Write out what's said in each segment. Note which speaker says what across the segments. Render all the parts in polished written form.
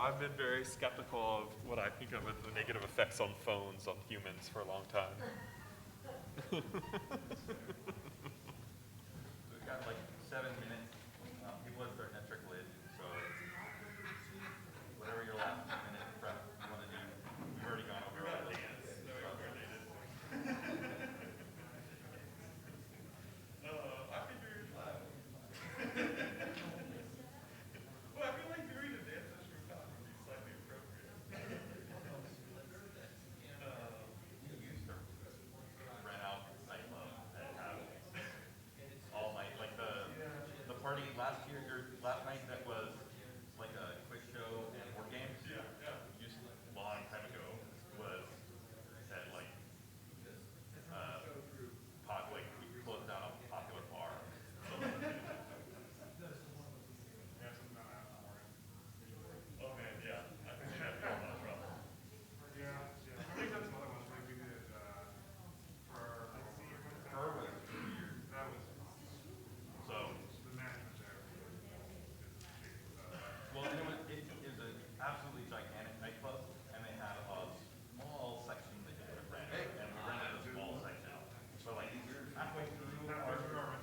Speaker 1: I've been very skeptical of what I think of as the negative effects on phones on humans for a long time.
Speaker 2: So we've got like 7 minutes. People are starting to trickle in, so whatever your last minute prep you want to do, we've already gone over all the
Speaker 1: I figured. Well, I feel like doing a dance at ShmooCon would be slightly appropriate.
Speaker 2: We used to rent out nightclub and have all night, like the party last year or last night that was like a quiz show and board games.
Speaker 1: Yeah.
Speaker 2: Just a long time ago was at like we closed down a popular bar.
Speaker 1: Oh man, yeah. I think we have a lot of trouble.
Speaker 3: Yeah. I think that's another one. Like we did for
Speaker 2: Her was weird.
Speaker 3: that was
Speaker 2: So
Speaker 3: the management there.
Speaker 2: well, it was an absolutely gigantic nightclub, and they had a small section that you could rent, and we rented a small section. So like halfway through our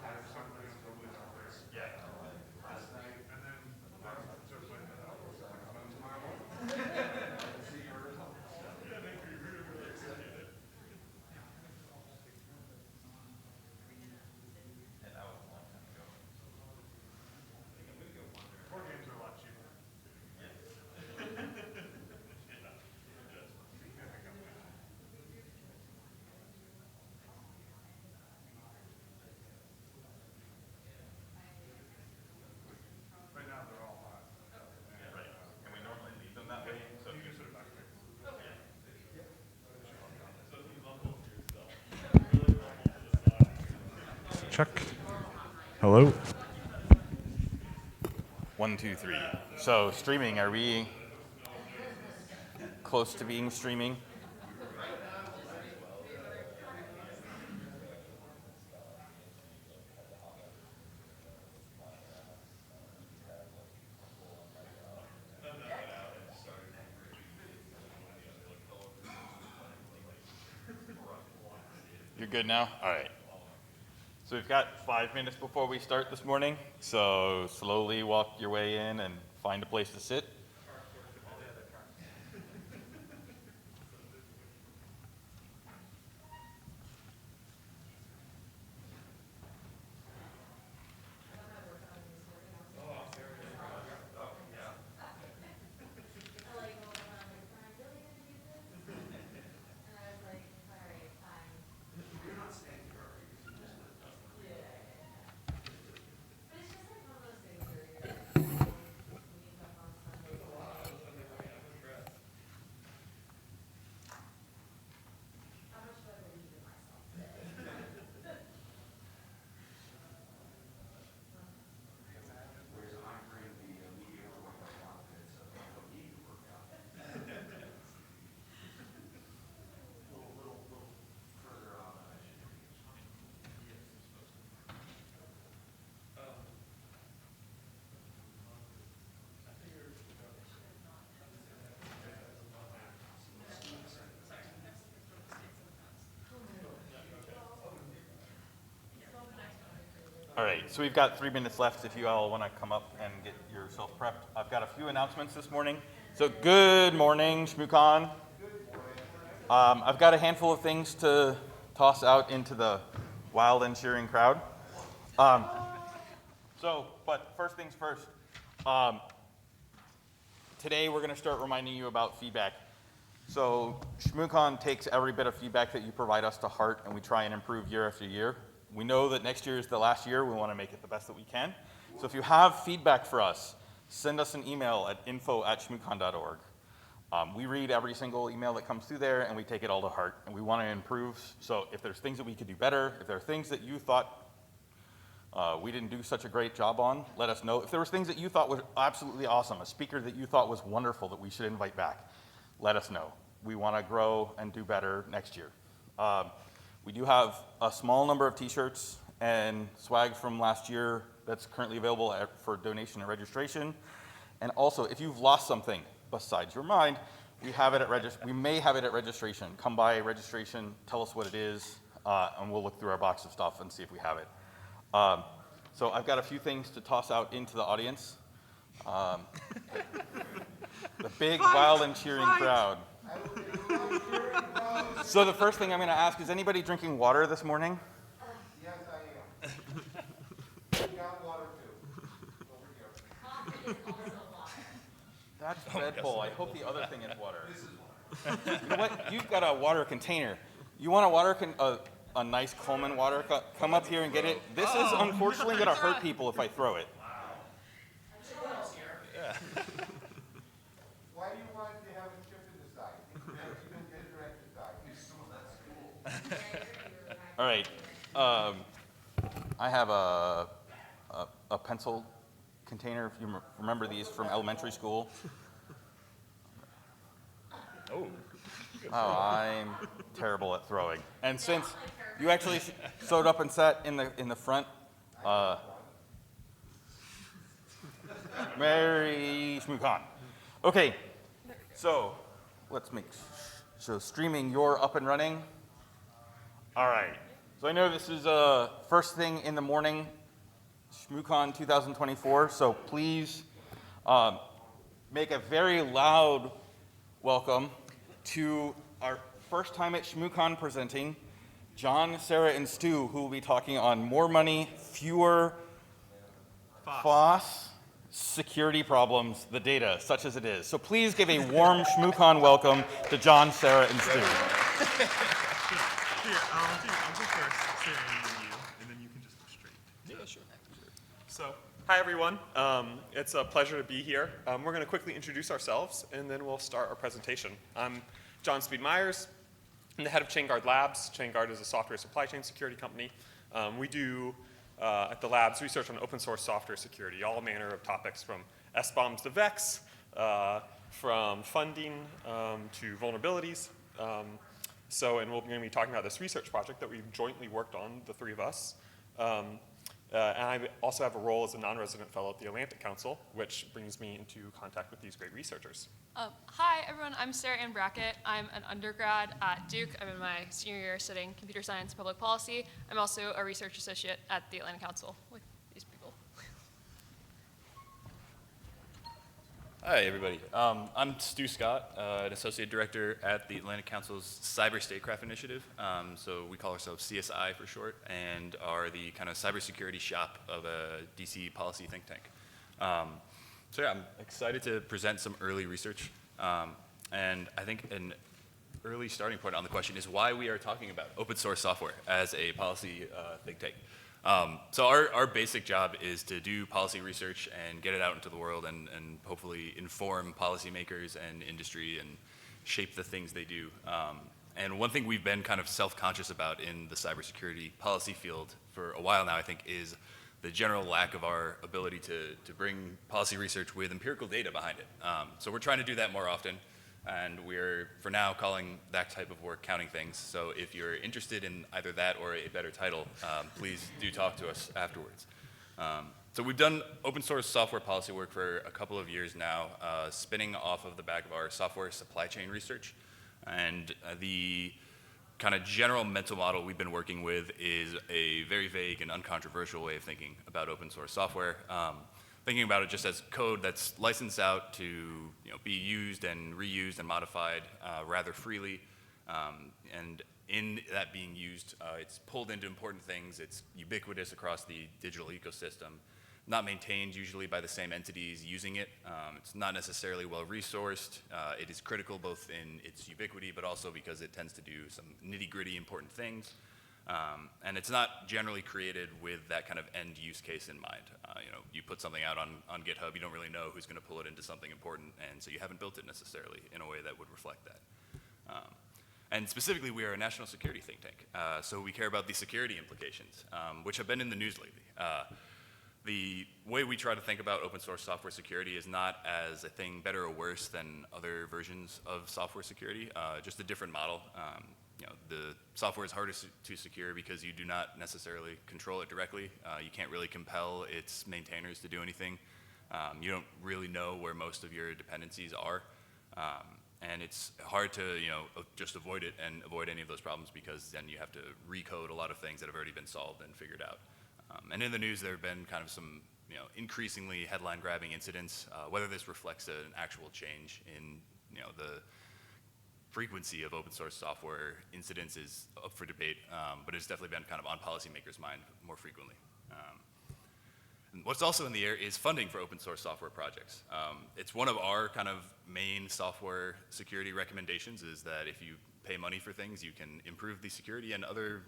Speaker 2: yeah.
Speaker 3: And then just like
Speaker 2: And that was a long time ago.
Speaker 3: board games are a lot cheaper. Right now they're all hot.
Speaker 2: Right. And we normally leave them that way, so
Speaker 3: You can sort of back there.
Speaker 4: Check. Hello.
Speaker 2: 1, 2, 3. So streaming, are we close to being streaming? You're good now? All right. So we've got 5 minutes before we start this morning. So slowly walk your way in and find a place to sit. All right, so we've got 3 minutes left if you all want to come up and get yourself prepped. I've got a few announcements this morning. So good morning, ShmooCon. I've got a handful of things to toss out into the wild and cheering crowd. But first things first, today we're going to start reminding you about feedback. So ShmooCon takes every bit of feedback that you provide us to heart, and we try and improve year after year. We know that next year is the last year. We want to make it the best that we can. So if you have feedback for us, send us an email at info@shmoocon.org. We read every single email that comes through there, and we take it all to heart, and we want to improve. So if there's things that we could do better, if there are things that you thought we didn't do such a great job on, let us know. If there was things that you thought was absolutely awesome, a speaker that you thought was wonderful that we should invite back, let us know. We want to grow and do better next year. We do have a small number of t-shirts and swag from last year that's currently available for donation and registration. And also, if you've lost something, besides your mind, we have it at we may have it at registration. Come by registration, tell us what it is, and we'll look through our box of stuff and see if we have it. So I've got a few things to toss out into the audience. The big, wild, and cheering crowd. So the first thing I'm going to ask, is anybody drinking water this morning?
Speaker 5: Yes, I am. We got water too. Over here.
Speaker 2: That's Red Bull. I hope the other thing is water. This is water. You know what? You've got a water container. You want a water a nice Coleman water? Come up here and get it. This is unfortunately going to hurt people if I throw it.
Speaker 5: Why do you want to have it shipped to the side? You can get it direct to the side.
Speaker 2: All right. I have a pencil container, if you remember these from elementary school. Oh, I'm terrible at throwing. And since you actually showed up and sat in the front, Merry ShmooCon. Okay, so let's so streaming, you're up and running. All right. So I know this is first thing in the morning, ShmooCon 2024. So please make a very loud welcome to our first time at ShmooCon presenting, John, Sarah, and Stu, who will be talking on more money, fewer FOSS security problems, the data, such as it is. So please give a warm ShmooCon welcome to John, Sarah, and Stu.
Speaker 1: Here, I'll go first, Sarah, and then you can just go straight. Yeah, sure. So, hi everyone. It's a pleasure to be here. We're going to quickly introduce ourselves, and then we'll start our presentation. I'm John Speed-Myers. I'm the head of ChainGuard Labs. ChainGuard is a software supply chain security company. We do, at the labs, research on open source software security, all manner of topics from SBOMs to VEX, from funding to vulnerabilities. And we're going to be talking about this research project that we've jointly worked on, the three of us. And I also have a role as a non-resident fellow at the Atlantic Council, which brings me into contact with these great researchers.
Speaker 6: Hi, everyone. I'm Sarah Ann Brackett. I'm an undergrad at Duke. I'm in my senior year studying computer science and public policy. I'm also a research associate at the Atlantic Council with these people.
Speaker 7: Hi, everybody. I'm Stu Scott, an associate director at the Atlantic Council's Cyber Statecraft Initiative. So we call ourselves CSI for short, and are the kind of cybersecurity shop of a DC policy think tank. So yeah, I'm excited to present some early research. And I think an early starting point on the question is why we are talking about open source software as a policy think tank. So our basic job is to do policy research and get it out into the world and hopefully inform policymakers and industry and shape the things they do. And one thing we've been kind of self-conscious about in the cybersecurity policy field for a while now, I think, is the general lack of our ability to bring policy research with empirical data behind it. So we're trying to do that more often. And we're, for now, calling that type of work counting things. So if you're interested in either that or a better title, please do talk to us afterwards. So we've done open source software policy work for a couple of years now, spinning off of the back of our software supply chain research. And the kind of general mental model we've been working with is a very vague and uncontroversial way of thinking about open source software. Thinking about it just as code that's licensed out to be used and reused and modified rather freely. And in that being used, it's pulled into important things. It's ubiquitous across the digital ecosystem, not maintained usually by the same entities using it. It's not necessarily well resourced. It is critical both in its ubiquity, but also because it tends to do some nitty-gritty important things. And it's not generally created with that kind of end use case in mind. You put something out on GitHub, you don't really know who's going to pull it into something important, and so you haven't built it necessarily in a way that would reflect that. And specifically, we are a national security think tank, so we care about the security implications, which have been in the news lately. The way we try to think about open source software security is not as a thing better or worse than other versions of software security, just a different model. The software is harder to secure because you do not necessarily control it directly. You can't really compel its maintainers to do anything. You don't really know where most of your dependencies are. And it's hard to, just avoid it and avoid any of those problems because then you have to recode a lot of things that have already been solved and figured out. And in the news, there have been kind of some, increasingly headline-grabbing incidents. Whether this reflects an actual change in, the frequency of open source software incidents is up for debate, but it's definitely been kind of on policymakers' mind more frequently. And what's also in the air is funding for open source software projects. It's one of our kind of main software security recommendations is that if you pay money for things, you can improve the security and other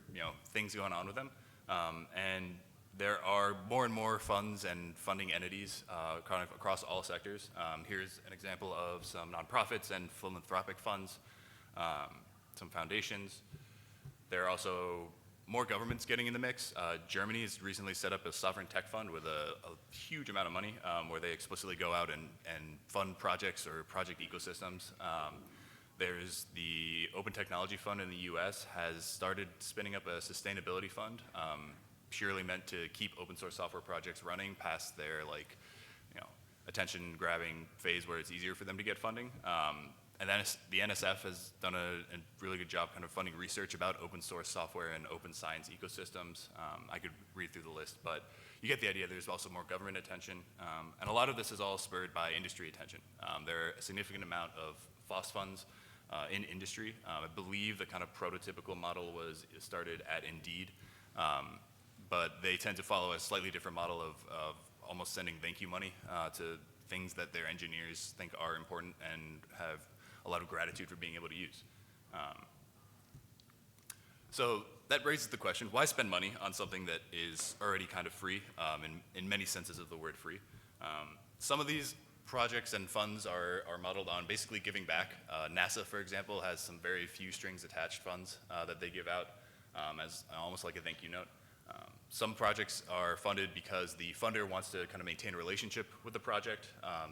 Speaker 7: things going on with them. And there are more and more funds and funding entities kind of across all sectors. Here's an example of some nonprofits and philanthropic funds, some foundations. There are also more governments getting in the mix. Germany has recently set up a sovereign tech fund with a huge amount of money where they explicitly go out and fund projects or project ecosystems. There's the Open Technology Fund in the US has started spinning up a sustainability fund purely meant to keep open source software projects running past their attention grabbing phase where it's easier for them to get funding. And then the NSF has done a really good job kind of funding research about open source software and open science ecosystems. I could read through the list, but you get the idea. There's also more government attention. And a lot of this is all spurred by industry attention. There are a significant amount of FOSS funds in industry. I believe the kind of prototypical model was started at Indeed, but they tend to follow a slightly different model of almost sending thank you money to things that their engineers think are important and have a lot of gratitude for being able to use. So that raises the question, why spend money on something that is already kind of free in many senses of the word free? Some of these projects and funds are modeled on basically giving back. NASA, for example, has some very few strings attached funds that they give out as almost like a thank you note. Some projects are funded because the funder wants to kind of maintain a relationship with the project.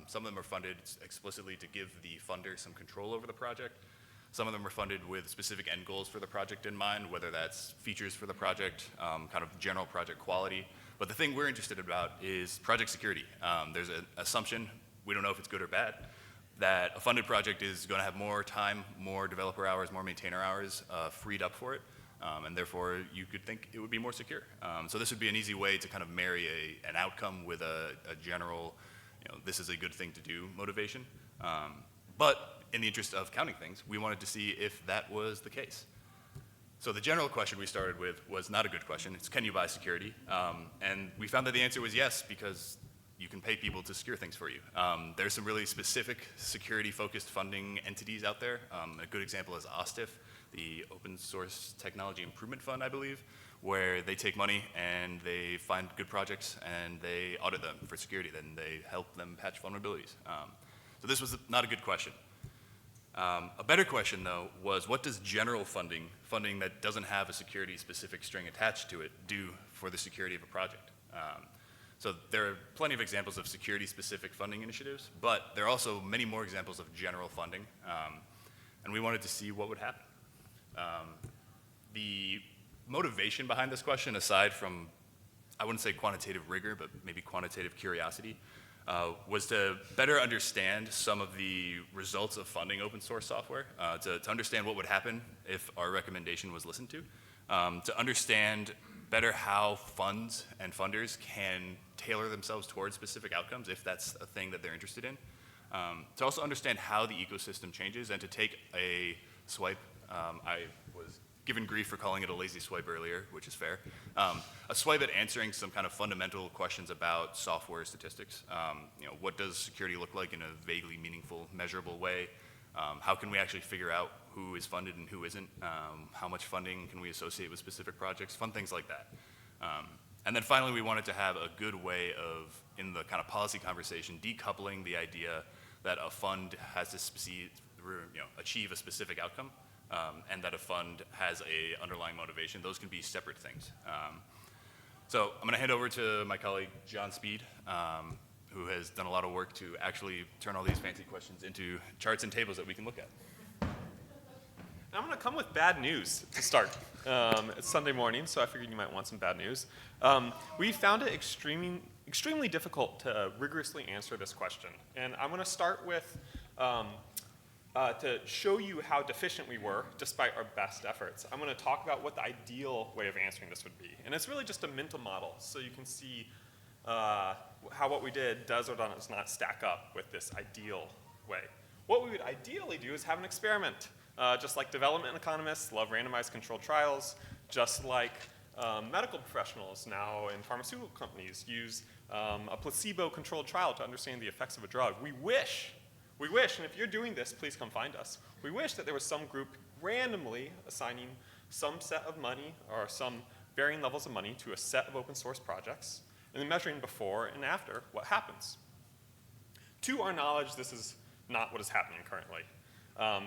Speaker 7: Some of them are funded explicitly to give the funder some control over the project. Some of them are funded with specific end goals for the project in mind, whether that's features for the project, kind of general project quality. But the thing we're interested about is project security. There's an assumption, we don't know if it's good or bad, that a funded project is going to have more time, more developer hours, more maintainer hours freed up for it. And therefore, you could think it would be more secure. So this would be an easy way to kind of marry an outcome with a general, this is a good thing to do motivation. But in the interest of counting things, we wanted to see if that was the case. So the general question we started with was not a good question. It's, can you buy security? And we found that the answer was yes, because you can pay people to secure things for you. There's some really specific security-focused funding entities out there. A good example is OSTIF, the Open Source Technology Improvement Fund, I believe, where they take money and they find good projects and they audit them for security. Then they help them patch vulnerabilities. So this was not a good question. A better question, though, was what does general funding that doesn't have a security-specific string attached to it, do for the security of a project? So there are plenty of examples of security-specific funding initiatives, but there are also many more examples of general funding, and we wanted to see what would happen. The motivation behind this question, aside from, I wouldn't say quantitative rigor, but maybe quantitative curiosity, was to better understand some of the results of funding open source software, to understand what would happen if our recommendation was listened to understand better how funds and funders can tailor themselves towards specific outcomes if that's a thing that they're interested in, to also understand how the ecosystem changes and to take a swipe. I was given grief for calling it a lazy swipe earlier, which is fair. A swipe at answering some kind of fundamental questions about software statistics. What does security look like in a vaguely meaningful, measurable way? How can we actually figure out who is funded and who isn't? How much funding can we associate with specific projects? Fun things like that. And then finally, we wanted to have a good way of, in the kind of policy conversation, decoupling the idea that a fund has to achieve a specific outcome. And that a fund has a underlying motivation. Those can be separate things. So I'm going to hand over to my colleague, John Speed, who has done a lot of work to actually turn all these fancy questions into charts and tables that we can look at.
Speaker 1: I'm going to come with bad news to start. It's Sunday morning, so I figured you might want some bad news. We found it extremely difficult to rigorously answer this question. And I'm going to start with to show you how deficient we were despite our best efforts, I'm going to talk about what the ideal way of answering this would be. And it's really just a mental model, so you can see how what we did does or does not stack up with this ideal way. What we would ideally do is have an experiment, just like development economists love randomized controlled trials, just like medical professionals now in pharmaceutical companies use a placebo-controlled trial to understand the effects of a drug. We wish, and if you're doing this, please come find us. We wish that there was some group randomly assigning some set of money or some varying levels of money to a set of open source projects, and then measuring before and after what happens. To our knowledge, this is not what is happening currently.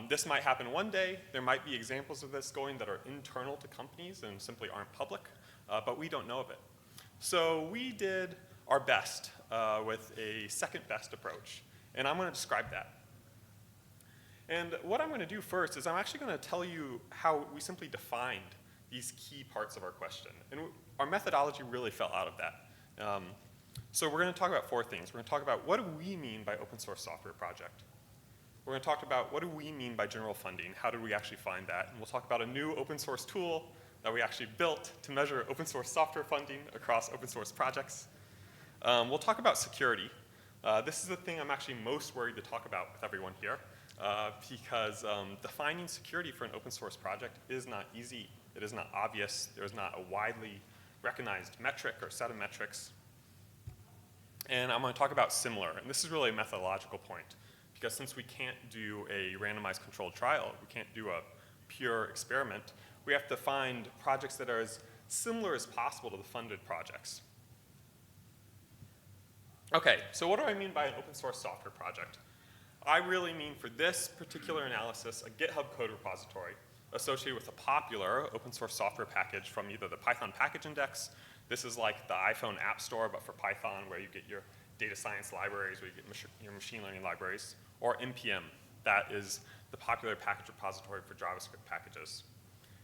Speaker 1: This might happen one day. There might be examples of this going that are internal to companies and simply aren't public, but we don't know of it. So we did our best with a second best approach, and I'm going to describe that. And what I'm going to do first is I'm actually going to tell you how we simply defined these key parts of our question. And our methodology really fell out of that. So we're going to talk about four things. We're going to talk about what do we mean by open source software project. We're going to talk about what do we mean by general funding. How did we actually find that? And we'll talk about a new open source tool that we actually built to measure open source software funding across open source projects. We'll talk about security. This is the thing I'm actually most worried to talk about with everyone here, because defining security for an open source project is not easy. It is not obvious. There is not a widely recognized metric or set of metrics. And I'm going to talk about similar. And this is really a methodological point, because since we can't do a randomized controlled trial, we can't do a pure experiment, we have to find projects that are as similar as possible to the funded projects. Okay, so what do I mean by an open source software project? I really mean for this particular analysis a GitHub code repository associated with a popular open source software package from either the Python package index. This is like the iPhone App Store, but for Python, where you get your data science libraries, where you get your machine learning libraries, or NPM. That is the popular package repository for JavaScript packages.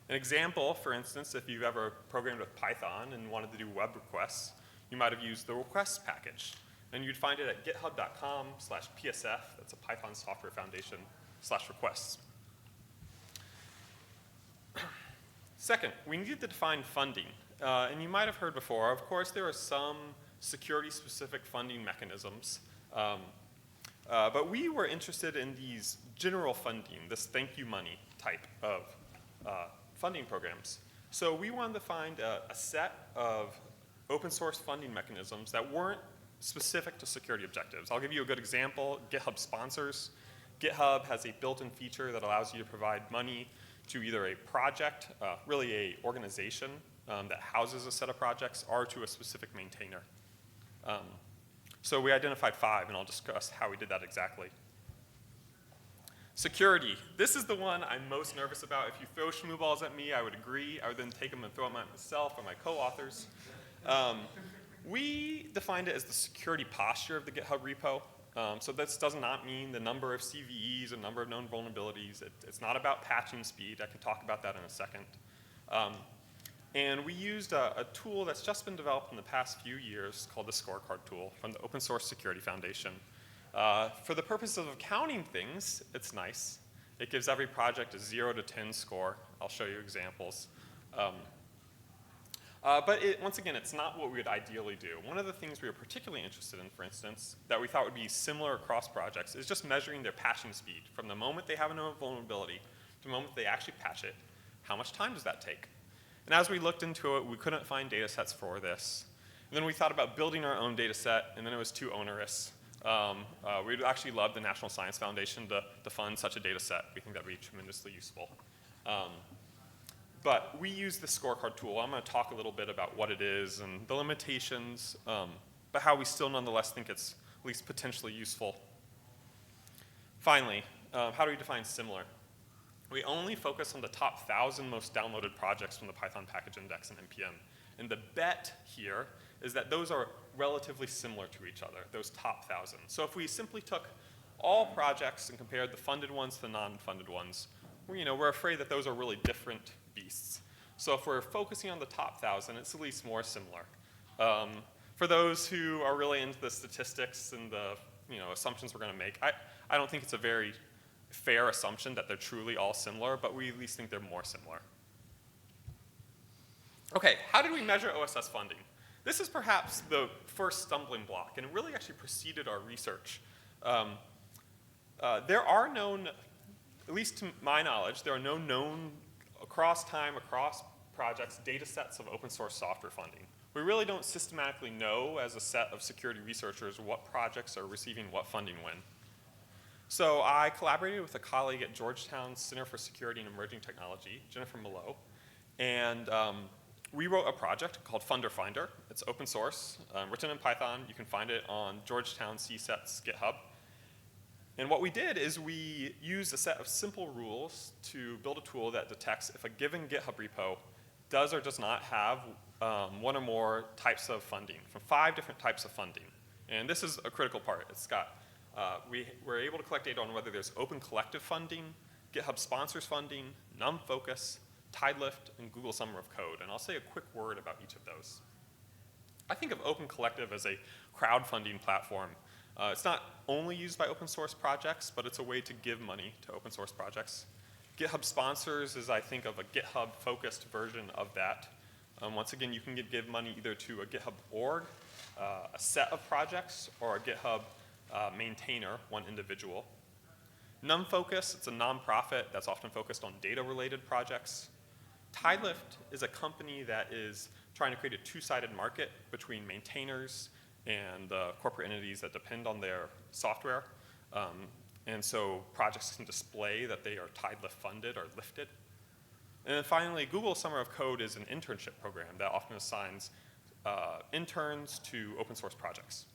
Speaker 1: An example, for instance, if you've ever programmed with Python and wanted to do web requests, you might have used the requests package. And you'd find it at github.com/psf, that's a Python Software Foundation /requests. Second, we needed to define funding. And you might have heard before, of course, there are some security-specific funding mechanisms. But we were interested in these general funding, this thank you money type of funding programs. So we wanted to find a set of open source funding mechanisms that weren't specific to security objectives. I'll give you a good example, GitHub sponsors. GitHub has a built-in feature that allows you to provide money to either a project, really a organization that houses a set of projects, or to a specific maintainer. So we identified 5, and I'll discuss how we did that exactly. Security. This is the one I'm most nervous about. If you throw shmooballs at me, I would agree. I would then take them and throw them at myself or my co-authors. We defined it as the security posture of the GitHub repo. So this does not mean the number of CVEs or number of known vulnerabilities. It's not about patching speed. I can talk about that in a second. And we used a tool that's just been developed in the past few years called the Scorecard tool from the Open Source Security Foundation. For the purpose of counting things, it's nice. It gives every project a 0 to 10 score. I'll show you examples. But once again, it's not what we would ideally do. One of the things we were particularly interested in, for instance, that we thought would be similar across projects is just measuring their patching speed. From the moment they have a known vulnerability to the moment they actually patch it, how much time does that take? And as we looked into it, we couldn't find data sets for this. And then we thought about building our own data set, and then it was too onerous. We'd actually love the National Science Foundation to fund such a data set. We think that would be tremendously useful. But we use the Scorecard tool. I'm going to talk a little bit about what it is and the limitations, but how we still nonetheless think it's at least potentially useful. Finally, how do we define similar? We only focus on the top 1,000 most downloaded projects from the Python package index and NPM. And the bet here is that those are relatively similar to each other, those top 1,000. So if we simply took all projects and compared the funded ones to the non-funded ones, we're afraid that those are really different beasts. So if we're focusing on the top 1,000, it's at least more similar. For those who are really into the statistics and the assumptions we're going to make, I don't think it's a very fair assumption that they're truly all similar, but we at least think they're more similar. Okay, how did we measure OSS funding? This is perhaps the first stumbling block, and it really actually preceded our research. There are known, at least to my knowledge, there are no known across time, across projects, data sets of open source software funding. We really don't systematically know as a set of security researchers what projects are receiving what funding when. So I collaborated with a colleague at Georgetown's Center for Security and Emerging Technology, Jennifer Malot, and we wrote a project called Funder Finder. It's open source, written in Python. You can find it on Georgetown CSET's GitHub. And what we did is we used a set of simple rules to build a tool that detects if a given GitHub repo does or does not have one or more types of funding, from 5 different types of funding. And this is a critical part. It's got, we were able to collect data on whether there's open collective funding, GitHub sponsors funding, num-focus, Tidelift, and Google Summer of Code. And I'll say a quick word about each of those. I think of Open Collective as a crowdfunding platform. It's not only used by open source projects, but it's a way to give money to open source projects. GitHub sponsors is, I think, of a GitHub-focused version of that. Once again, you can give money either to a GitHub org, a set of projects, or a GitHub maintainer, one individual. Num-focus, it's a nonprofit that's often focused on data-related projects. Tidelift is a company that is trying to create a two-sided market between maintainers and the corporate entities that depend on their software. And so projects can display that they are Tidelift funded or lifted. And then finally, Google Summer of Code is an internship program that often assigns interns to open source projects.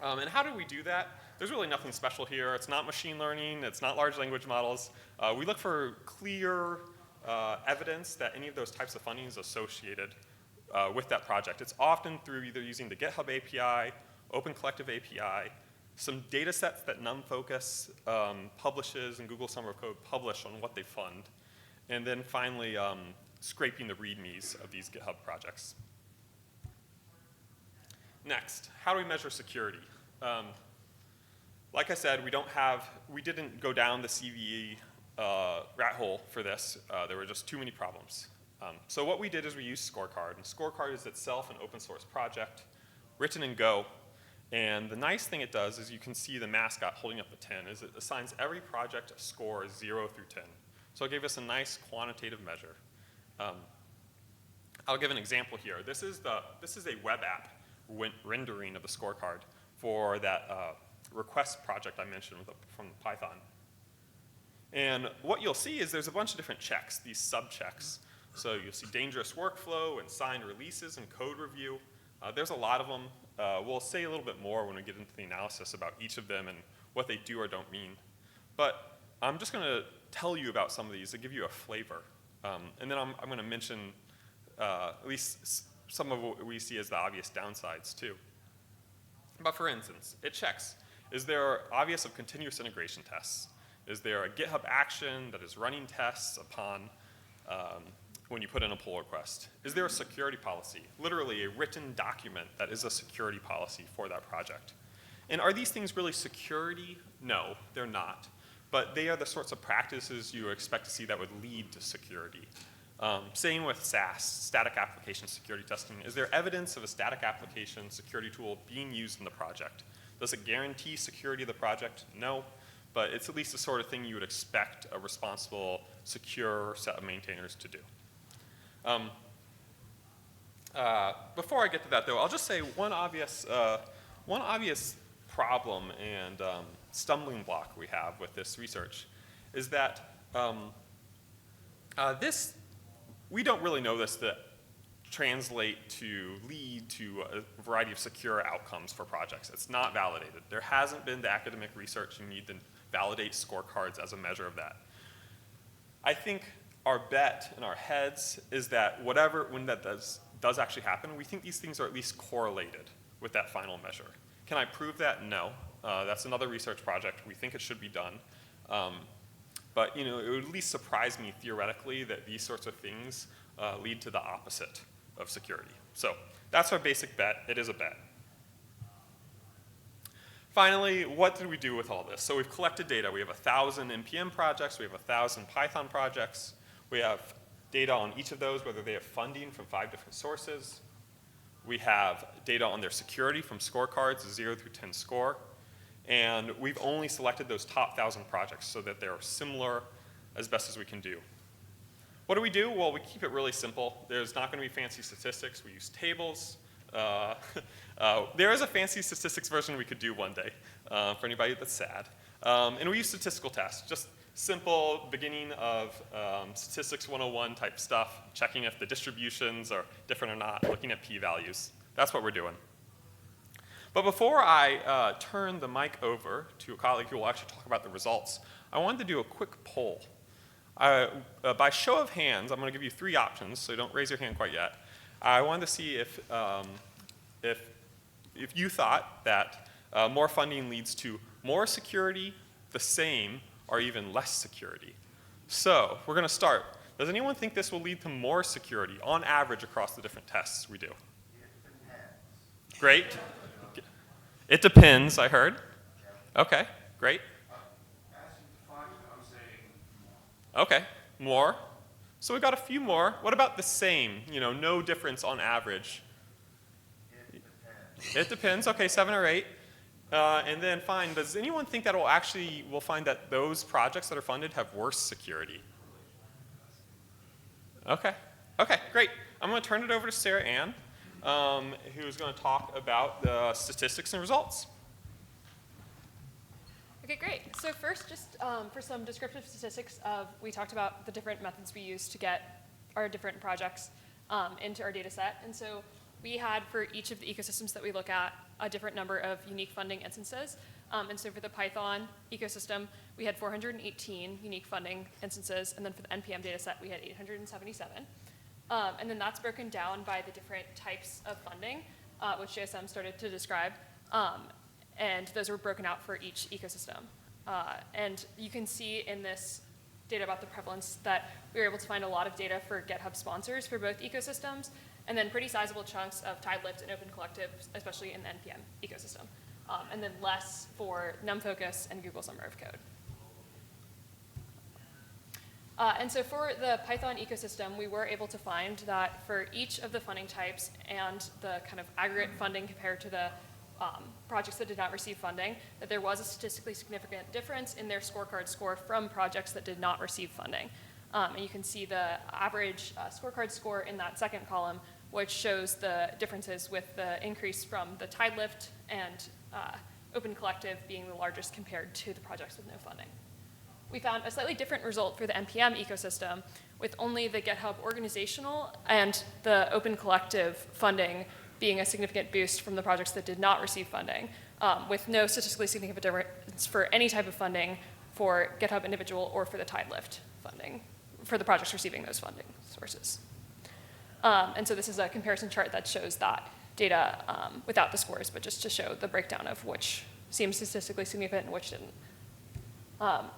Speaker 1: And how do we do that? There's really nothing special here. It's not machine learning. It's not large language models. We look for clear evidence that any of those types of funding is associated with that project. It's often through either using the GitHub API, Open Collective API, some data sets that num-focus publishes and Google Summer of Code publish on what they fund, and then finally scraping the readmes of these GitHub projects. Next, how do we measure security? Like I said, we didn't go down the CVE rat hole for this. There were just too many problems. So what we did is we used ScoreCard, and ScoreCard is itself an open source project written in Go. And the nice thing it does is you can see the mascot holding up the 10 is it assigns every project a score 0 through 10. So it gave us a nice quantitative measure. I'll give an example here. This is a web app rendering of the ScoreCard for that request project I mentioned from Python. And what you'll see is there's a bunch of different checks, these sub-checks. So you'll see dangerous workflow and signed releases and code review. There's a lot of them. We'll say a little bit more when we get into the analysis about each of them and what they do or don't mean. But I'm just going to tell you about some of these to give you a flavor. And then I'm going to mention at least some of what we see as the obvious downsides too. But for instance, it checks, is there obvious of continuous integration tests? Is there a GitHub action that is running tests upon when you put in a pull request? Is there a security policy, literally a written document that is a security policy for that project? And are these things really security? No, they're not. But they are the sorts of practices you expect to see that would lead to security. Same with SAS, static application security testing. Is there evidence of a static application security tool being used in the project? Does it guarantee security of the project? No. But it's at least the sort of thing you would expect a responsible, secure set of maintainers to do. Before I get to that, though, I'll just say one obvious problem and stumbling block we have with this research is that we don't really know this to lead to a variety of secure outcomes for projects. It's not validated. There hasn't been the academic research you need to validate scorecards as a measure of that. I think our bet in our heads is that when that does actually happen, we think these things are at least correlated with that final measure. Can I prove that? No. That's another research project. We think it should be done. But it would at least surprise me theoretically that these sorts of things lead to the opposite of security. So that's our basic bet. It is a bet. Finally, what did we do with all this? So we've collected data. We have 1,000 NPM projects. We have 1,000 Python projects. We have data on each of those, whether they have funding from 5 different sources. We have data on their security from scorecards, 0 through 10 score. And we've only selected those top 1,000 projects so that they're similar as best as we can do. What do we do? Well, we keep it really simple. There's not going to be fancy statistics. We use tables. There is a fancy statistics version we could do one day for anybody that's sad. And we use statistical tests, just simple beginning of statistics 101 type stuff, checking if the distributions are different or not, looking at p-values. That's what we're doing. But before I turn the mic over to a colleague who will actually talk about the results, I wanted to do a quick poll. By show of hands, I'm going to give you 3 options, so don't raise your hand quite yet. I wanted to see if you thought that more funding leads to more security, the same, or even less security. So we're going to start. Does anyone think this will lead to more security on average across the different tests we do? Great. It depends, I heard. Okay, great. Okay, more. So we've got a few more. What about the same? You know, no difference on average. It depends. Okay, 7 or 8. And then fine, does anyone think that we'll find that those projects that are funded have worse security? Okay, great. I'm going to turn it over to Sarah Ann, who's going to talk about the statistics and results.
Speaker 6: Okay, great. So first, just for some descriptive statistics we talked about the different methods we use to get our different projects into our data set. And so we had, for each of the ecosystems that we look at, a different number of unique funding instances. And so for the Python ecosystem, we had 418 unique funding instances. And then for the NPM data set, we had 877. And then that's broken down by the different types of funding, which JSM started to describe. And those were broken out for each ecosystem. And you can see in this data about the prevalence that we were able to find a lot of data for GitHub sponsors for both ecosystems, and then pretty sizable chunks of Tidelift and Open Collective, especially in the NPM ecosystem, and then less for NumFocus and Google Summer of Code. And so for the Python ecosystem, we were able to find that for each of the funding types and the kind of aggregate funding compared to the projects that did not receive funding, that there was a statistically significant difference in their scorecard score from projects that did not receive funding. And you can see the average scorecard score in that second column, which shows the differences with the increase from the Tidelift and Open Collective being the largest compared to the projects with no funding. We found a slightly different result for the NPM ecosystem, with only the GitHub organizational and the Open Collective funding being a significant boost from the projects that did not receive funding, with no statistically significant difference for any type of funding for GitHub individual or for the Tidelift funding, for the projects receiving those funding sources. And so this is a comparison chart that shows that data without the scores, but just to show the breakdown of which seemed statistically significant and which didn't.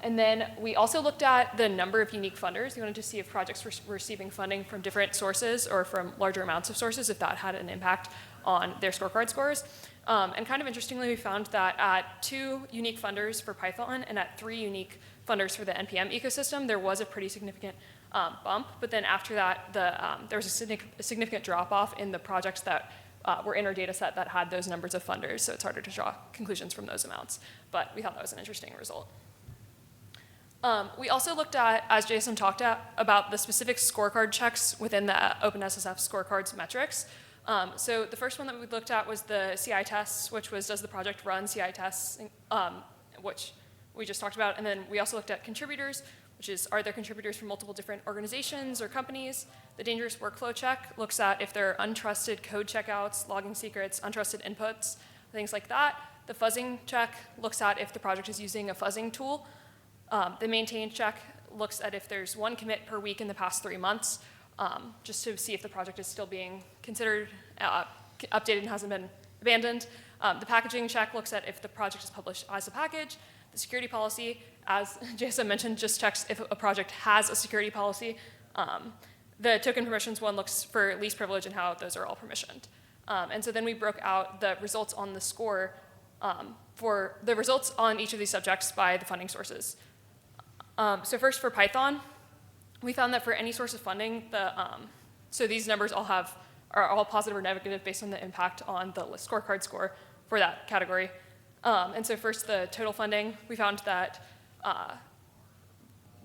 Speaker 6: And then we also looked at the number of unique funders. We wanted to see if projects were receiving funding from different sources or from larger amounts of sources, if that had an impact on their scorecard scores. And kind of interestingly, we found that at 2 unique funders for Python and at 3 unique funders for the NPM ecosystem, there was a pretty significant bump. But then after that, there was a significant drop-off in the projects that were in our data set that had those numbers of funders. So it's harder to draw conclusions from those amounts. But we thought that was an interesting result. We also looked at, as Jason talked about the specific scorecard checks within the OpenSSF scorecards metrics. So the first one that we looked at was the CI tests, which was, does the project run CI tests, which we just talked about. And then we also looked at contributors, which is, are there contributors from multiple different organizations or companies? The dangerous workflow check looks at if there are untrusted code checkouts, logging secrets, untrusted inputs, things like that. The fuzzing check looks at if the project is using a fuzzing tool. The maintain check looks at if there's 1 commit per week in the past 3 months, just to see if the project is still being considered, updated and hasn't been abandoned. The packaging check looks at if the project is published as a package. The security policy, as Jason mentioned, just checks if a project has a security policy. The token permissions one looks for least privilege and how those are all permissioned. And so then we broke out the results on the score for the results on each of these subjects by the funding sources. So first for Python, we found that for any source of funding, so these numbers are all positive or negative based on the impact on the scorecard score for that category. And so first, the total funding, we found that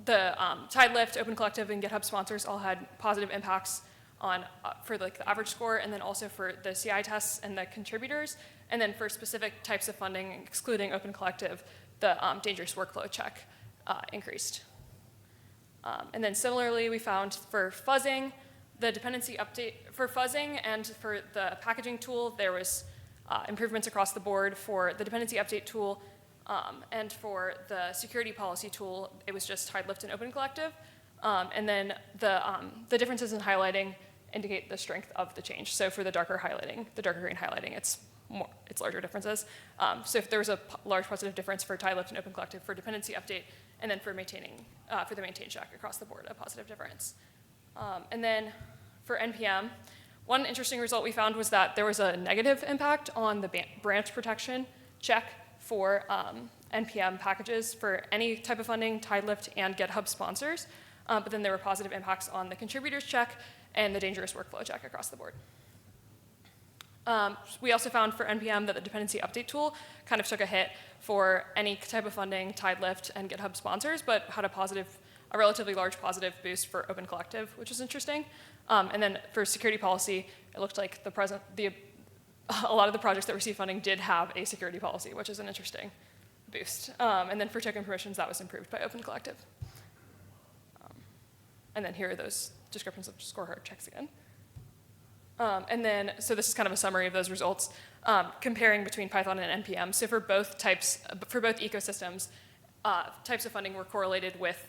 Speaker 6: the Tide Lift, Open Collective, and GitHub sponsors all had positive impacts on for like the average score, and then also for the CI tests and the contributors, and then for specific types of funding, excluding Open Collective, the dangerous workflow check increased. And then similarly, we found for fuzzing, the dependency update for fuzzing and for the packaging tool, there was improvements across the board. For the dependency update tool and for the security policy tool, it was just Tide Lift and Open Collective. And then the differences in highlighting indicate the strength of the change. So for the darker green highlighting, it's larger differences. So if there was a large positive difference for Tide Lift and Open Collective for dependency update, and then for the maintain check across the board, a positive difference. And then for NPM, one interesting result we found was that there was a negative impact on the branch protection check for NPM packages for any type of funding, Tide Lift, and GitHub sponsors. But then there were positive impacts on the contributors check and the dangerous workflow check across the board. We also found for NPM that the dependency update tool kind of took a hit for any type of funding, Tide Lift, and GitHub sponsors, but had a relatively large positive boost for Open Collective, which is interesting. And then for security policy, it looked like a lot of the projects that received funding did have a security policy, which is an interesting boost. And then for token permissions, that was improved by Open Collective. And then here are those descriptions of scorecard checks again. And then, so this is kind of a summary of those results, comparing between Python and NPM. So for both ecosystems, types of funding were correlated with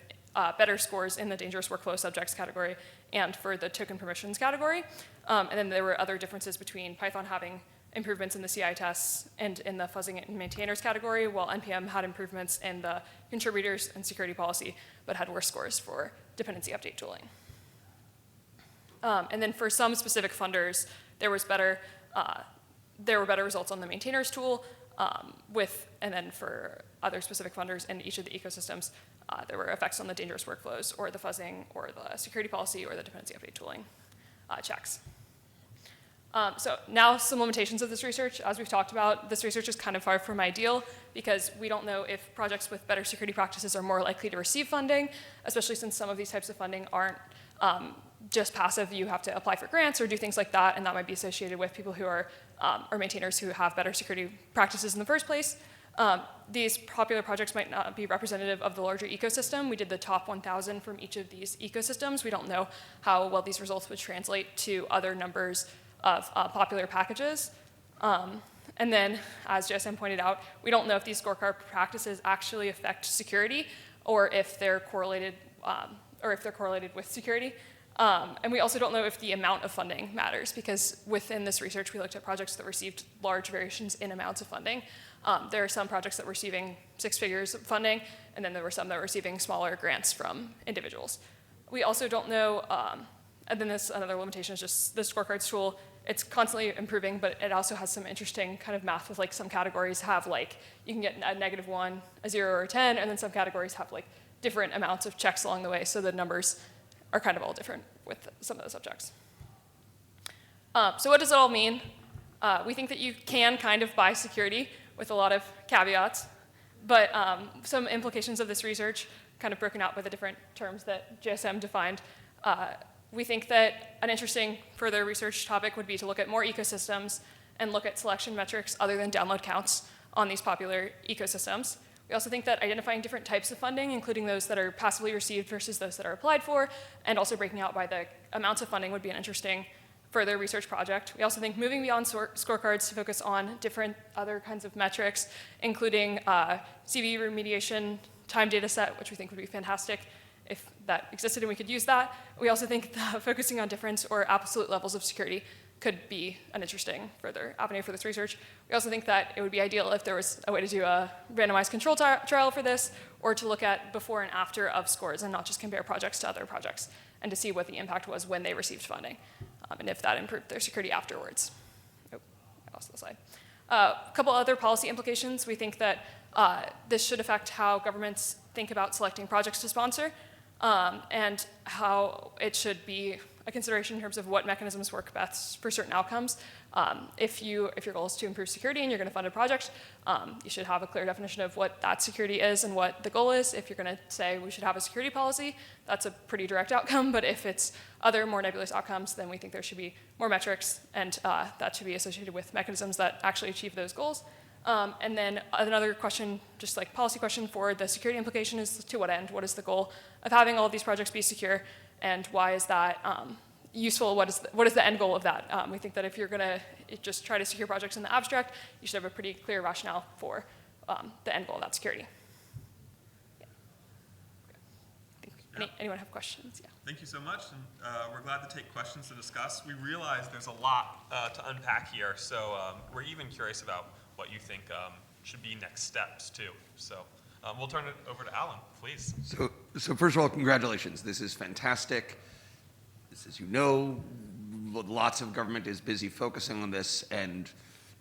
Speaker 6: better scores in the dangerous workflow subjects category and for the token permissions category. And then there were other differences between Python having improvements in the CI tests and in the fuzzing and maintainers category, while NPM had improvements in the contributors and security policy, but had worse scores for dependency update tooling. And then for some specific funders, there were better results on the maintainers tool, and then for other specific funders in each of the ecosystems, there were effects on the dangerous workflows or the fuzzing or the security policy or the dependency update tooling checks. So now some limitations of this research. As we've talked about, this research is kind of far from ideal because we don't know if projects with better security practices are more likely to receive funding, especially since some of these types of funding aren't just passive. You have to apply for grants or do things like that, and that might be associated with people who are or maintainers who have better security practices in the first place. These popular projects might not be representative of the larger ecosystem. We did the top 1,000 from each of these ecosystems. We don't know how well these results would translate to other numbers of popular packages. And then, as JSM pointed out, we don't know if these scorecard practices actually affect security or if they're correlated with security. And we also don't know if the amount of funding matters, because within this research, we looked at projects that received large variations in amounts of funding. There are some projects that were receiving 6 figures of funding, and then there were some that were receiving smaller grants from individuals. We also don't know, and then another limitation is just the scorecards tool. It's constantly improving, but it also has some interesting kind of math with, like, some categories have, like, you can get a -1, a 0, or a 10, and then some categories have, like, different amounts of checks along the way, so the numbers are kind of all different with some of the subjects. So what does it all mean? We think that you can kind of buy security with a lot of caveats, but some implications of this research, kind of broken out by the different terms that JSM defined. We think that an interesting further research topic would be to look at more ecosystems and look at selection metrics other than download counts on these popular ecosystems. We also think that identifying different types of funding, including those that are passively received versus those that are applied for, and also breaking out by the amounts of funding would be an interesting further research project. We also think moving beyond scorecards to focus on different other kinds of metrics, including CV remediation time data set, which we think would be fantastic if that existed and we could use that. We also think that focusing on difference or absolute levels of security could be an interesting further avenue for this research. We also think that it would be ideal if there was a way to do a randomized control trial for this, or to look at before and after of scores and not just compare projects to other projects, and to see what the impact was when they received funding, and if that improved their security afterwards. Oh, I lost the slide. A couple other policy implications. We think that this should affect how governments think about selecting projects to sponsor, and how it should be a consideration in terms of what mechanisms work best for certain outcomes. If your goal is to improve security and you're going to fund a project, you should have a clear definition of what that security is and what the goal is. If you're going to say we should have a security policy, that's a pretty direct outcome. But if it's other more nebulous outcomes, then we think there should be more metrics, and that should be associated with mechanisms that actually achieve those goals. And then another question, just like policy question for the security implication, is to what end? What is the goal of having all of these projects be secure, and why is that useful? What is the end goal of that? We think that if you're going to just try to secure projects in the abstract, you should have a pretty clear rationale for the end goal of that security. Yeah. Anyone have questions? Yeah.
Speaker 1: Thank you so much, and we're glad to take questions to discuss. We realize there's a lot to unpack here, so we're even curious about what you think should be next steps too. So we'll turn it over to Alan, please.
Speaker 5: So first of all, congratulations. This is fantastic. This, as you know, lots of government is busy focusing on this and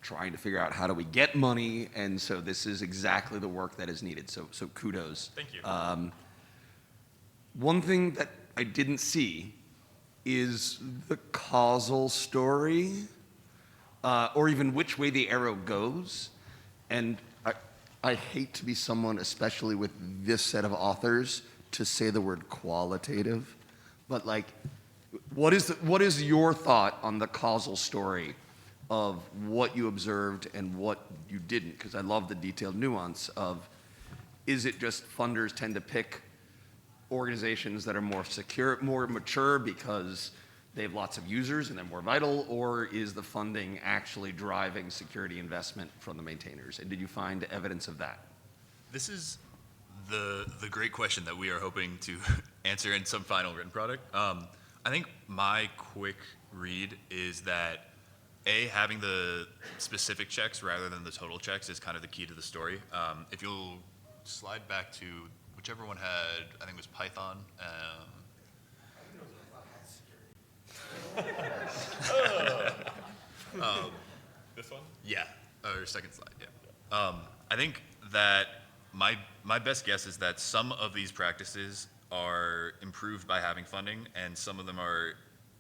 Speaker 5: trying to figure out how do we get money, and so this is exactly the work that is needed. So kudos.
Speaker 1: Thank you.
Speaker 5: One thing that I didn't see is the causal story, or even which way the arrow goes. And I hate to be someone, especially with this set of authors, to say the word qualitative, but like, what is your thought on the causal story of what you observed and what you didn't? Because I love the detailed nuance of, is it just funders tend to pick organizations that are more secure, more mature because they have lots of users and they're more vital, or is the funding actually driving security investment from the maintainers? And did you find evidence of that?
Speaker 7: This is the great question that we are hoping to answer in some final written product. I think my quick read is that having the specific checks rather than the total checks is kind of the key to the story. If you'll slide back to whichever one had, I think it was Python.
Speaker 1: This one?
Speaker 7: Yeah, or second slide, yeah. I think that my best guess is that some of these practices are improved by having funding, and some of them are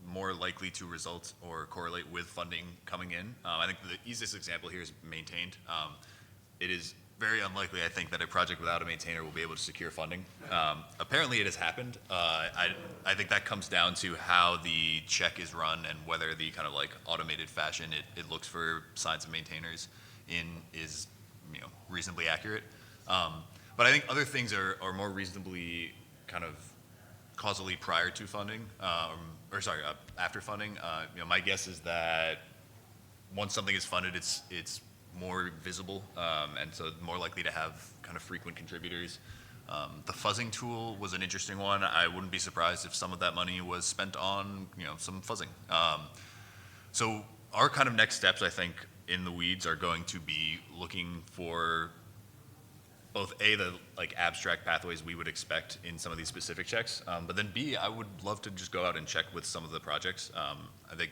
Speaker 7: more likely to result or correlate with funding coming in. I think the easiest example here is maintained. It is very unlikely, I think, that a project without a maintainer will be able to secure funding. Apparently it has happened. I think that comes down to how the check is run and whether the kind of like automated fashion it looks for signs of maintainers is reasonably accurate. But I think other things are more reasonably kind of causally prior to funding, after funding. My guess is that once something is funded, it's more visible, and so more likely to have kind of frequent contributors. The fuzzing tool was an interesting one. I wouldn't be surprised if some of that money was spent on some fuzzing. So our kind of next steps, I think, in the weeds are going to be looking for both the like abstract pathways we would expect in some of these specific checks, but then B, I would love to just go out and check with some of the projects. I think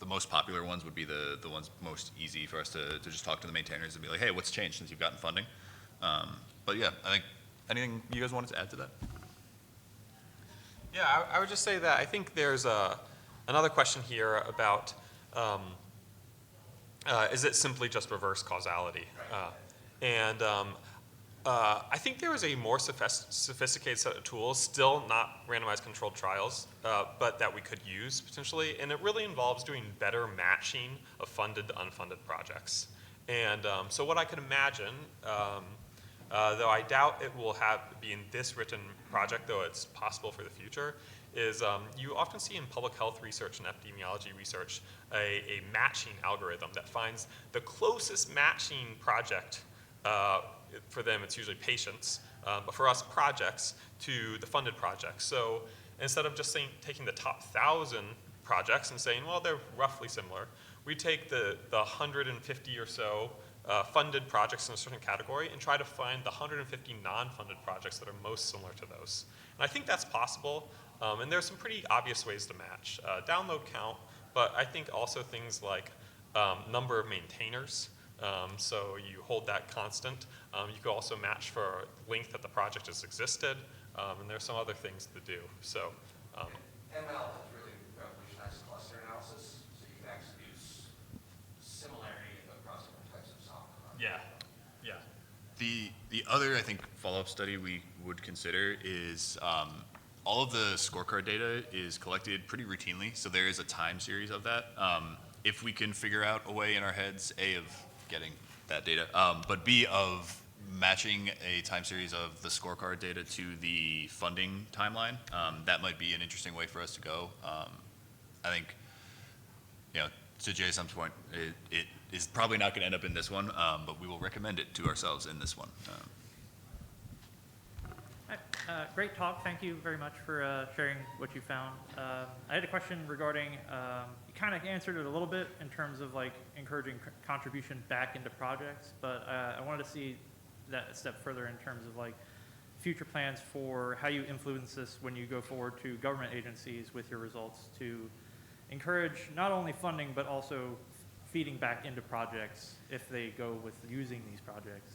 Speaker 7: the most popular ones would be the ones most easy for us to just talk to the maintainers and be like, hey, what's changed since you've gotten funding? But yeah, I think anything you guys wanted to add to that?
Speaker 1: Yeah, I would just say that I think there's another question here about is it simply just reverse causality? I think there is a more sophisticated set of tools, still not randomized controlled trials, but that we could use potentially, and it really involves doing better matching of funded to unfunded projects. And so what I could imagine, though I doubt it will be in this written project, though it's possible for the future, is you often see in public health research and epidemiology research a matching algorithm that finds the closest matching project. For them, it's usually patients, but for us, projects to the funded projects. So instead of just taking the top 1,000 projects and saying, well, they're roughly similar, we take the 150 or so funded projects in a certain category and try to find the 150 non-funded projects that are most similar to those. And I think that's possible, and there's some pretty obvious ways to match. Download count, but I think also things like number of maintainers. So you hold that constant. You could also match for length that the project has existed, and there's some other things to do. So,
Speaker 5: ML has really revolutionized cluster analysis, so you can actually use similarity across different types of software.
Speaker 1: yeah, yeah.
Speaker 7: The other, I think, follow-up study we would consider is all of the scorecard data is collected pretty routinely, so there is a time series of that. If we can figure out a way in our heads, A, of getting that data, but B, of matching a time series of the scorecard data to the funding timeline, that might be an interesting way for us to go. I think, to Jason's point, it is probably not going to end up in this one, but we will recommend it to ourselves in this one.
Speaker 8: Hi, great talk. Thank you very much for sharing what you found. I had a question regarding, you kind of answered it a little bit in terms of like encouraging contribution back into projects, but I wanted to see that a step further in terms of like future plans for how you influence this when you go forward to government agencies with your results to encourage not only funding but also feeding back into projects if they go with using these projects.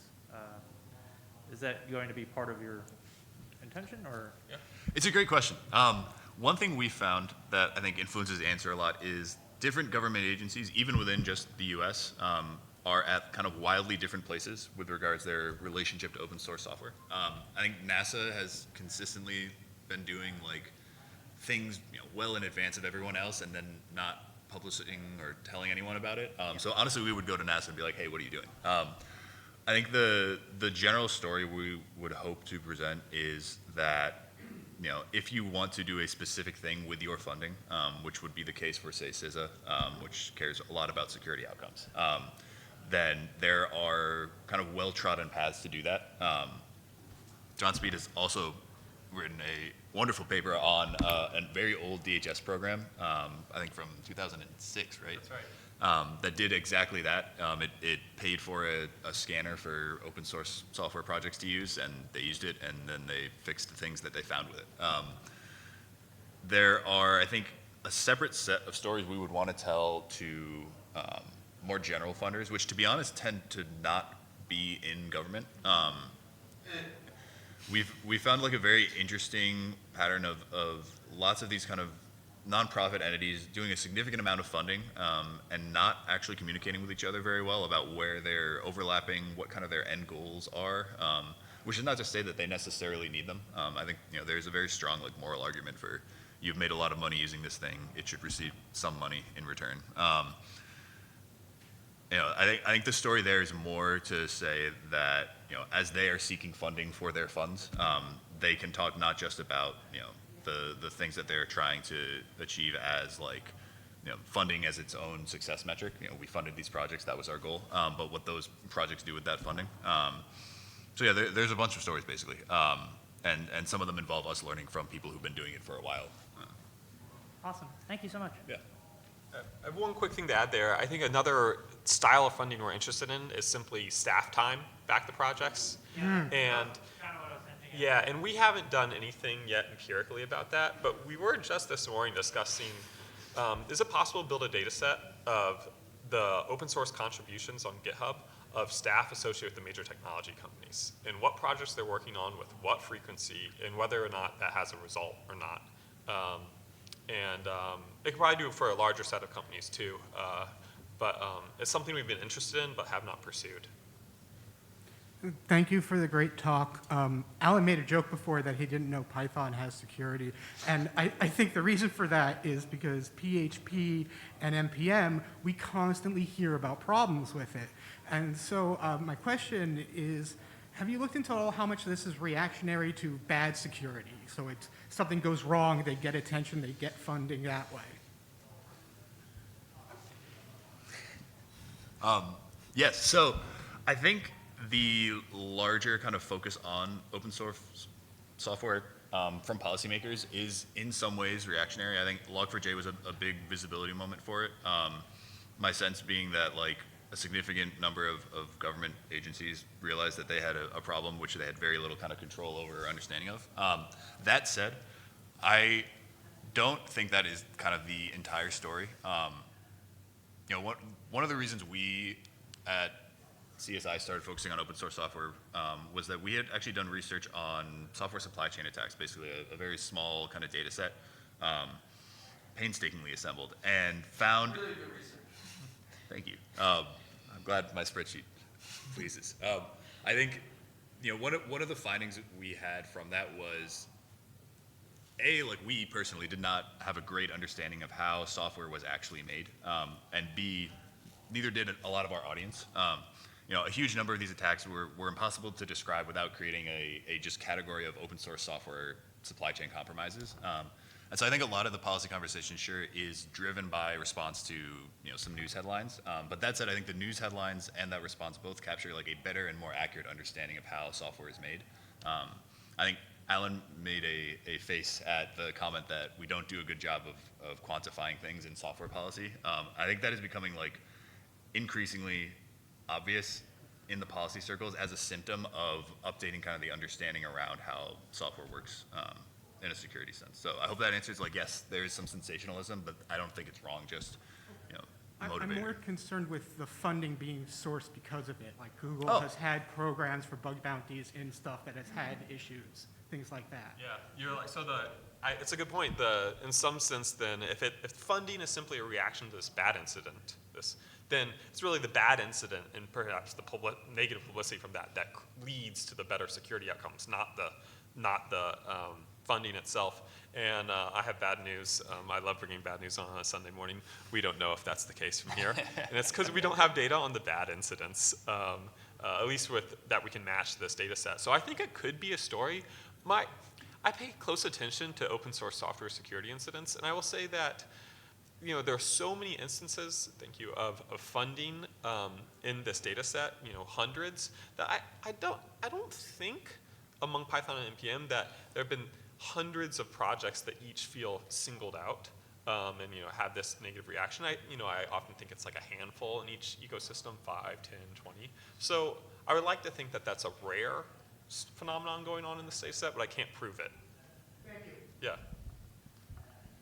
Speaker 8: Is that going to be part of your intention or?
Speaker 7: Yeah. It's a great question. One thing we found that I think influences the answer a lot is different government agencies, even within just the US, are at kind of wildly different places with regards to their relationship to open source software. I think NASA has consistently been doing like things well in advance of everyone else and then not publishing or telling anyone about it. So honestly, we would go to NASA and be like, hey, what are you doing? I think the general story we would hope to present is that if you want to do a specific thing with your funding, which would be the case for, say, CISA, which cares a lot about security outcomes, then there are kind of well-trodden paths to do that. John Speed has also written a wonderful paper on a very old DHS program, I think from 2006, right?
Speaker 1: That's right.
Speaker 7: That did exactly that. It paid for a scanner for open source software projects to use, and they used it, and then they fixed the things that they found with it. There are, I think, a separate set of stories we would want to tell to more general funders, which, to be honest, tend to not be in government. We found like a very interesting pattern of lots of these kind of nonprofit entities doing a significant amount of funding and not actually communicating with each other very well about where they're overlapping, what kind of their end goals are, which is not to say that they necessarily need them. I think there's a very strong like moral argument for you've made a lot of money using this thing, it should receive some money in return. I think the story there is more to say that as they are seeking funding for their funds, they can talk not just about the things that they're trying to achieve as like funding as its own success metric. We funded these projects, that was our goal, but what those projects do with that funding. So yeah, there's a bunch of stories basically, and some of them involve us learning from people who've been doing it for a while.
Speaker 8: Awesome. Thank you so much.
Speaker 7: Yeah.
Speaker 1: I have one quick thing to add there. I think another style of funding we're interested in is simply staff time back to projects. And
Speaker 8: Kind of what I was thinking.
Speaker 1: yeah, and we haven't done anything yet empirically about that, but we were just this morning discussing, is it possible to build a data set of the open source contributions on GitHub of staff associated with the major technology companies and what projects they're working on with what frequency and whether or not that has a result or not. It could probably do it for a larger set of companies too, but it's something we've been interested in but have not pursued.
Speaker 9: Thank you for the great talk. Alan made a joke before that he didn't know Python has security, and I think the reason for that is because PHP and NPM, we constantly hear about problems with it. And so my question is, have you looked into how much this is reactionary to bad security? So it's something goes wrong, they get attention, they get funding that way.
Speaker 7: Yes, so I think the larger kind of focus on open source software from policymakers is in some ways reactionary. I think Log4j was a big visibility moment for it. My sense being that like a significant number of government agencies realized that they had a problem which they had very little kind of control over or understanding of. That said, I don't think that is kind of the entire story. One of the reasons we at CSI started focusing on open source software was that we had actually done research on software supply chain attacks, basically a very small kind of data set, painstakingly assembled, and found. Really good research. Thank you. I'm glad my spreadsheet pleases. I think, one of the findings that we had from that was, like we personally did not have a great understanding of how software was actually made, and B, neither did a lot of our audience. A huge number of these attacks were impossible to describe without creating a just category of open source software supply chain compromises. And so I think a lot of the policy conversation sure is driven by response to some news headlines. But that said, I think the news headlines and that response both capture like a better and more accurate understanding of how software is made. I think Alan made a face at the comment that we don't do a good job of quantifying things in software policy. I think that is becoming like increasingly obvious in the policy circles as a symptom of updating kind of the understanding around how software works in a security sense. So I hope that answers, like, yes, there is some sensationalism, but I don't think it's wrong, just, motivator.
Speaker 9: I'm more concerned with the funding being sourced because of it. Like Google
Speaker 1: Oh.
Speaker 9: has had programs for bug bounties in stuff that has had issues, things like that.
Speaker 1: Yeah, you're like, so it's a good point. In some sense, then, if funding is simply a reaction to this bad incident, then it's really the bad incident and perhaps the negative publicity from that leads to the better security outcomes, not the funding itself. And I have bad news. I love bringing bad news on a Sunday morning. We don't know if that's the case from here. And it's because we don't have data on the bad incidents, at least that we can match this data set. So I think it could be a story. I pay close attention to open source software security incidents, and I will say that there are so many instances, thank you, of funding in this data set, hundreds, that I don't think among Python and NPM that there have been hundreds of projects that each feel singled out and have this negative reaction. I often think it's like a handful in each ecosystem, 5, 10, 20. So I would like to think that that's a rare phenomenon going on in this data set, but I can't prove it.
Speaker 9: Thank you.
Speaker 1: Yeah.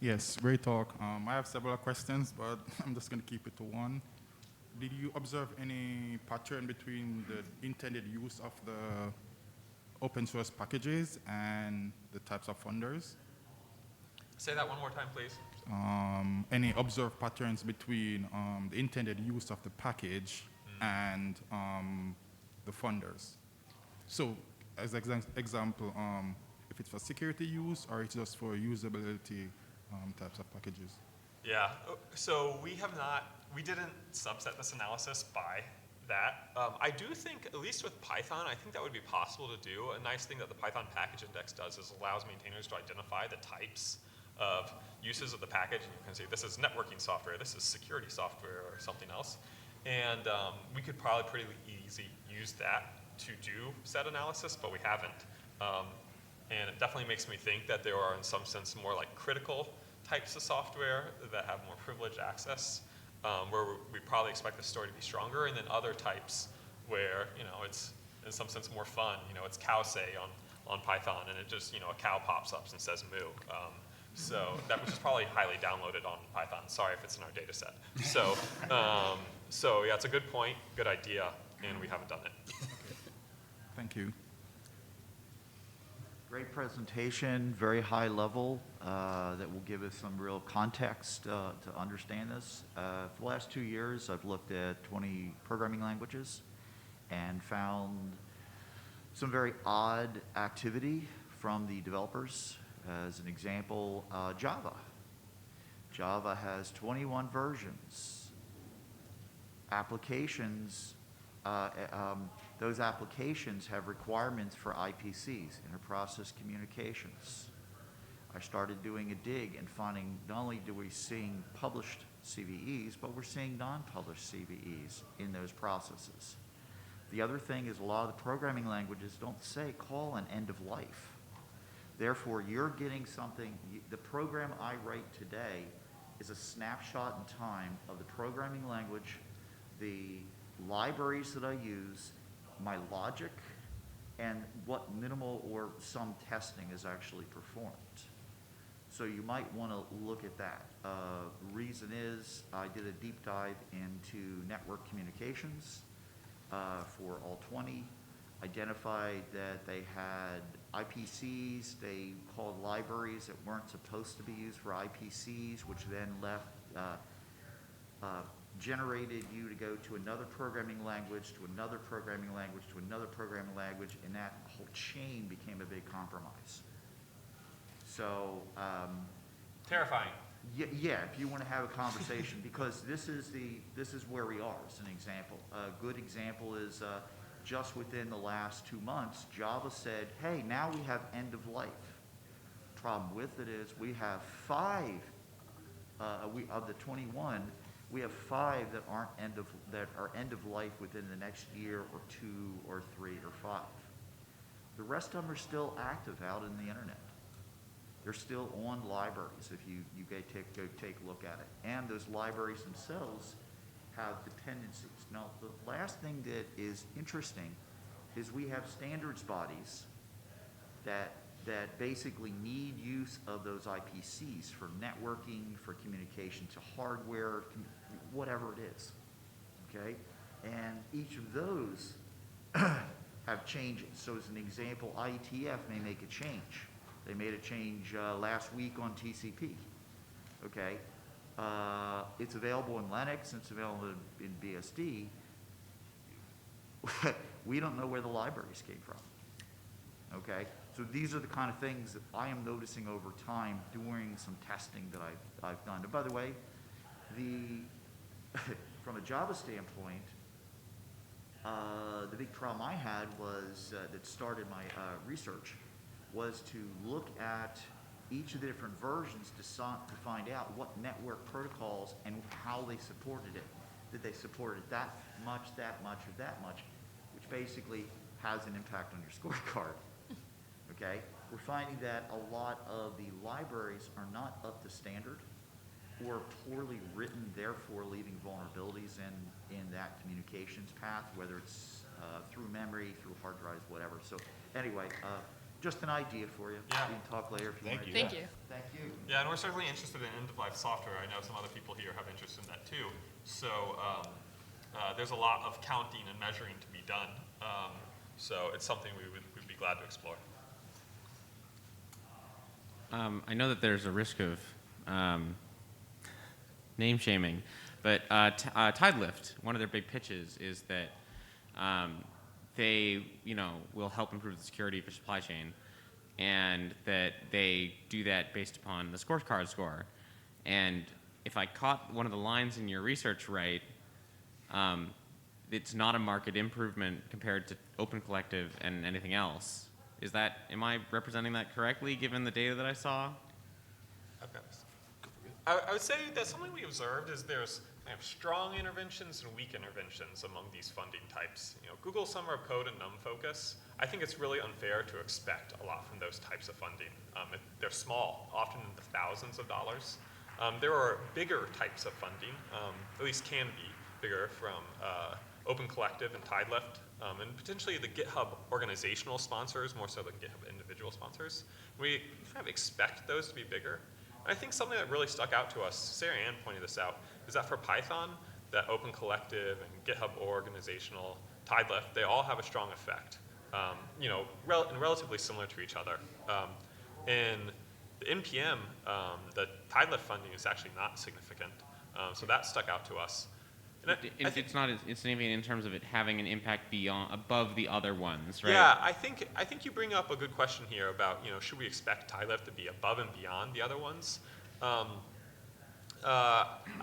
Speaker 10: Yes, great talk. I have several questions, but I'm just going to keep it to one. Did you observe any pattern between the intended use of the open source packages and the types of funders?
Speaker 1: Say that one more time, please.
Speaker 10: Any observed patterns between the intended use of the package and the funders? So, as an example, if it's for security use or it's just for usability types of packages.
Speaker 1: Yeah, so we didn't subset this analysis by that. I do think, at least with Python, I think that would be possible to do. A nice thing that the Python package index does is allows maintainers to identify the types of uses of the package. And you can see this is networking software, this is security software, or something else. And we could probably pretty easy use that to do set analysis, but we haven't. And it definitely makes me think that there are, in some sense, more like critical types of software that have more privileged access, where we probably expect the story to be stronger, and then other types where it's in some sense more fun. It's cow say on Python, and it just a cow pops up and says moo. So that was just probably highly downloaded on Python. Sorry if it's in our data set. So yeah, it's a good point, good idea, and we haven't done it.
Speaker 10: Thank you.
Speaker 11: Great presentation, very high level, that will give us some real context to understand this. For the last 2 years, I've looked at 20 programming languages and found some very odd activity from the developers. As an example, Java. Java has 21 versions. Applications, those applications have requirements for IPCs, inter-process communications. I started doing a dig and finding not only do we seeing published CVEs, but we're seeing non-published CVEs in those processes. The other thing is a lot of the programming languages don't say call an end of life. Therefore, you're getting something, the program I write today is a snapshot in time of the programming language, the libraries that I use, my logic, and what minimal or some testing is actually performed. So you might want to look at that. Reason is I did a deep dive into network communications, for all 20, identified that they had IPCs, they called libraries that weren't supposed to be used for IPCs, which then left, generated you to go to another programming language, to another programming language, to another programming language, and that whole chain became a big compromise. So,
Speaker 1: Terrifying.
Speaker 11: yeah, if you want to have a conversation, because this is where we are, as an example. A good example is just within the last 2 months, Java said, hey, now we have end of life. Problem with it is we have 5, of the 21, we have 5 that are end of life within the next year or 2 or 3 or 5. The rest of them are still active out in the internet. They're still on libraries if you go take a look at it. And those libraries themselves have dependencies. Now, the last thing that is interesting is we have standards bodies that basically need use of those IPCs for networking, for communication to hardware, whatever it is, okay? And each of those have changes. So as an example, IETF may make a change. They made a change last week on TCP, okay? It's available in Linux, it's available in BSD. We don't know where the libraries came from, okay? So these are the kind of things that I am noticing over time doing some testing that I've done. And by the way, from a Java standpoint, the big problem I had was that started my research was to look at each of the different versions to find out what network protocols and how they supported it. Did they support it that much, or that much, which basically has an impact on your scorecard. Okay? We're finding that a lot of the libraries are not up to standard or poorly written, therefore leaving vulnerabilities in that communications path, whether it's through memory, through hard drives, whatever. So anyway, just an idea for you.
Speaker 1: Yeah.
Speaker 11: We can talk later if you want to.
Speaker 6: Thank you.
Speaker 11: Thank you.
Speaker 1: Yeah, and we're certainly interested in end-of-life software. I know some other people here have interest in that too. So there's a lot of counting and measuring to be done. So it's something we'd be glad to explore.
Speaker 12: I know that there's a risk of name shaming, but Tidelift, one of their big pitches is that they, will help improve the security of your supply chain, and that they do that based upon the scorecard score. And if I caught one of the lines in your research right, it's not a market improvement compared to Open Collective and anything else. Am I representing that correctly, given the data that I saw?
Speaker 1: I would say that something we observed is there's kind of strong interventions and weak interventions among these funding types. Google Summer of Code and NumFocus, I think it's really unfair to expect a lot from those types of funding. They're small, often in the thousands of dollars. There are bigger types of funding, at least can be bigger, from Open Collective and Tidelift, and potentially the GitHub organizational sponsors, more so than GitHub individual sponsors. We kind of expect those to be bigger. And I think something that really stuck out to us, Sarah Ann pointed this out, is that for Python, that Open Collective and GitHub organizational, Tidelift, they all have a strong effect, and relatively similar to each other. In the NPM, the Tidelift funding is actually not significant, so that stuck out to us.
Speaker 12: It's not significant in terms of it having an impact above the other ones, right?
Speaker 1: Yeah, I think you bring up a good question here about, should we expect Tidelift to be above and beyond the other ones? I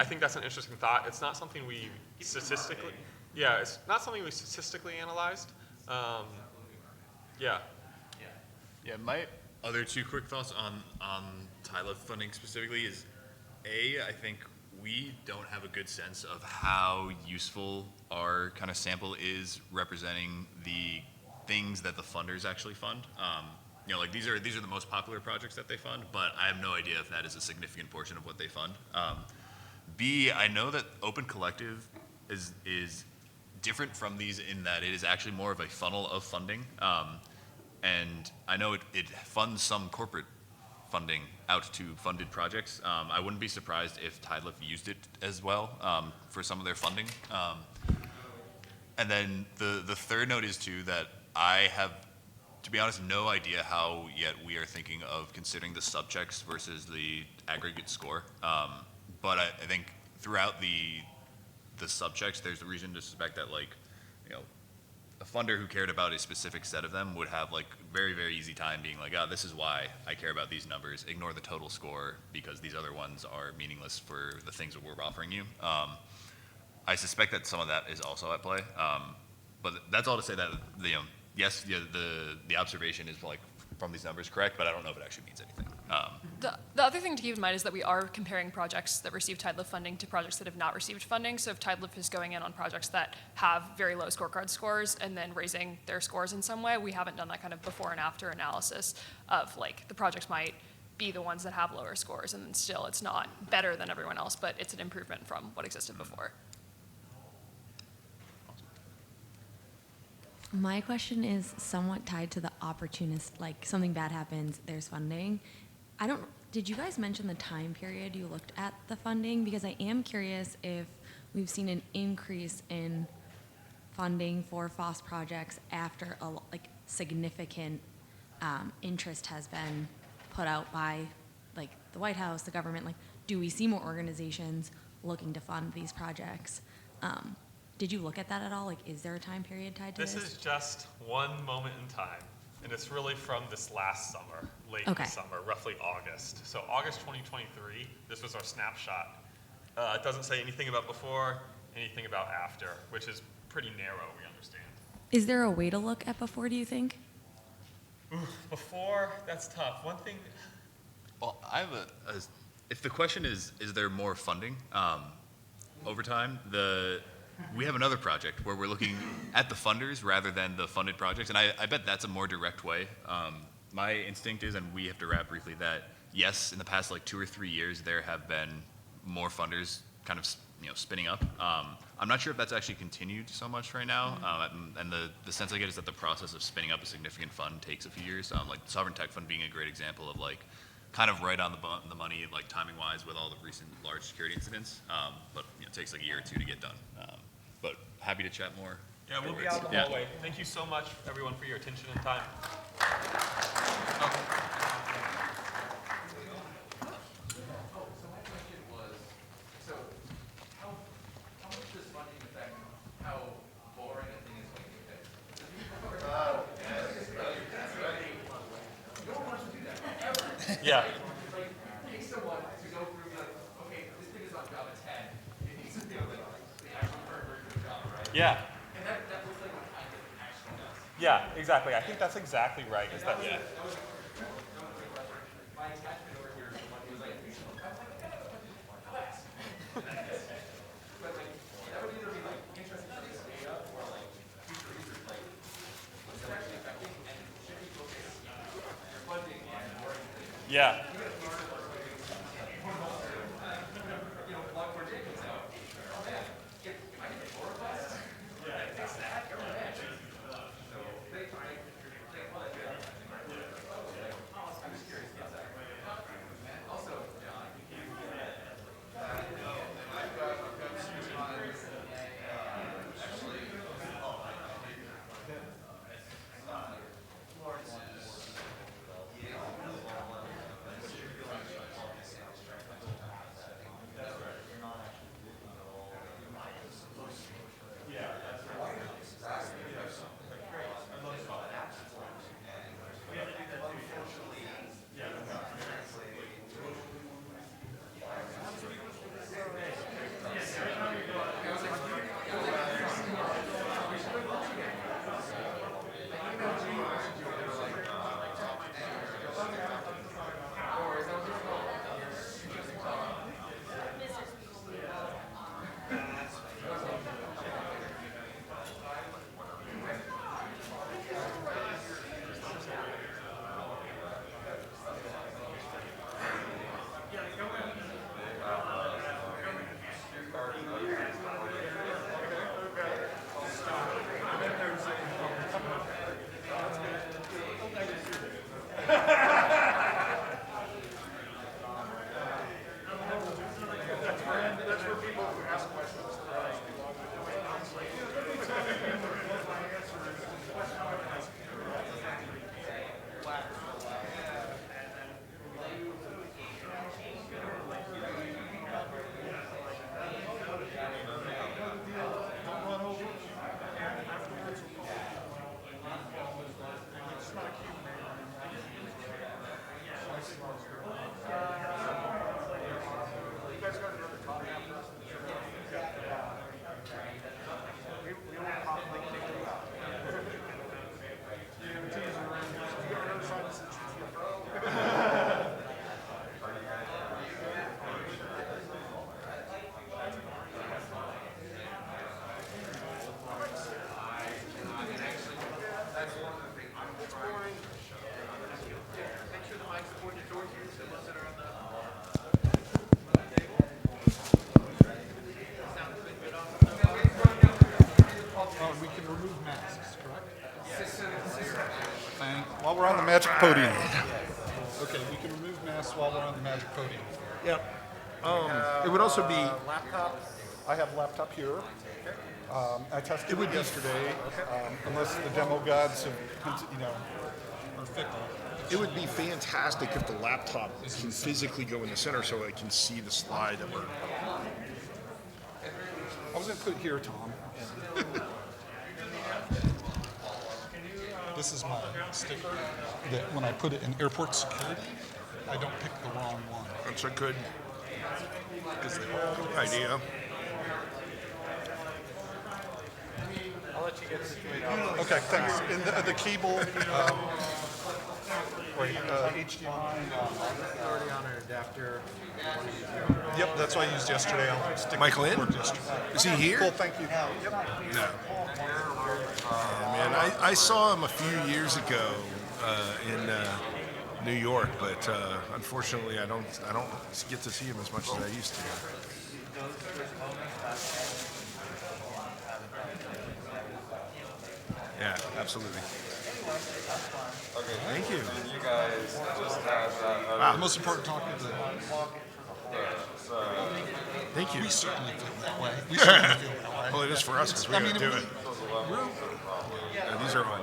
Speaker 1: think that's an interesting thought. It's not something we statistically, it's not something we statistically analyzed. Yeah,
Speaker 7: my other 2 quick thoughts on Tidelift funding specifically is, I think we don't have a good sense of how useful our kind of sample is representing the things that the funders actually fund. These are the most popular projects that they fund, but I have no idea if that is a significant portion of what they fund. B, I know that Open Collective is different from these in that it is actually more of a funnel of funding, and I know it funds some corporate funding out to funded projects. I wouldn't be surprised if Tidelift used it as well for some of their funding. And then the third note is too that I have, to be honest, no idea how yet we are thinking of considering the subjects versus the aggregate score. But I think throughout the subjects, there's a reason to suspect that, like, you know, a funder who cared about a specific set of them would have like very, very easy time being like, oh, this is why I care about these numbers. Ignore the total score because these other ones are meaningless for the things that we're offering you. I suspect that some of that is also at play. But that's all to say that, you know, yes, the observation is like from these numbers correct, but I don't know if it actually means anything.
Speaker 6: The other thing to keep in mind is that we are comparing projects that receive TideLift funding to projects that have not received funding. So if TideLift is going in on projects that have very low scorecard scores and then raising their scores in some way, we haven't done that kind of before and after analysis of like the projects might be the ones that have lower scores and then still it's not better than everyone else, but it's an improvement from what existed before.
Speaker 13: My question is somewhat tied to the opportunist, like something bad happens, there's funding. Did you guys mention the time period you looked at the funding? Because I am curious if we've seen an increase in funding for FOSS projects after a significant interest has been put out by like the White House, the government. Like, do we see more organizations looking to fund these projects? Did you look at that at all? Like, is there a time period tied to this?
Speaker 1: This is just one moment in time, and it's really from this last summer, late in the summer, roughly August. So August 2023, this was our snapshot. It doesn't say anything about before, anything about after, which is pretty narrow, we understand.
Speaker 13: Is there a way to look at before, do you think?
Speaker 1: Before, that's tough. One thing.
Speaker 7: Well, I have if the question is there more funding over time, we have another project where we're looking at the funders rather than the funded projects, and I bet that's a more direct way. My instinct is, and we have to wrap briefly, that yes, in the past like 2 or 3 years, there have been more funders kind of spinning up. I'm not sure if that's actually continued so much right now, and the sense I get is that the process of spinning up a significant fund takes a few years. Like the Sovereign Tech Fund being a great example of like kind of right on the money, like timing-wise, with all the recent large security incidents, but it takes like a year or two to get done. But happy to chat more.
Speaker 1: Yeah, we'll be out in the hallway. Thank you so much, everyone, for your attention and time. Yeah.
Speaker 14: Takes someone to go through like, okay, this thing is on Java 10. It needs to be like the actual current version of Java, right?
Speaker 1: Yeah.
Speaker 14: And that looks like what TideLift actually does.
Speaker 1: Yeah, exactly. I think that's exactly right. Is that
Speaker 14: my attachment over here is someone who was like, you should look. I was like, yeah, class. But like, that would either be like interesting to this data or like future research, like what's it actually affecting and should we focus your funding on more?
Speaker 1: Yeah.
Speaker 15: magic podium. Okay, we can remove masks while we're on the magic podium. Yep. It would also be. Laptop. I have a laptop here. I tested it yesterday. Unless the demo gods have, are fickle.
Speaker 16: It would be fantastic if the laptop can physically go in the center so I can see the slide that we're.
Speaker 15: I was going to put it here, Tom. This is my sticker that when I put it in airport security, I don't pick the wrong one.
Speaker 16: That's a good idea.
Speaker 15: I'll let you get situated. Okay, thanks. And the cable, HDMI.
Speaker 17: Already on an adapter.
Speaker 15: Yep, that's what I used yesterday. I'll stick
Speaker 16: Michael
Speaker 15: with
Speaker 16: in?
Speaker 15: the cord yesterday.
Speaker 16: Is he here?
Speaker 15: Cool, thank you. Yep.
Speaker 16: No. Man, I saw him a few years ago in New York, but unfortunately, I don't get to see him as much as I used to. Yeah, absolutely.
Speaker 14: Okay.
Speaker 16: Thank you.
Speaker 14: And you guys just have
Speaker 15: The most important talk is
Speaker 16: Thank you.
Speaker 15: We certainly feel that way. We certainly feel that way.
Speaker 16: Well, it is for us because we're going to do it. Yeah, these are on.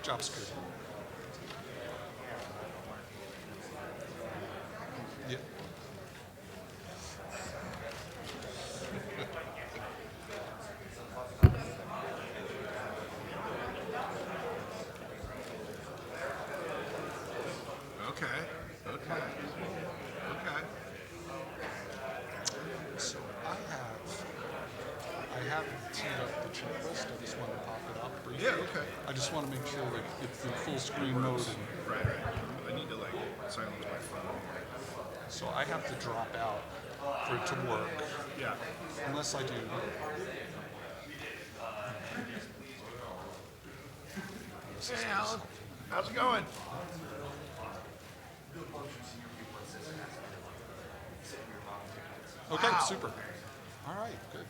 Speaker 15: Job's good. Yeah.
Speaker 16: Okay.
Speaker 15: So I have teed up the checklist. I just want to pop it up briefly.
Speaker 16: Yeah, okay.
Speaker 15: I just want to make sure that it's in full screen mode.
Speaker 16: Right. I need to silence my phone.
Speaker 15: So I have to drop out for it to work.
Speaker 16: Yeah.
Speaker 15: Unless I do.
Speaker 16: Hey, Alan. How's it going?
Speaker 15: Okay,
Speaker 16: Wow.
Speaker 15: super. All right, good.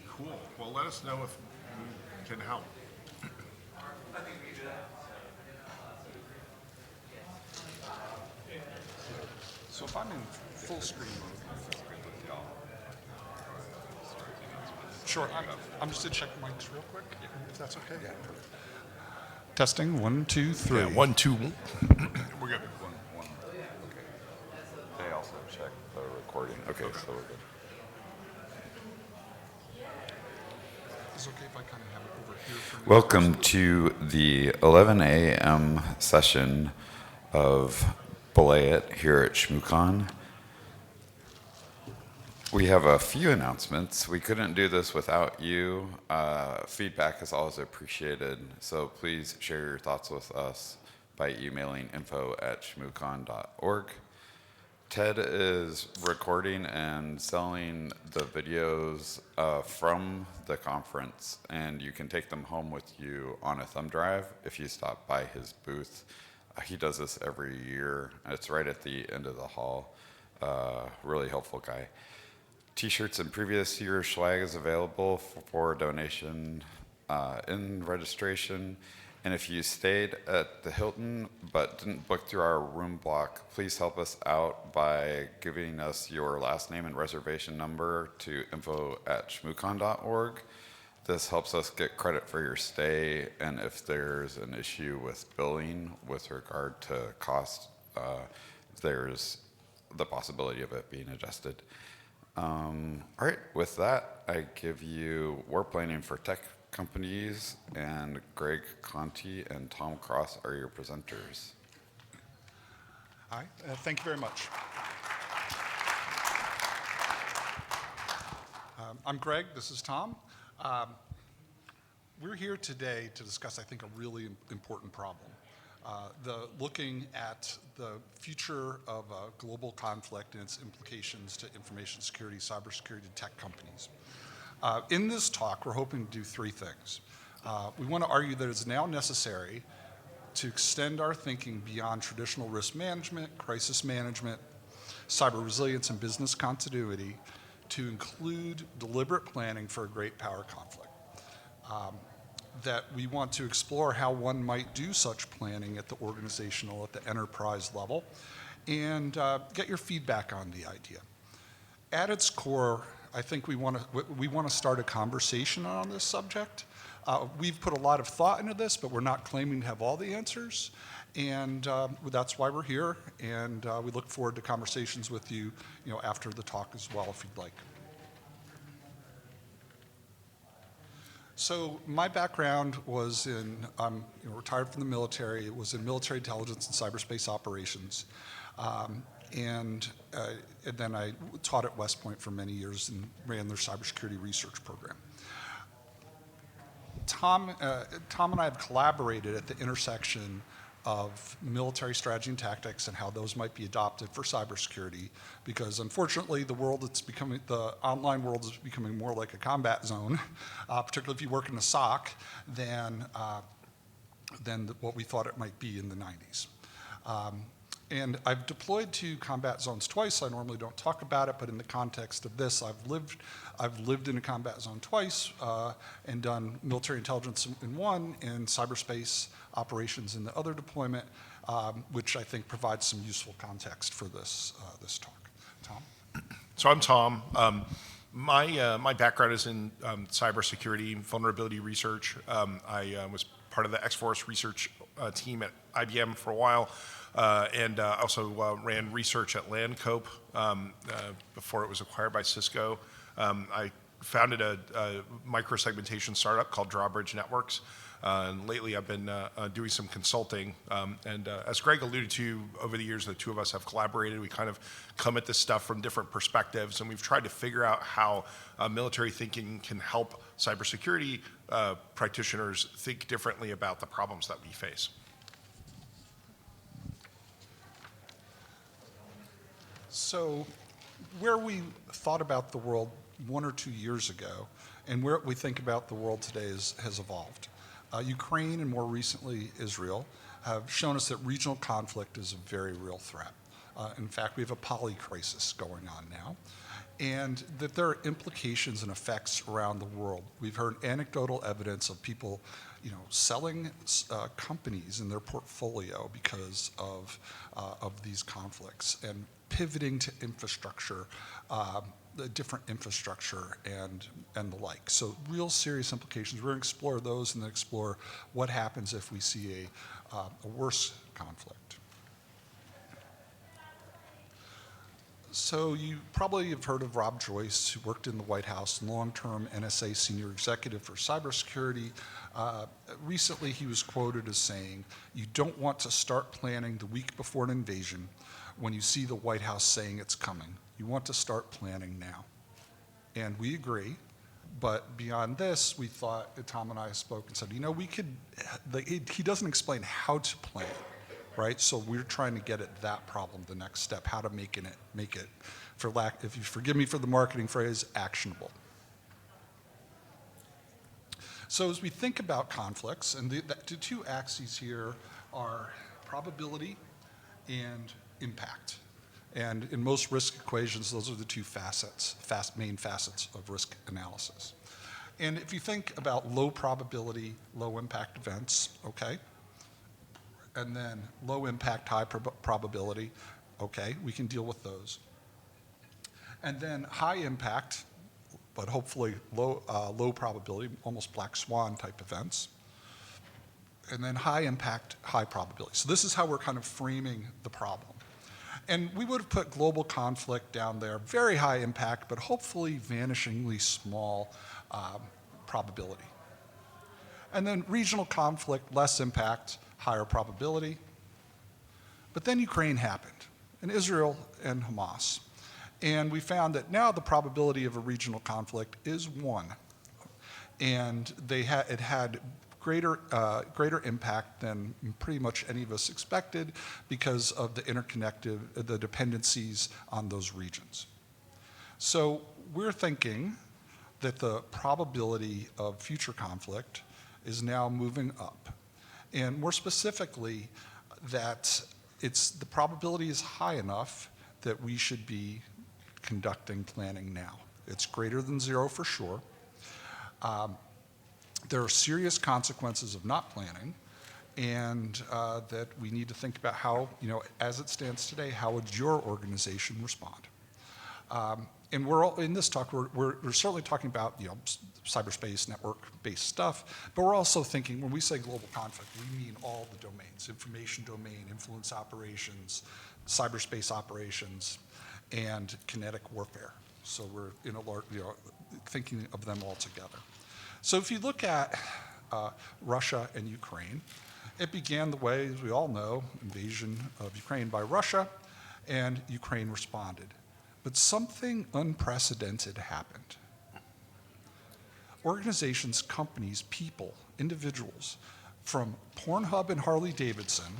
Speaker 16: Cool. Well, let us know if we can help.
Speaker 15: So if I'm in full screen mode. Sure, I'm just going to check mics real quick, if that's okay. Yeah. Testing, 1, 2, 3.
Speaker 16: Yeah, 1, 2. We're good.
Speaker 18: One. Okay. They also check the recording. Okay, so we're good.
Speaker 15: Is it okay if I kind of have it over here for me?
Speaker 18: Welcome to the 11 a.m. session of BELAY here at ShmooCon. We have a few announcements. We couldn't do this without you. Feedback is always appreciated, so please share your thoughts with us by emailing info@shmoocon.org. Ted is recording and selling the videos from the conference, and you can take them home with you on a thumb drive if you stop by his booth. He does this every year. It's right at the end of the hall. Really helpful guy. T-shirts and previous year's swag is available for donation in registration. And if you stayed at the Hilton but didn't book through our room block, please help us out by giving us your last name and reservation number to info@shmoocon.org. This helps us get credit for your stay, and if there's an issue with billing with regard to cost, there's the possibility of it being adjusted. All right, with that, I give you War Planning for Tech Companies, and Greg Conti and Tom Cross are your presenters.
Speaker 15: Hi, thank you very much. I'm Greg, this is Tom. We're here today to discuss, I think, a really important problem. Looking at the future of global conflict and its implications to information security, cybersecurity tech companies. In this talk, we're hoping to do three things. We want to argue that it's now necessary to extend our thinking beyond traditional risk management, crisis management, cyber resilience, and business continuity to include deliberate planning for a great power conflict. That we want to explore how one might do such planning at the organizational, at the enterprise level, and get your feedback on the idea. At its core, I think we want to start a conversation on this subject. We've put a lot of thought into this, but we're not claiming to have all the answers, and that's why we're here. And we look forward to conversations with you, after the talk as well, if you'd like. So my background was I'm retired from the military. It was in military intelligence and cyberspace operations. And then I taught at West Point for many years and ran their cybersecurity research program. Tom and I have collaborated at the intersection of military strategy and tactics and how those might be adopted for cybersecurity, because unfortunately the online world is becoming more like a combat zone, particularly if you work in a SOC, than what we thought it might be in the 90s. And I've deployed to combat zones twice. I normally don't talk about it, but in the context of this, I've lived in a combat zone twice and done military intelligence in one and cyberspace operations in the other deployment, which I think provides some useful context for this talk. Tom?
Speaker 16: So I'm Tom. My background is in cybersecurity, vulnerability research. I was part of the X-Force research team at IBM for a while. And also ran research at Landcope before it was acquired by Cisco. I founded a microsegmentation startup called Drawbridge Networks. And lately I've been doing some consulting. And as Greg alluded to, over the years, the two of us have collaborated. We kind of come at this stuff from different perspectives, and we've tried to figure out how military thinking can help cybersecurity practitioners think differently about the problems that we face.
Speaker 15: So where we thought about the world 1 or 2 years ago and where we think about the world today has evolved. Ukraine and more recently Israel have shown us that regional conflict is a very real threat. In fact, we have a poly crisis going on now, and that there are implications and effects around the world. We've heard anecdotal evidence of people selling companies in their portfolio because of these conflicts, and pivoting to infrastructure, the different infrastructure and the like. So real serious implications. We're going to explore those and then explore what happens if we see a worse conflict. So you probably have heard of Rob Joyce, who worked in the White House, long-term NSA senior executive for cybersecurity. Recently he was quoted as saying, "You don't want to start planning the week before an invasion when you see the White House saying it's coming. You want to start planning now." And we agree, but beyond this, we thought, Tom and I spoke and said, he doesn't explain how to plan, right? So we're trying to get at that problem, the next step, how to make it, if you forgive me for the marketing phrase, actionable. So as we think about conflicts, and the two axes here are probability and impact. And in most risk equations, those are the two main facets of risk analysis. And if you think about low probability, low impact events, okay, and then low impact, high probability, okay, we can deal with those. And then high impact, but hopefully low probability, almost black swan type events. And then high impact, high probability. So this is how we're kind of framing the problem. And we would have put global conflict down there, very high impact, but hopefully vanishingly small probability. And then regional conflict, less impact, higher probability. But then Ukraine happened, and Israel and Hamas. And we found that now the probability of a regional conflict is 1. And it had greater impact than pretty much any of us expected because of the dependencies on those regions. So we're thinking that the probability of future conflict is now moving up. And more specifically, that the probability is high enough that we should be conducting planning now. It's greater than 0 for sure. There are serious consequences of not planning, and that we need to think about how, as it stands today, how would your organization respond? And we're all, in this talk, we're certainly talking about cyberspace, network-based stuff, but we're also thinking, when we say global conflict, we mean all the domains: information domain, influence operations, cyberspace operations, and kinetic warfare. So we're thinking of them all together. So if you look at Russia and Ukraine, it began the way, as we all know, invasion of Ukraine by Russia, and Ukraine responded. But something unprecedented happened. Organizations, companies, people, individuals, from Pornhub and Harley Davidson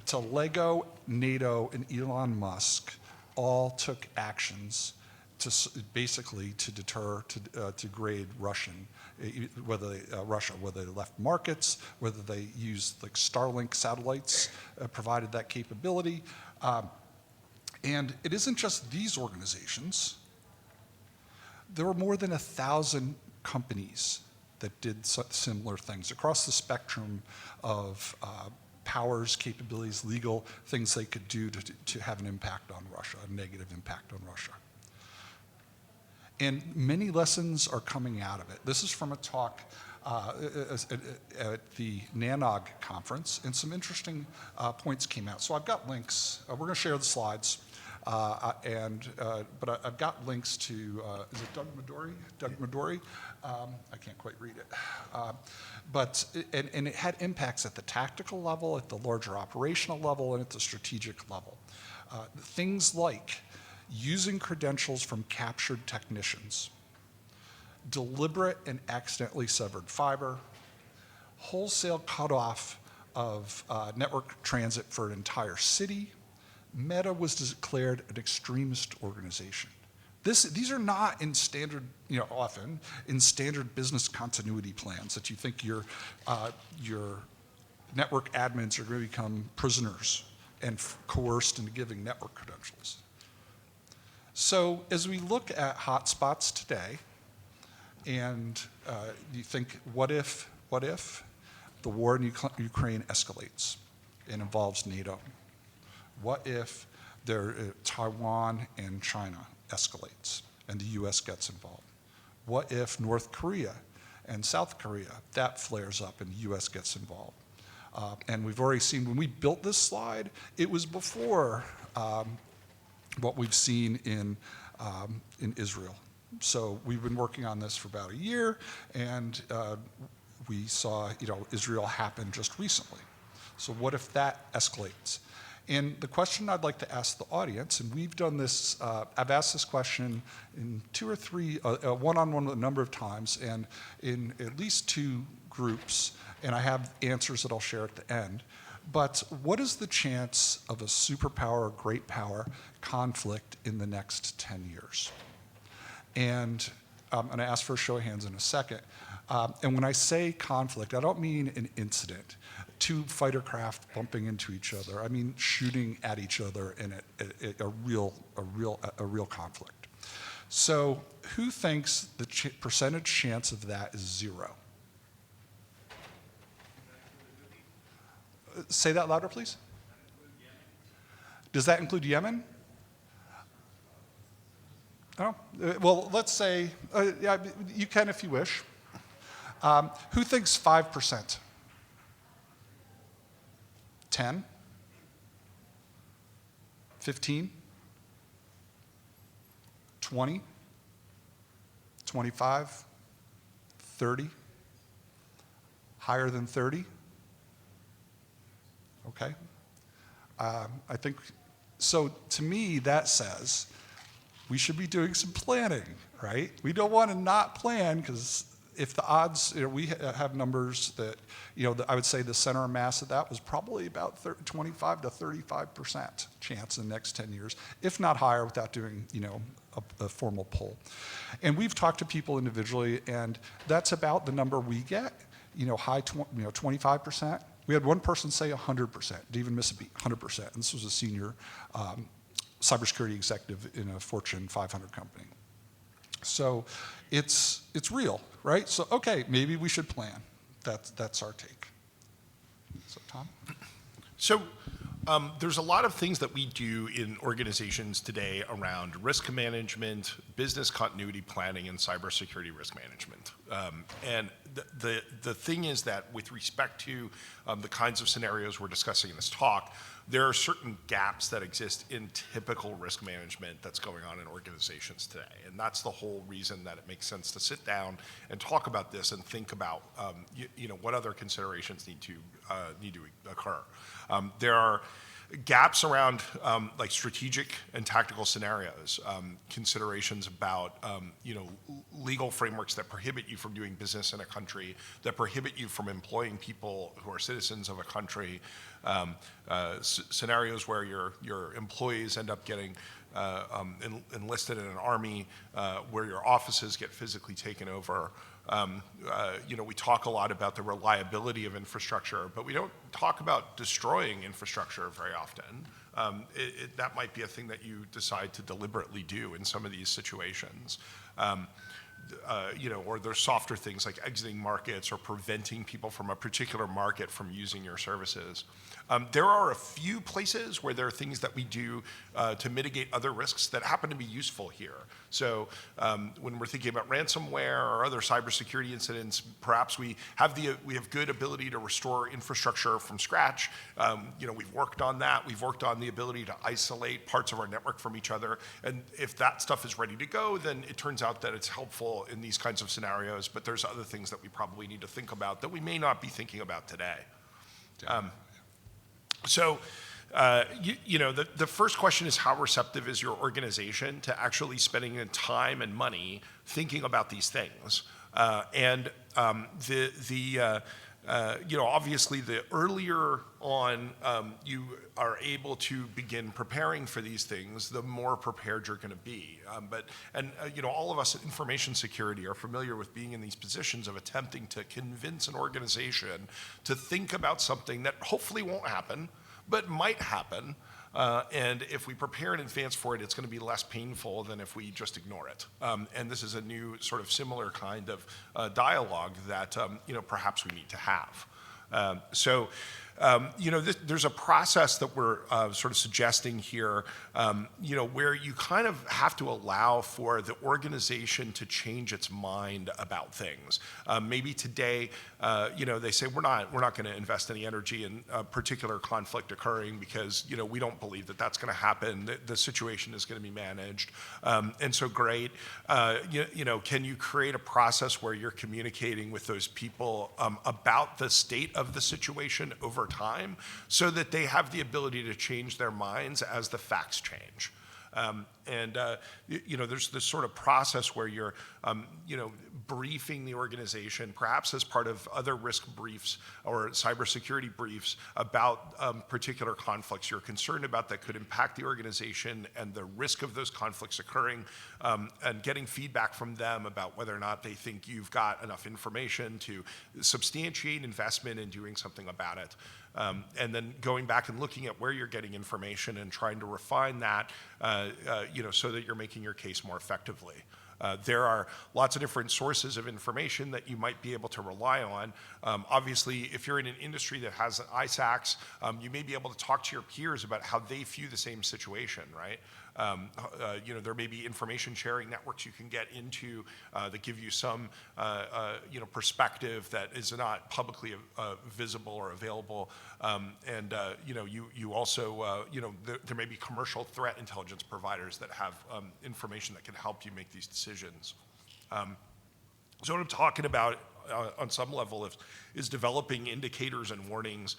Speaker 15: to Lego, NATO, and Elon Musk, all took actions to basically to deter, to grade Russia, whether they left markets, whether they used like Starlink satellites, provided that capability. And it isn't just these organizations. There were more than 1,000 companies that did similar things across the spectrum of powers, capabilities, legal things they could do to have an impact on Russia, a negative impact on Russia. And many lessons are coming out of it. This is from a talk at the NANOG conference, and some interesting points came out. So I've got links. We're going to share the slides. But I've got links to, is it Doug Midori? Doug Midori? I can't quite read it. And it had impacts at the tactical level, at the larger operational level, and at the strategic level. Things like using credentials from captured technicians, deliberate and accidentally severed fiber, wholesale cutoff of network transit for an entire city. Meta was declared an extremist organization. These are not in standard, often in standard business continuity plans that you think your network admins are going to become prisoners and coerced into giving network credentials. So as we look at hotspots today, and you think, what if the war in Ukraine escalates and involves NATO? What if Taiwan and China escalates and the US gets involved? What if North Korea and South Korea, that flares up and the US gets involved? And we've already seen, when we built this slide, it was before what we've seen in Israel. So we've been working on this for about a year, and we saw Israel happen just recently. So what if that escalates? And the question I'd like to ask the audience, and we've done this, I've asked this question in 2 or 3, one-on-one a number of times, and in at least 2 groups, and I have answers that I'll share at the end. But what is the chance of a superpower, great power conflict in the next 10 years? And I'm going to ask for a show of hands in a second. And when I say conflict, I don't mean an incident, 2 fighter craft bumping into each other. I mean shooting at each other in a real conflict. So who thinks the percentage chance of that is 0? Say that louder, please. Does that include Yemen? Oh, well, let's say, yeah, you can if you wish. Who thinks 5%? 10? 15? 20? 25? 30? Higher than 30? Okay. I think, so to me, that says we should be doing some planning, right? We don't want to not plan, because if the odds, we have numbers that, I would say the center of mass of that was probably about 25 to 35% chance in the next 10 years, if not higher, without doing, a formal poll. And we've talked to people individually, and that's about the number we get, 25%. We had one person say 100%, didn't even miss a beat, 100%. And this was a senior cybersecurity executive in a Fortune 500 company. So it's real, right? So, okay, maybe we should plan. That's our take. So, Tom?
Speaker 16: So there's a lot of things that we do in organizations today around risk management, business continuity planning, and cybersecurity risk management. And the thing is that with respect to the kinds of scenarios we're discussing in this talk, there are certain gaps that exist in typical risk management that's going on in organizations today. And that's the whole reason that it makes sense to sit down and talk about this and think about what other considerations need to occur. There are gaps around like strategic and tactical scenarios, considerations about legal frameworks that prohibit you from doing business in a country, that prohibit you from employing people who are citizens of a country, scenarios where your employees end up getting enlisted in an army, where your offices get physically taken over. We talk a lot about the reliability of infrastructure, but we don't talk about destroying infrastructure very often. That might be a thing that you decide to deliberately do in some of these situations. Or there's softer things like exiting markets or preventing people from a particular market from using your services. There are a few places where there are things that we do to mitigate other risks that happen to be useful here. So when we're thinking about ransomware or other cybersecurity incidents, perhaps we have good ability to restore infrastructure from scratch. We've worked on that. We've worked on the ability to isolate parts of our network from each other. And if that stuff is ready to go, then it turns out that it's helpful in these kinds of scenarios. But there's other things that we probably need to think about that we may not be thinking about today. The first question is, how receptive is your organization to actually spending time and money thinking about these things? Obviously, the earlier on you are able to begin preparing for these things, the more prepared you're going to be. All of us in information security are familiar with being in these positions of attempting to convince an organization to think about something that hopefully won't happen, but might happen. And if we prepare in advance for it, it's going to be less painful than if we just ignore it. And this is a new sort of similar kind of dialogue that perhaps we need to have. There's a process that we're sort of suggesting here, where you kind of have to allow for the organization to change its mind about things. Maybe today, they say we're not going to invest any energy in a particular conflict occurring because we don't believe that that's going to happen. The situation is going to be managed, and so great. Can you create a process where you're communicating with those people about the state of the situation over time, so that they have the ability to change their minds as the facts change? There's this sort of process where you're, briefing the organization, perhaps as part of other risk briefs or cybersecurity briefs about particular conflicts you're concerned about that could impact the organization and the risk of those conflicts occurring, and getting feedback from them about whether or not they think you've got enough information to substantiate investment in doing something about it. And then going back and looking at where you're getting information and trying to refine that, so that you're making your case more effectively. There are lots of different sources of information that you might be able to rely on. Obviously, if you're in an industry that has ISACs, you may be able to talk to your peers about how they view the same situation, right? There may be information sharing networks you can get into that give you some perspective that is not publicly visible or available. You also, there may be commercial threat intelligence providers that have information that can help you make these decisions. So what I'm talking about on some level is developing indicators and warnings,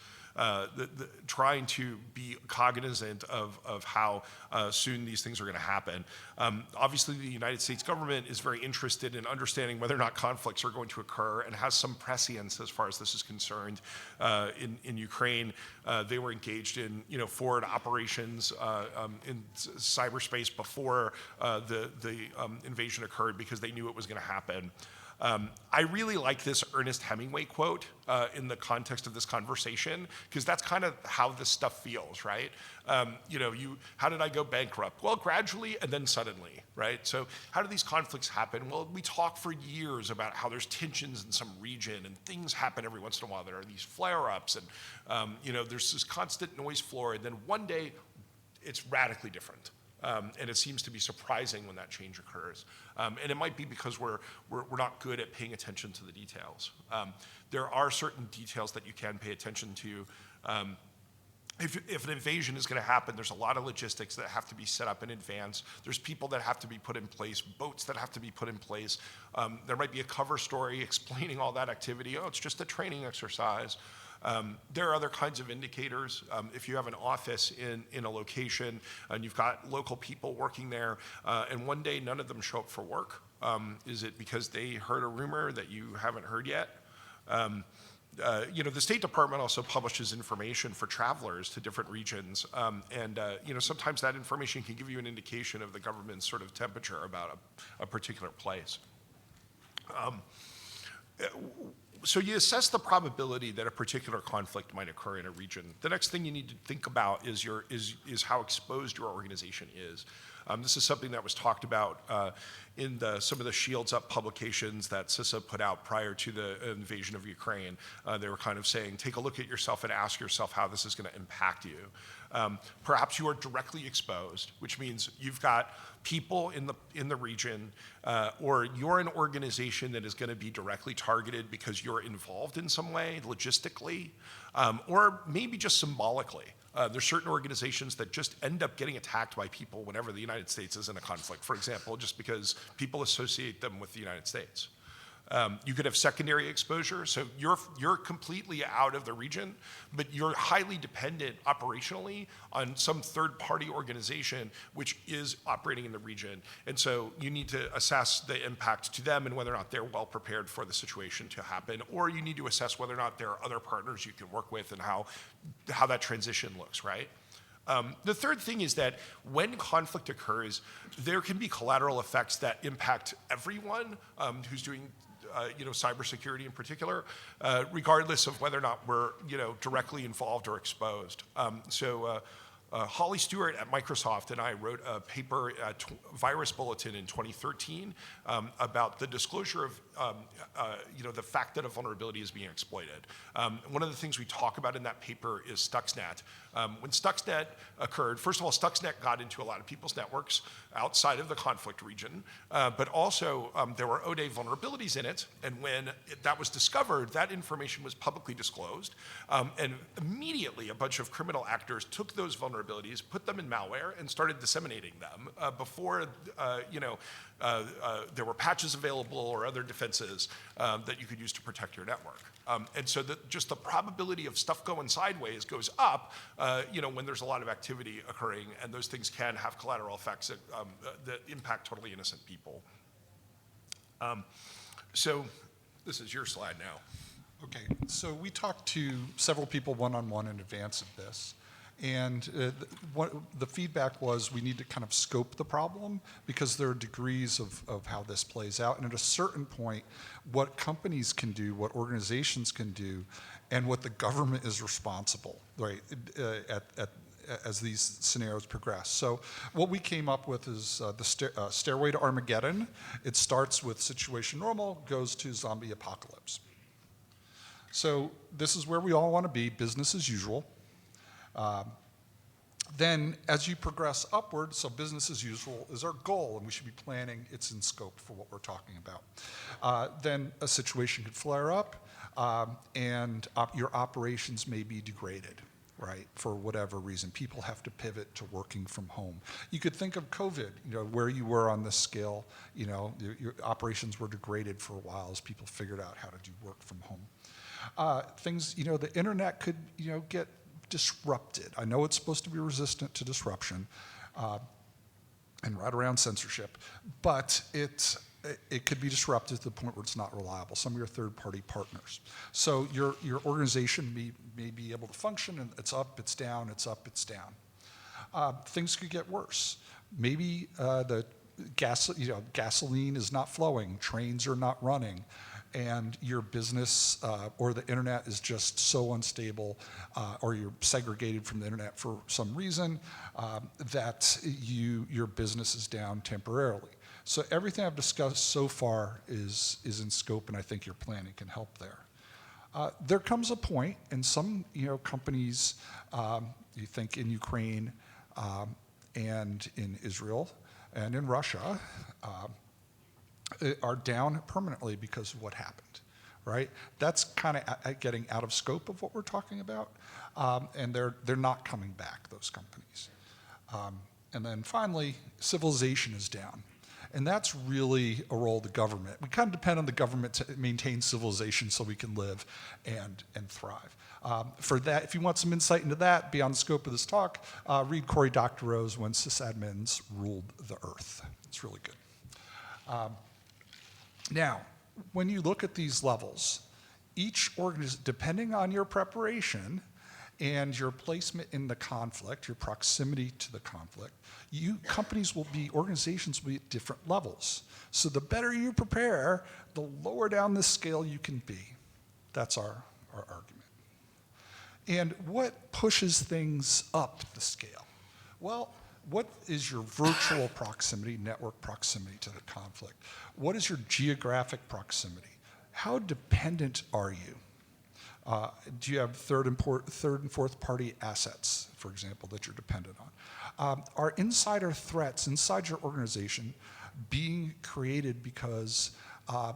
Speaker 16: trying to be cognizant of how soon these things are going to happen. Obviously, the United States government is very interested in understanding whether or not conflicts are going to occur and has some prescience as far as this is concerned. In Ukraine, they were engaged in forward operations in cyberspace before the invasion occurred because they knew it was going to happen. I really like this Ernest Hemingway quote in the context of this conversation, because that's kind of how this stuff feels, right? How did I go bankrupt? Well, gradually and then suddenly, right? So how do these conflicts happen? Well, we talk for years about how there's tensions in some region and things happen every once in a while. There are these flare-ups and, there's this constant noise floor, and then one day it's radically different. And it seems to be surprising when that change occurs. And it might be because we're not good at paying attention to the details. There are certain details that you can pay attention to. If an invasion is going to happen, there's a lot of logistics that have to be set up in advance. There's people that have to be put in place, boats that have to be put in place. There might be a cover story explaining all that activity. Oh, it's just a training exercise. There are other kinds of indicators. If you have an office in a location and you've got local people working there, and one day none of them show up for work, is it because they heard a rumor that you haven't heard yet? The State Department also publishes information for travelers to different regions, and sometimes that information can give you an indication of the government's sort of temperature about a particular place. So you assess the probability that a particular conflict might occur in a region. The next thing you need to think about is how exposed your organization is. This is something that was talked about in some of the Shields Up publications that CISA put out prior to the invasion of Ukraine. They were kind of saying, take a look at yourself and ask yourself how this is going to impact you. Perhaps you are directly exposed, which means you've got people in the region, or you're an organization that is going to be directly targeted because you're involved in some way, logistically, or maybe just symbolically. There's certain organizations that just end up getting attacked by people whenever the United States is in a conflict, for example, just because people associate them with the United States. You could have secondary exposure, so you're completely out of the region, but you're highly dependent operationally on some third-party organization which is operating in the region. And so you need to assess the impact to them and whether or not they're well prepared for the situation to happen, or you need to assess whether or not there are other partners you can work with and how that transition looks, right? The third thing is that when conflict occurs, there can be collateral effects that impact everyone who's doing cybersecurity in particular, regardless of whether or not we're directly involved or exposed. Holly Stewart at Microsoft and I wrote a paper at Virus Bulletin in 2013 about the disclosure of the fact that a vulnerability is being exploited. One of the things we talk about in that paper is Stuxnet. When Stuxnet occurred, first of all, Stuxnet got into a lot of people's networks outside of the conflict region, but also there were ODA vulnerabilities in it, and when that was discovered, that information was publicly disclosed, and immediately a bunch of criminal actors took those vulnerabilities, put them in malware, and started disseminating them before there were patches available or other defenses that you could use to protect your network. And so just the probability of stuff going sideways goes up when there's a lot of activity occurring, and those things can have collateral effects that impact totally innocent people. So this is your slide now.
Speaker 15: Okay, so we talked to several people one-on-one in advance of this. And the feedback was we need to kind of scope the problem because there are degrees of how this plays out. And at a certain point, what companies can do, what organizations can do, and what the government is responsible, right, as these scenarios progress. So what we came up with is the stairway to Armageddon. It starts with situation normal, goes to zombie apocalypse. So this is where we all want to be, business as usual. Then as you progress upward, so business as usual is our goal, and we should be planning it's in scope for what we're talking about. Then a situation could flare up, and your operations may be degraded, right? For whatever reason, people have to pivot to working from home. You could think of COVID, where you were on this scale, your operations were degraded for a while as people figured out how to do work from home. Things, the internet could, get disrupted. I know it's supposed to be resistant to disruption and right around censorship, but it could be disrupted to the point where it's not reliable. Some of your third-party partners. So your organization may be able to function, and it's up, it's down, it's up, it's down. Things could get worse. Maybe the gasoline is not flowing, trains are not running, and your business or the internet is just so unstable, or you're segregated from the internet for some reason that your business is down temporarily. So everything I've discussed so far is in scope, and I think your planning can help there. There comes a point, and some companies, you think in Ukraine and in Israel and in Russia, are down permanently because of what happened, right? That's kind of getting out of scope of what we're talking about, and they're not coming back, those companies. And then finally, civilization is down. And that's really a role of the government. We kind of depend on the government to maintain civilization so we can live and thrive. For that, if you want some insight into that beyond the scope of this talk, read Cory Doctorow's When Sysadmins Ruled the Earth. It's really good. Now, when you look at these levels, each organization, depending on your preparation and your placement in the conflict, your proximity to the conflict, organizations will be at different levels. So the better you prepare, the lower down this scale you can be. That's our argument. And what pushes things up the scale? Well, what is your virtual proximity, network proximity to the conflict? What is your geographic proximity? How dependent are you? Do you have third and fourth party assets, for example, that you're dependent on? Are insider threats inside your organization being created because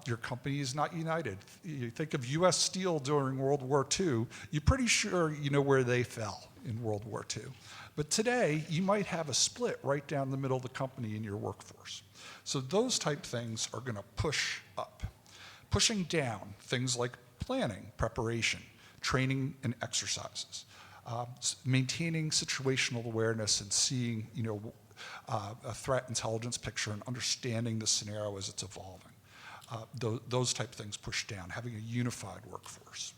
Speaker 15: your company is not united? You think of U.S. Steel during World War II, you're pretty sure you know where they fell in World War II. But today, you might have a split right down the middle of the company in your workforce. So those type things are going to push up. Pushing down, things like planning, preparation, training and exercises, maintaining situational awareness and seeing a threat intelligence picture and understanding the scenario as it's evolving. Those type of things push down, having a unified workforce.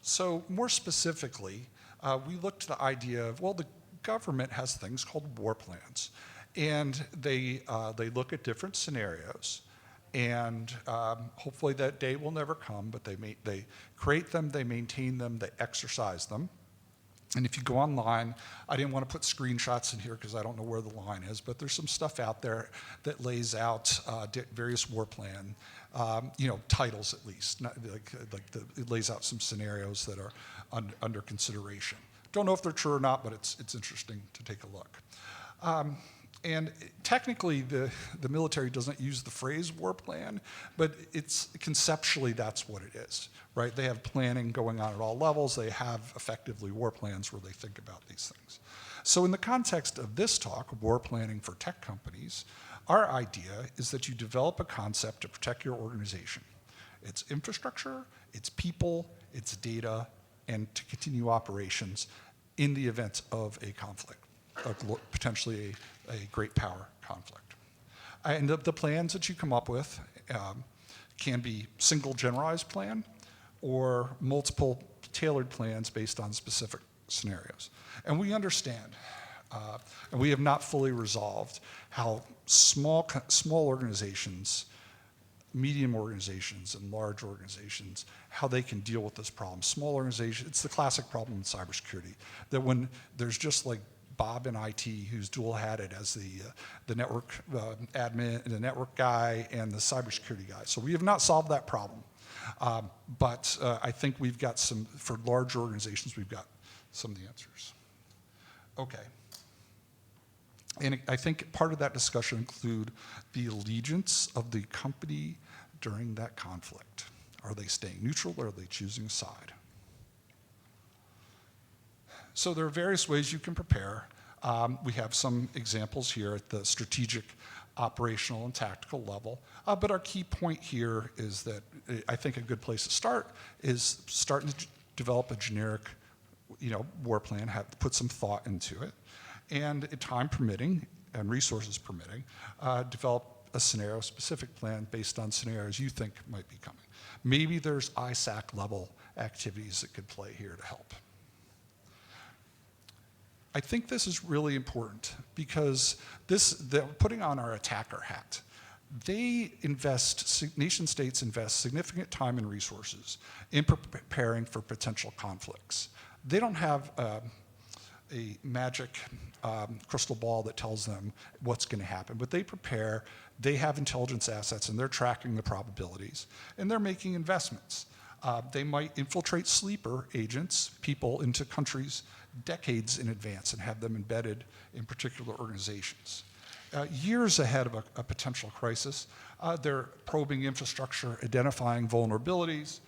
Speaker 15: So more specifically, we looked at the idea of, well, the government has things called war plans, and they look at different scenarios. And hopefully that day will never come, but they create them, they maintain them, they exercise them. And if you go online, I didn't want to put screenshots in here because I don't know where the line is, but there's some stuff out there that lays out various war plan, titles at least. It lays out some scenarios that are under consideration. Don't know if they're true or not, but it's interesting to take a look. And technically, the military doesn't use the phrase war plan, but it's conceptually that's what it is, right? They have planning going on at all levels. They have effectively war plans where they think about these things. So in the context of this talk, war planning for tech companies, our idea is that you develop a concept to protect your organization. It's infrastructure, it's people, it's data, and to continue operations in the event of a conflict, potentially a great power conflict. And the plans that you come up with can be single generalized plan or multiple tailored plans based on specific scenarios. And we understand, and we have not fully resolved how small organizations, medium organizations, and large organizations, how they can deal with this problem. Small organizations, it's the classic problem in cybersecurity, that when there's just like Bob in IT, who's dual-hatted as the network admin, the network guy, and the cybersecurity guy. So we have not solved that problem. But I think we've got some, for large organizations, we've got some of the answers. Okay. And I think part of that discussion include the allegiance of the company during that conflict. Are they staying neutral or are they choosing a side? So there are various ways you can prepare. We have some examples here at the strategic, operational, and tactical level. But our key point here is that I think a good place to start is starting to develop a generic, war plan, put some thought into it, and time permitting and resources permitting, develop a scenario-specific plan based on scenarios you think might be coming. Maybe there's ISAC level activities that could play here to help. I think this is really important because they're putting on our attacker hat. Nation states invest significant time and resources in preparing for potential conflicts. They don't have a magic crystal ball that tells them what's going to happen, but they prepare, they have intelligence assets, and they're tracking the probabilities, and they're making investments. They might infiltrate sleeper agents, people into countries decades in advance and have them embedded in particular organizations. Years ahead of a potential crisis, they're probing infrastructure, identifying vulnerabilities,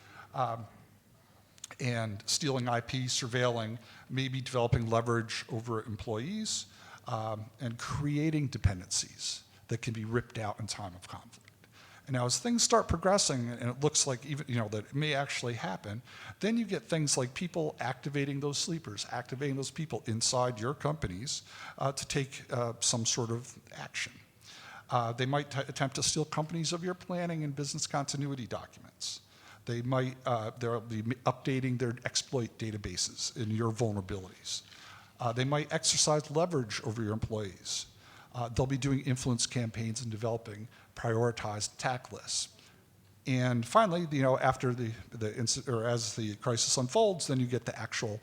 Speaker 15: and stealing IP, surveilling, maybe developing leverage over employees, and creating dependencies that can be ripped out in time of conflict. And now as things start progressing, and it looks like even, that it may actually happen, then you get things like people activating those sleepers, activating those people inside your companies to take some sort of action. They might attempt to steal companies of your planning and business continuity documents. They might, they'll be updating their exploit databases in your vulnerabilities. They might exercise leverage over your employees. They'll be doing influence campaigns and developing prioritized attack lists. And finally, after as the crisis unfolds, then you get the actual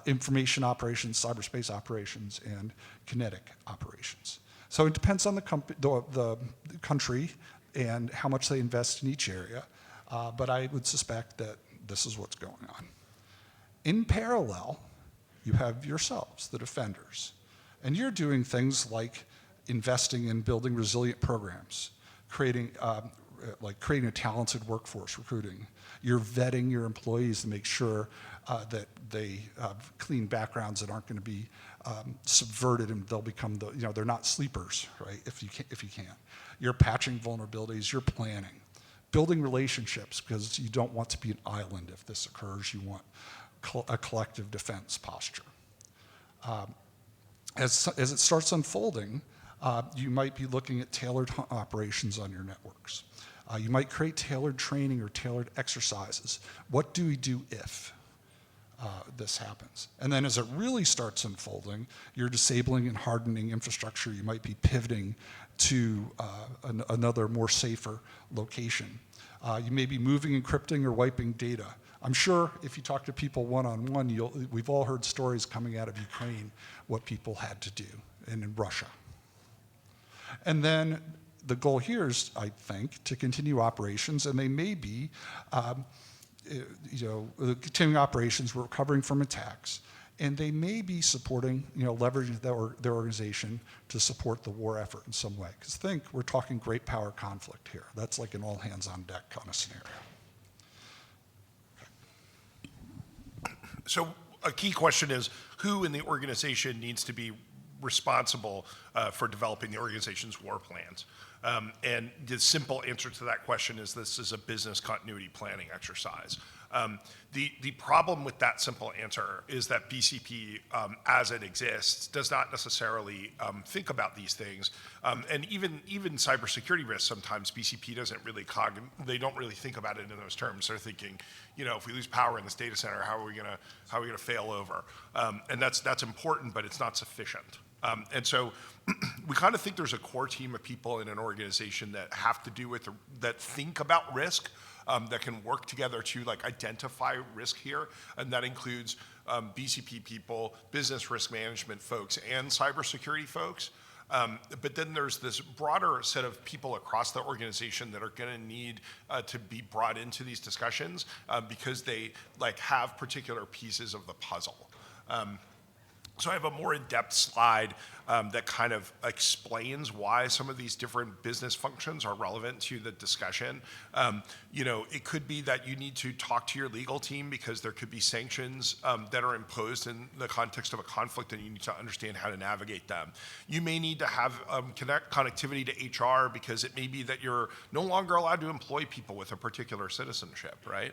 Speaker 15: information operations, cyberspace operations, and kinetic operations. So it depends on the country and how much they invest in each area, but I would suspect that this is what's going on. In parallel, you have yourselves, the defenders, and you're doing things like investing in building resilient programs, creating a talented workforce, recruiting. You're vetting your employees to make sure that they have clean backgrounds that aren't going to be subverted and they'll become they're not sleepers, right? If you can. You're patching vulnerabilities. You're planning, building relationships because you don't want to be an island if this occurs. You want a collective defense posture. As it starts unfolding, you might be looking at tailored operations on your networks. You might create tailored training or tailored exercises. What do we do if this happens? And then as it really starts unfolding, you're disabling and hardening infrastructure. You might be pivoting to another more safer location. You may be moving, encrypting, or wiping data. I'm sure if you talk to people one-on-one, we've all heard stories coming out of Ukraine, what people had to do, and in Russia. And then the goal here is, I think, to continue operations, and they may be, continuing operations, we're recovering from attacks, and they may be supporting, leveraging their organization to support the war effort in some way. Because we're talking great power conflict here. That's like an all hands on deck kind of scenario.
Speaker 16: So a key question is, who in the organization needs to be responsible for developing the organization's war plans? And the simple answer to that question is this is a business continuity planning exercise. The problem with that simple answer is that BCP, as it exists, does not necessarily think about these things. And even cybersecurity risks, sometimes BCP doesn't really they don't really think about it in those terms. They're thinking, if we lose power in this data center, how are we gonna fail over? And that's important, but it's not sufficient. And so we kind of think there's a core team of people in an organization that have to do with, that think about risk, that can work together to identify risk here. And that includes BCP people, business risk management folks, and cybersecurity folks. But then there's this broader set of people across the organization that are going to need to be brought into these discussions because they have particular pieces of the puzzle. So I have a more in-depth slide that kind of explains why some of these different business functions are relevant to the discussion. It could be that you need to talk to your legal team because there could be sanctions that are imposed in the context of a conflict, and you need to understand how to navigate them. You may need to have connectivity to HR because it may be that you're no longer allowed to employ people with a particular citizenship, right?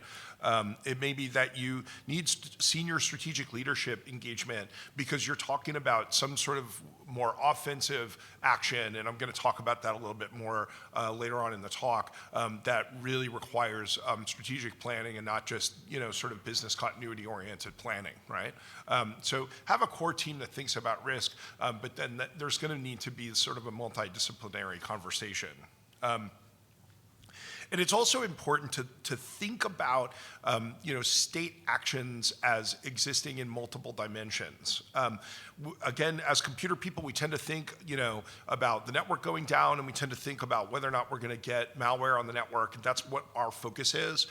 Speaker 16: It may be that you need senior strategic leadership engagement because you're talking about some sort of more offensive action, and I'm going to talk about that a little bit more later on in the talk, that really requires strategic planning and not just sort of business continuity oriented planning, right? So have a core team that thinks about risk, but then there's going to need to be sort of a multidisciplinary conversation. And it's also important to think about state actions as existing in multiple dimensions. Again, as computer people, we tend to think about the network going down, and we tend to think about whether or not we're going to get malware on the network. And that's what our focus is.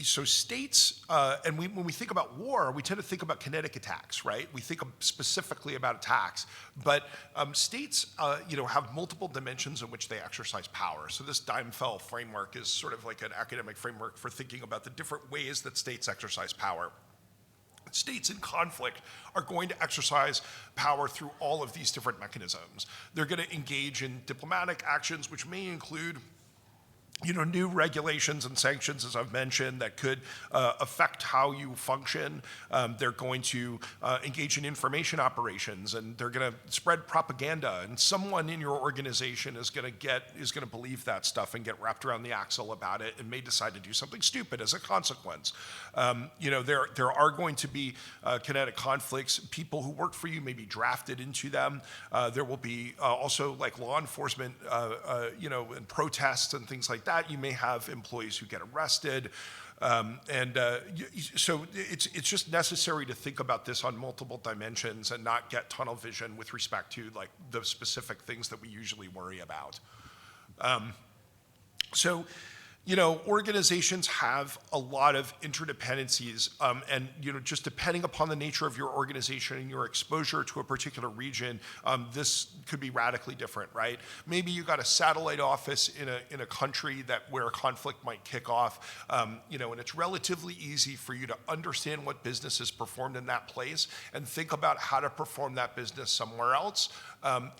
Speaker 16: So states, and when we think about war, we tend to think about kinetic attacks, right? We think specifically about attacks, but states, have multiple dimensions in which they exercise power. So this Dimefell framework is sort of like an academic framework for thinking about the different ways that states exercise power. States in conflict are going to exercise power through all of these different mechanisms. They're going to engage in diplomatic actions, which may include new regulations and sanctions, as I've mentioned, that could affect how you function. They're going to engage in information operations, and they're going to spread propaganda. And someone in your organization is going to believe that stuff and get wrapped around the axle about it, and may decide to do something stupid as a consequence. There are going to be kinetic conflicts. People who work for you may be drafted into them. There will be also like law enforcement, and protests and things like that. You may have employees who get arrested. So it's just necessary to think about this on multiple dimensions and not get tunnel vision with respect to like the specific things that we usually worry about. Organizations have a lot of interdependencies, and just depending upon the nature of your organization and your exposure to a particular region, this could be radically different, right? Maybe you got a satellite office in a country where a conflict might kick off, and it's relatively easy for you to understand what business is performed in that place and think about how to perform that business somewhere else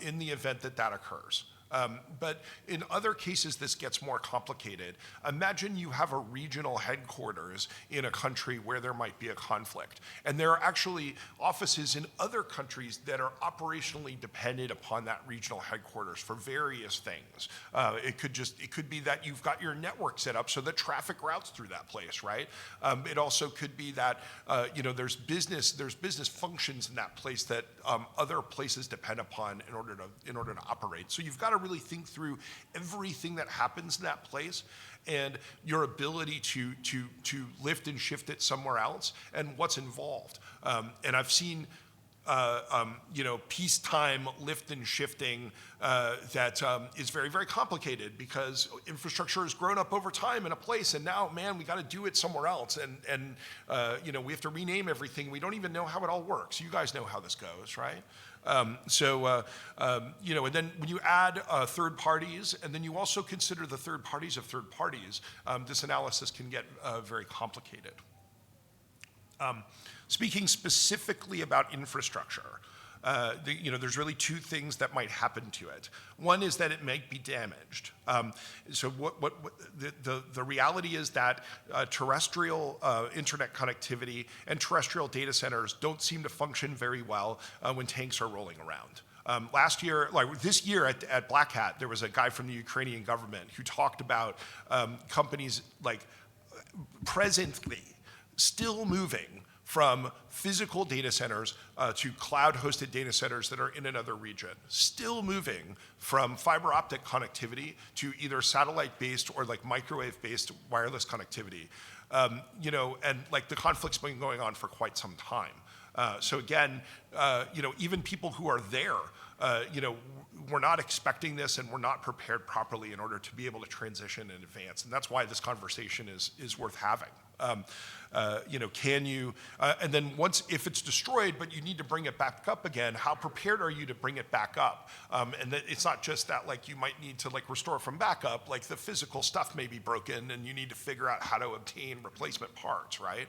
Speaker 16: in the event that occurs. But in other cases, this gets more complicated. Imagine you have a regional headquarters in a country where there might be a conflict. And there are actually offices in other countries that are operationally dependent upon that regional headquarters for various things. It could be that you've got your network set up so that traffic routes through that place, right? It also could be that there's business functions in that place that other places depend upon in order to operate. So you've got to really think through everything that happens in that place and your ability to lift and shift it somewhere else and what's involved. And I've seen peacetime lift and shifting that is very, very complicated because infrastructure has grown up over time in a place, and now, man, we got to do it somewhere else, and we have to rename everything. We don't even know how it all works. You guys know how this goes, right? And then when you add third parties, and then you also consider the third parties of third parties, this analysis can get very complicated. Speaking specifically about infrastructure, there's really two things that might happen to it. One is that it might be damaged. So the reality is that terrestrial internet connectivity and terrestrial data centers don't seem to function very well when tanks are rolling around. This year at Black Hat, there was a guy from the Ukrainian government who talked about companies presently still moving from physical data centers to cloud-hosted data centers that are in another region, still moving from fiber optic connectivity to either satellite-based or microwave-based wireless connectivity. And the conflict's been going on for quite some time. So again, even people who are there we're not expecting this and we're not prepared properly in order to be able to transition in advance. And that's why this conversation is worth having. Can you, and then if it's destroyed, but you need to bring it back up again, how prepared are you to bring it back up? And that it's not just that like you might need to like restore from backup, like the physical stuff may be broken and you need to figure out how to obtain replacement parts, right?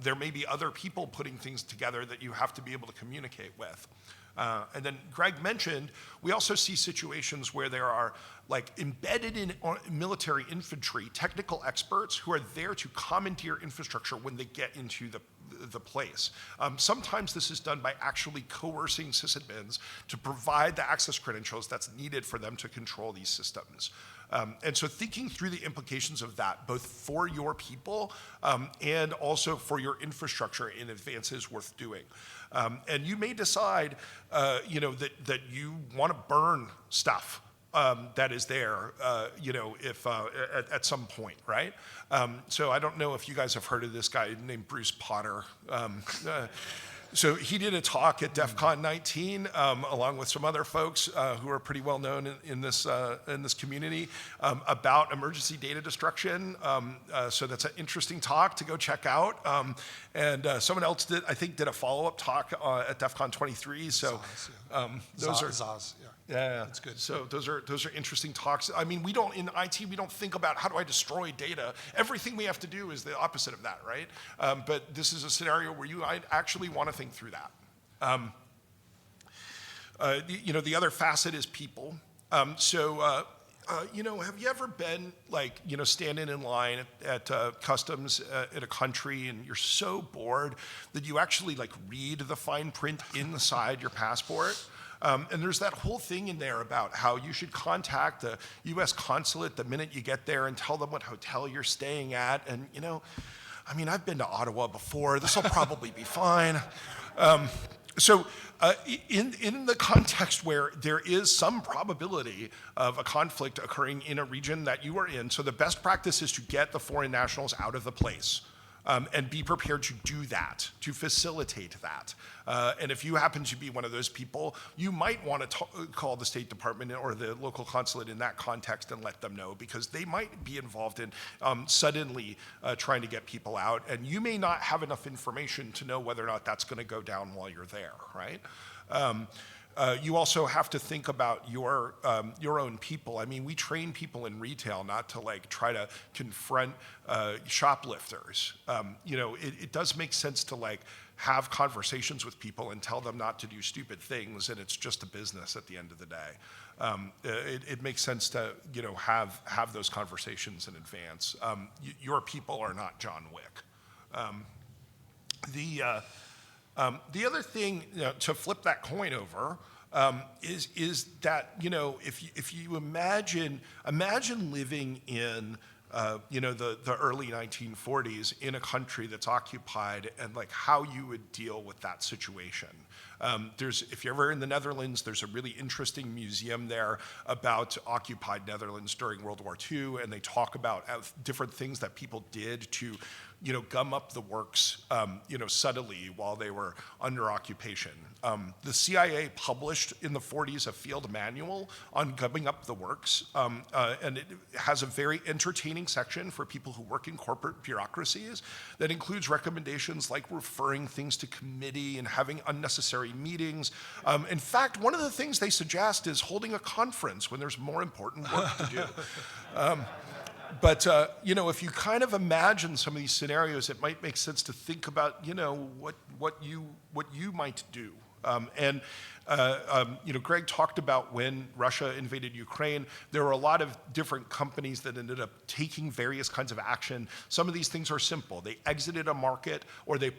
Speaker 16: There may be other people putting things together that you have to be able to communicate with. And then Greg mentioned, we also see situations where there are like embedded in military infantry, technical experts who are there to commandeer infrastructure when they get into the place. Sometimes this is done by actually coercing sysadmins to provide the access credentials that's needed for them to control these systems. And so thinking through the implications of that, both for your people and also for your infrastructure in advance is worth doing. And you may decide, that you want to burn stuff that is there, if at some point, right? So I don't know if you guys have heard of this guy named Bruce Potter. So he did a talk at DEF CON 19, along with some other folks who are pretty well known in this community, about emergency data destruction. So that's an interesting talk to go check out. And someone else did a follow-up talk at DEF CON 23. So those are
Speaker 15: Zaz, yeah.
Speaker 16: Yeah, that's good. So those are interesting talks. I mean, in IT, we don't think about how do I destroy data. Everything we have to do is the opposite of that, right? But this is a scenario where you actually want to think through that. The other facet is people. Have you ever been standing in line at customs in a country and you're so bored that you actually read the fine print inside your passport? And there's that whole thing in there about how you should contact the U.S. consulate the minute you get there and tell them what hotel you're staying at. And, I've been to Ottawa before. This will probably be fine. In the context where there is some probability of a conflict occurring in a region that you are in, so the best practice is to get the foreign nationals out of the place. And be prepared to do that, to facilitate that. And if you happen to be one of those people, you might want to call the State Department or the local consulate in that context and let them know, because they might be involved in suddenly trying to get people out, and you may not have enough information to know whether or not that's going to go down while you're there, right? You also have to think about your own people. I mean, we train people in retail not to try to confront shoplifters. It does make sense to have conversations with people and tell them not to do stupid things, and it's just a business at the end of the day. It makes sense to have those conversations in advance. Your people are not John Wick. The other thing to flip that coin over is that if you imagine living in the early 1940s in a country that's occupied, and how you would deal with that situation. If you're ever in the Netherlands, there's a really interesting museum there about occupied Netherlands during World War II, and they talk about different things that people did to gum up the works, subtly while they were under occupation. The CIA published in the 40s a field manual on gumming up the works, and it has a very entertaining section for people who work in corporate bureaucracies that includes recommendations like referring things to committee and having unnecessary meetings. In fact, one of the things they suggest is holding a conference when there's more important work to do. But if you kind of imagine some of these scenarios, it might make sense to think about, what you might do. Greg talked about when Russia invaded Ukraine, there were a lot of different companies that ended up taking various kinds of action. Some of these things are simple. They exited a market, or they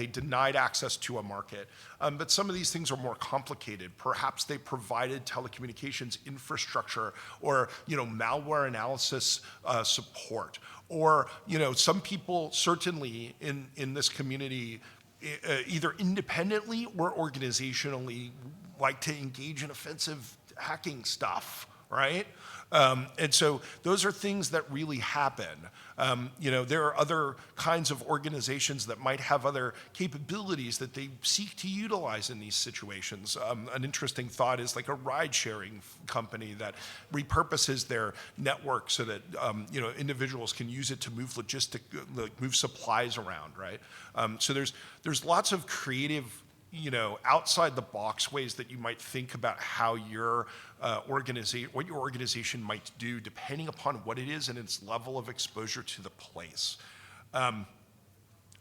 Speaker 16: denied access to a market. But some of these things are more complicated. Perhaps they provided telecommunications infrastructure, or malware analysis support. Or some people certainly in this community, either independently or organizationally, like to engage in offensive hacking stuff, right? And so those are things that really happen. There are other kinds of organizations that might have other capabilities that they seek to utilize in these situations. An interesting thought is like a ride-sharing company that repurposes their network so that individuals can use it to move move supplies around, right? So there's lots of creative, outside the box ways that you might think about how your what your organization might do, depending upon what it is and its level of exposure to the place.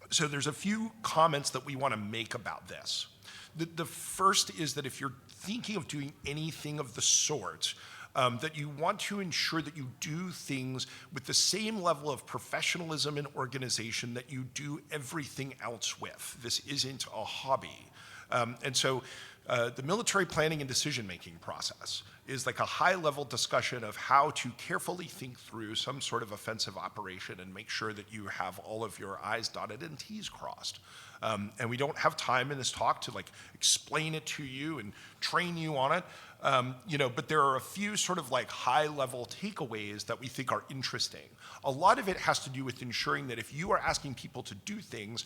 Speaker 16: So there's a few comments that we want to make about this. The first is that if you're thinking of doing anything of the sort, that you want to ensure that you do things with the same level of professionalism and organization that you do everything else with. This isn't a hobby. And so the military planning and decision-making process is like a high-level discussion of how to carefully think through some sort of offensive operation and make sure that you have all of your I's dotted and T's crossed. And we don't have time in this talk to explain it to you and train you on it. But there are a few sort of high-level takeaways that we think are interesting. A lot of it has to do with ensuring that if you are asking people to do things,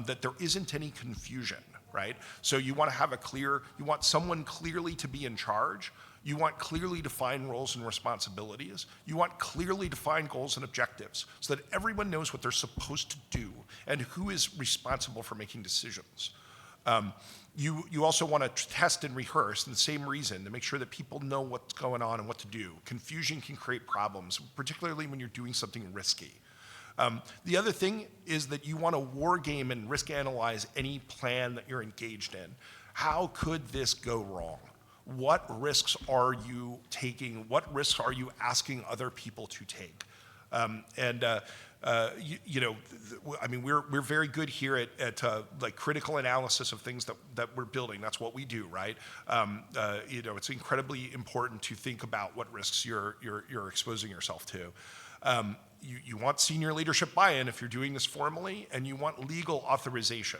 Speaker 16: that there isn't any confusion, right? So you want to have you want someone clearly to be in charge. You want clearly defined roles and responsibilities. You want clearly defined goals and objectives so that everyone knows what they're supposed to do and who is responsible for making decisions. You also want to test and rehearse in the same reason to make sure that people know what's going on and what to do. Confusion can create problems, particularly when you're doing something risky. The other thing is that you want to war game and risk analyze any plan that you're engaged in. How could this go wrong? What risks are you taking? What risks are you asking other people to take? We're very good here at critical analysis of things that we're building. That's what we do, right? It's incredibly important to think about what risks you're exposing yourself to. You want senior leadership buy-in if you're doing this formally, and you want legal authorization.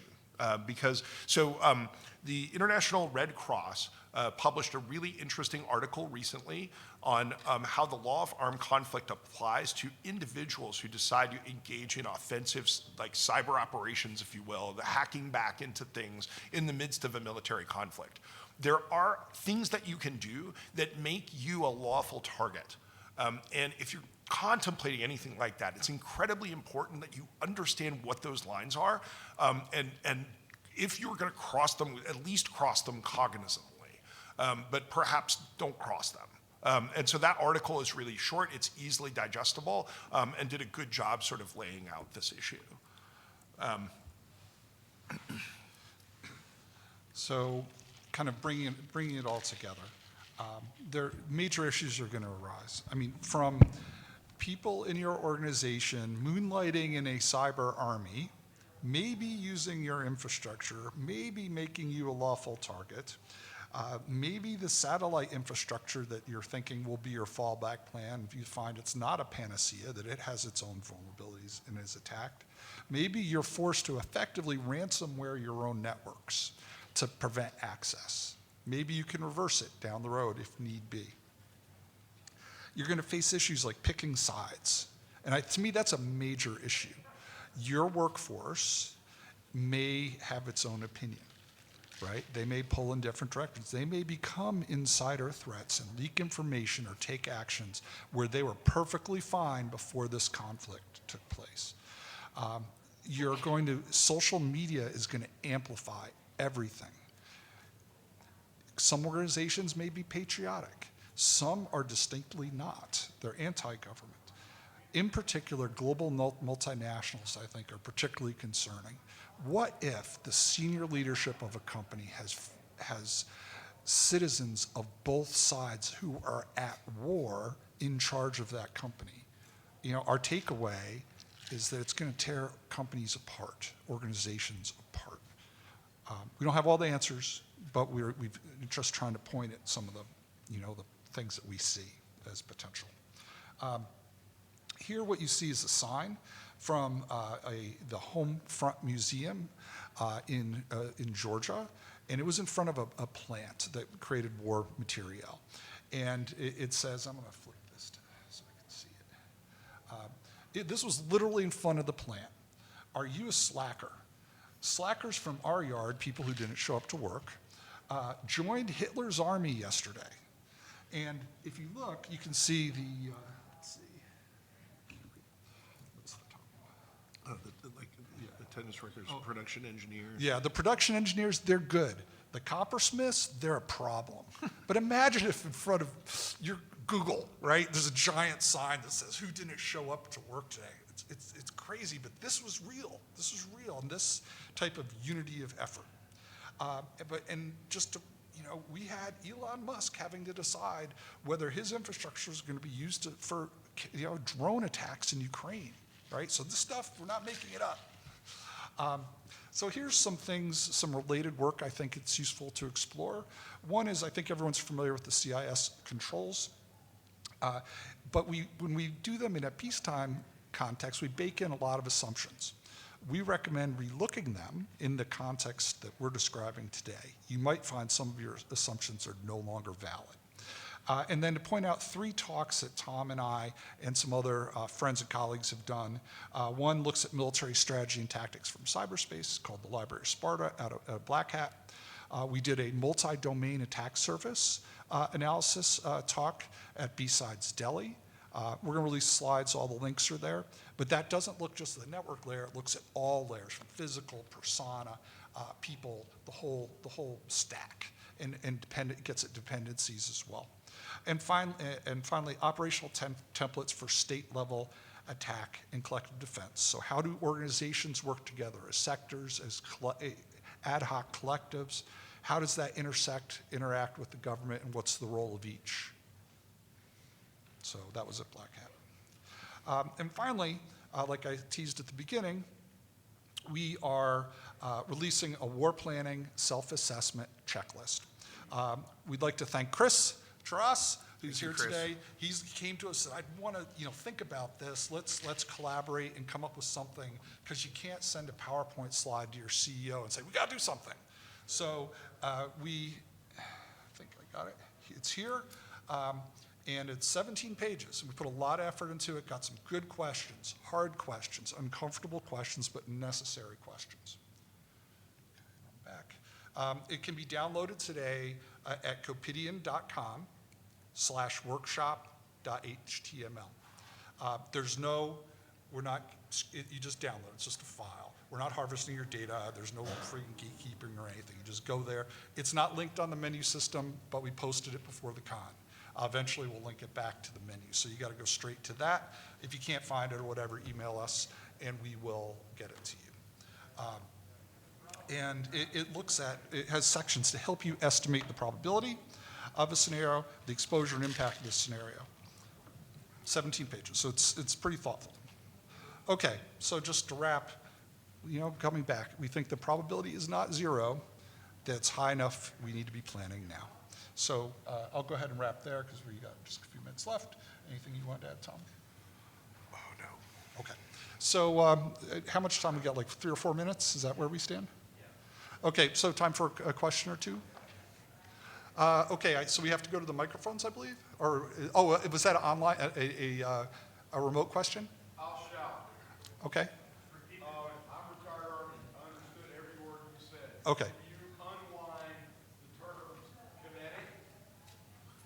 Speaker 16: The International Red Cross published a really interesting article recently on how the law of armed conflict applies to individuals who decide to engage in offensive, cyber operations, if you will, the hacking back into things in the midst of a military conflict. There are things that you can do that make you a lawful target. And if you're contemplating anything like that, it's incredibly important that you understand what those lines are, and if you're going to cross them, at least cross them cognizantly, but perhaps don't cross them. And so that article is really short, it's easily digestible, and did a good job sort of laying out this issue.
Speaker 15: So kind of bringing it all together, major issues are going to arise. From people in your organization moonlighting in a cyber army, maybe using your infrastructure, maybe making you a lawful target, maybe the satellite infrastructure that you're thinking will be your fallback plan if you find it's not a panacea, that it has its own vulnerabilities and is attacked. Maybe you're forced to effectively ransomware your own networks to prevent access. Maybe you can reverse it down the road if need be. You're going to face issues like picking sides. And to me, that's a major issue. Your workforce may have its own opinion, right? They may pull in different directions. They may become insider threats and leak information or take actions where they were perfectly fine before this conflict took place. Social media is going to amplify everything. Some organizations may be patriotic. Some are distinctly not. They're anti-government. In particular, global multinationals, I think, are particularly concerning. What if the senior leadership of a company has citizens of both sides who are at war in charge of that company? Our takeaway is that it's going to tear companies apart, organizations apart. We don't have all the answers, but we're just trying to point at some of the things that we see as potential. Here what you see is a sign from the Home Front Museum in Georgia, and it was in front of a plant that created war material. And it says, I'm going to flip this so I can see it. This was literally in front of the plant. Are you a slacker? Slackers from our yard, people who didn't show up to work, joined Hitler's army yesterday. And if you look, you can see the, let's see. What's the top one?
Speaker 16: Attendance records, production engineers.
Speaker 15: Yeah, the production engineers, they're good. The coppersmiths, they're a problem. But imagine if in front of your Google, right, there's a giant sign that says, who didn't show up to work today? It's crazy, but this was real. This was real, and this type of unity of effort. We had Elon Musk having to decide whether his infrastructure is going to be used for drone attacks in Ukraine, right? So this stuff, we're not making it up. So here's some things, some related work I think it's useful to explore. One is I think everyone's familiar with the CIS controls. But when we do them in a peacetime context, we bake in a lot of assumptions. We recommend relooking them in the context that we're describing today. You might find some of your assumptions are no longer valid. And then to point out 3 talks that Tom and I and some other friends and colleagues have done. One looks at military strategy and tactics from cyberspace, called the Library of Sparta out of Black Hat. We did a multi-domain attack surface analysis talk at B-Sides Delhi. We're going to release slides, all the links are there. But that doesn't look just at the network layer, it looks at all layers, from physical, persona, people, the whole stack, and gets at dependencies as well. And finally, operational templates for state-level attack and collective defense. So how do organizations work together as sectors, as ad hoc collectives? How does that interact with the government, and what's the role of each? So that was at Black Hat. And finally, like I teased at the beginning, we are releasing a war planning self-assessment checklist. We'd like to thank Chris Taras, who's here today. He came to us and said, I want to think about this. Let's collaborate and come up with something, because you can't send a PowerPoint slide to your CEO and say, we got to do something. So I think I got it. It's here. And it's 17 pages. We put a lot of effort into it, got some good questions, hard questions, uncomfortable questions, but necessary questions. Okay, I'm back. It can be downloaded today at copidian.com/workshop.html. You just download it, it's just a file. We're not harvesting your data, there's no freaking gatekeeping or anything. You just go there. It's not linked on the menu system, but we posted it before the con. Eventually, we'll link it back to the menu. So you got to go straight to that. If you can't find it or whatever, email us, and we will get it to you. And it has sections to help you estimate the probability of a scenario, the exposure and impact of the scenario. 17 pages, so it's pretty thoughtful. Okay, so just to wrap, coming back, we think the probability is not 0, that's high enough, we need to be planning now. So I'll go ahead and wrap there, because we got just a few minutes left. Anything you want to add, Tom?
Speaker 16: Oh, no.
Speaker 15: Okay. So how much time we got, like 3 or 4 minutes? Is that where we stand? Yeah. Okay, so time for a question or two? Okay, so we have to go to the microphones, I believe? Or, was that online, a remote question?
Speaker 3: I'll shout.
Speaker 15: Okay.
Speaker 3: I'm retired Army. I understood every word you said.
Speaker 15: Okay.
Speaker 3: You unwind the terms kinetic,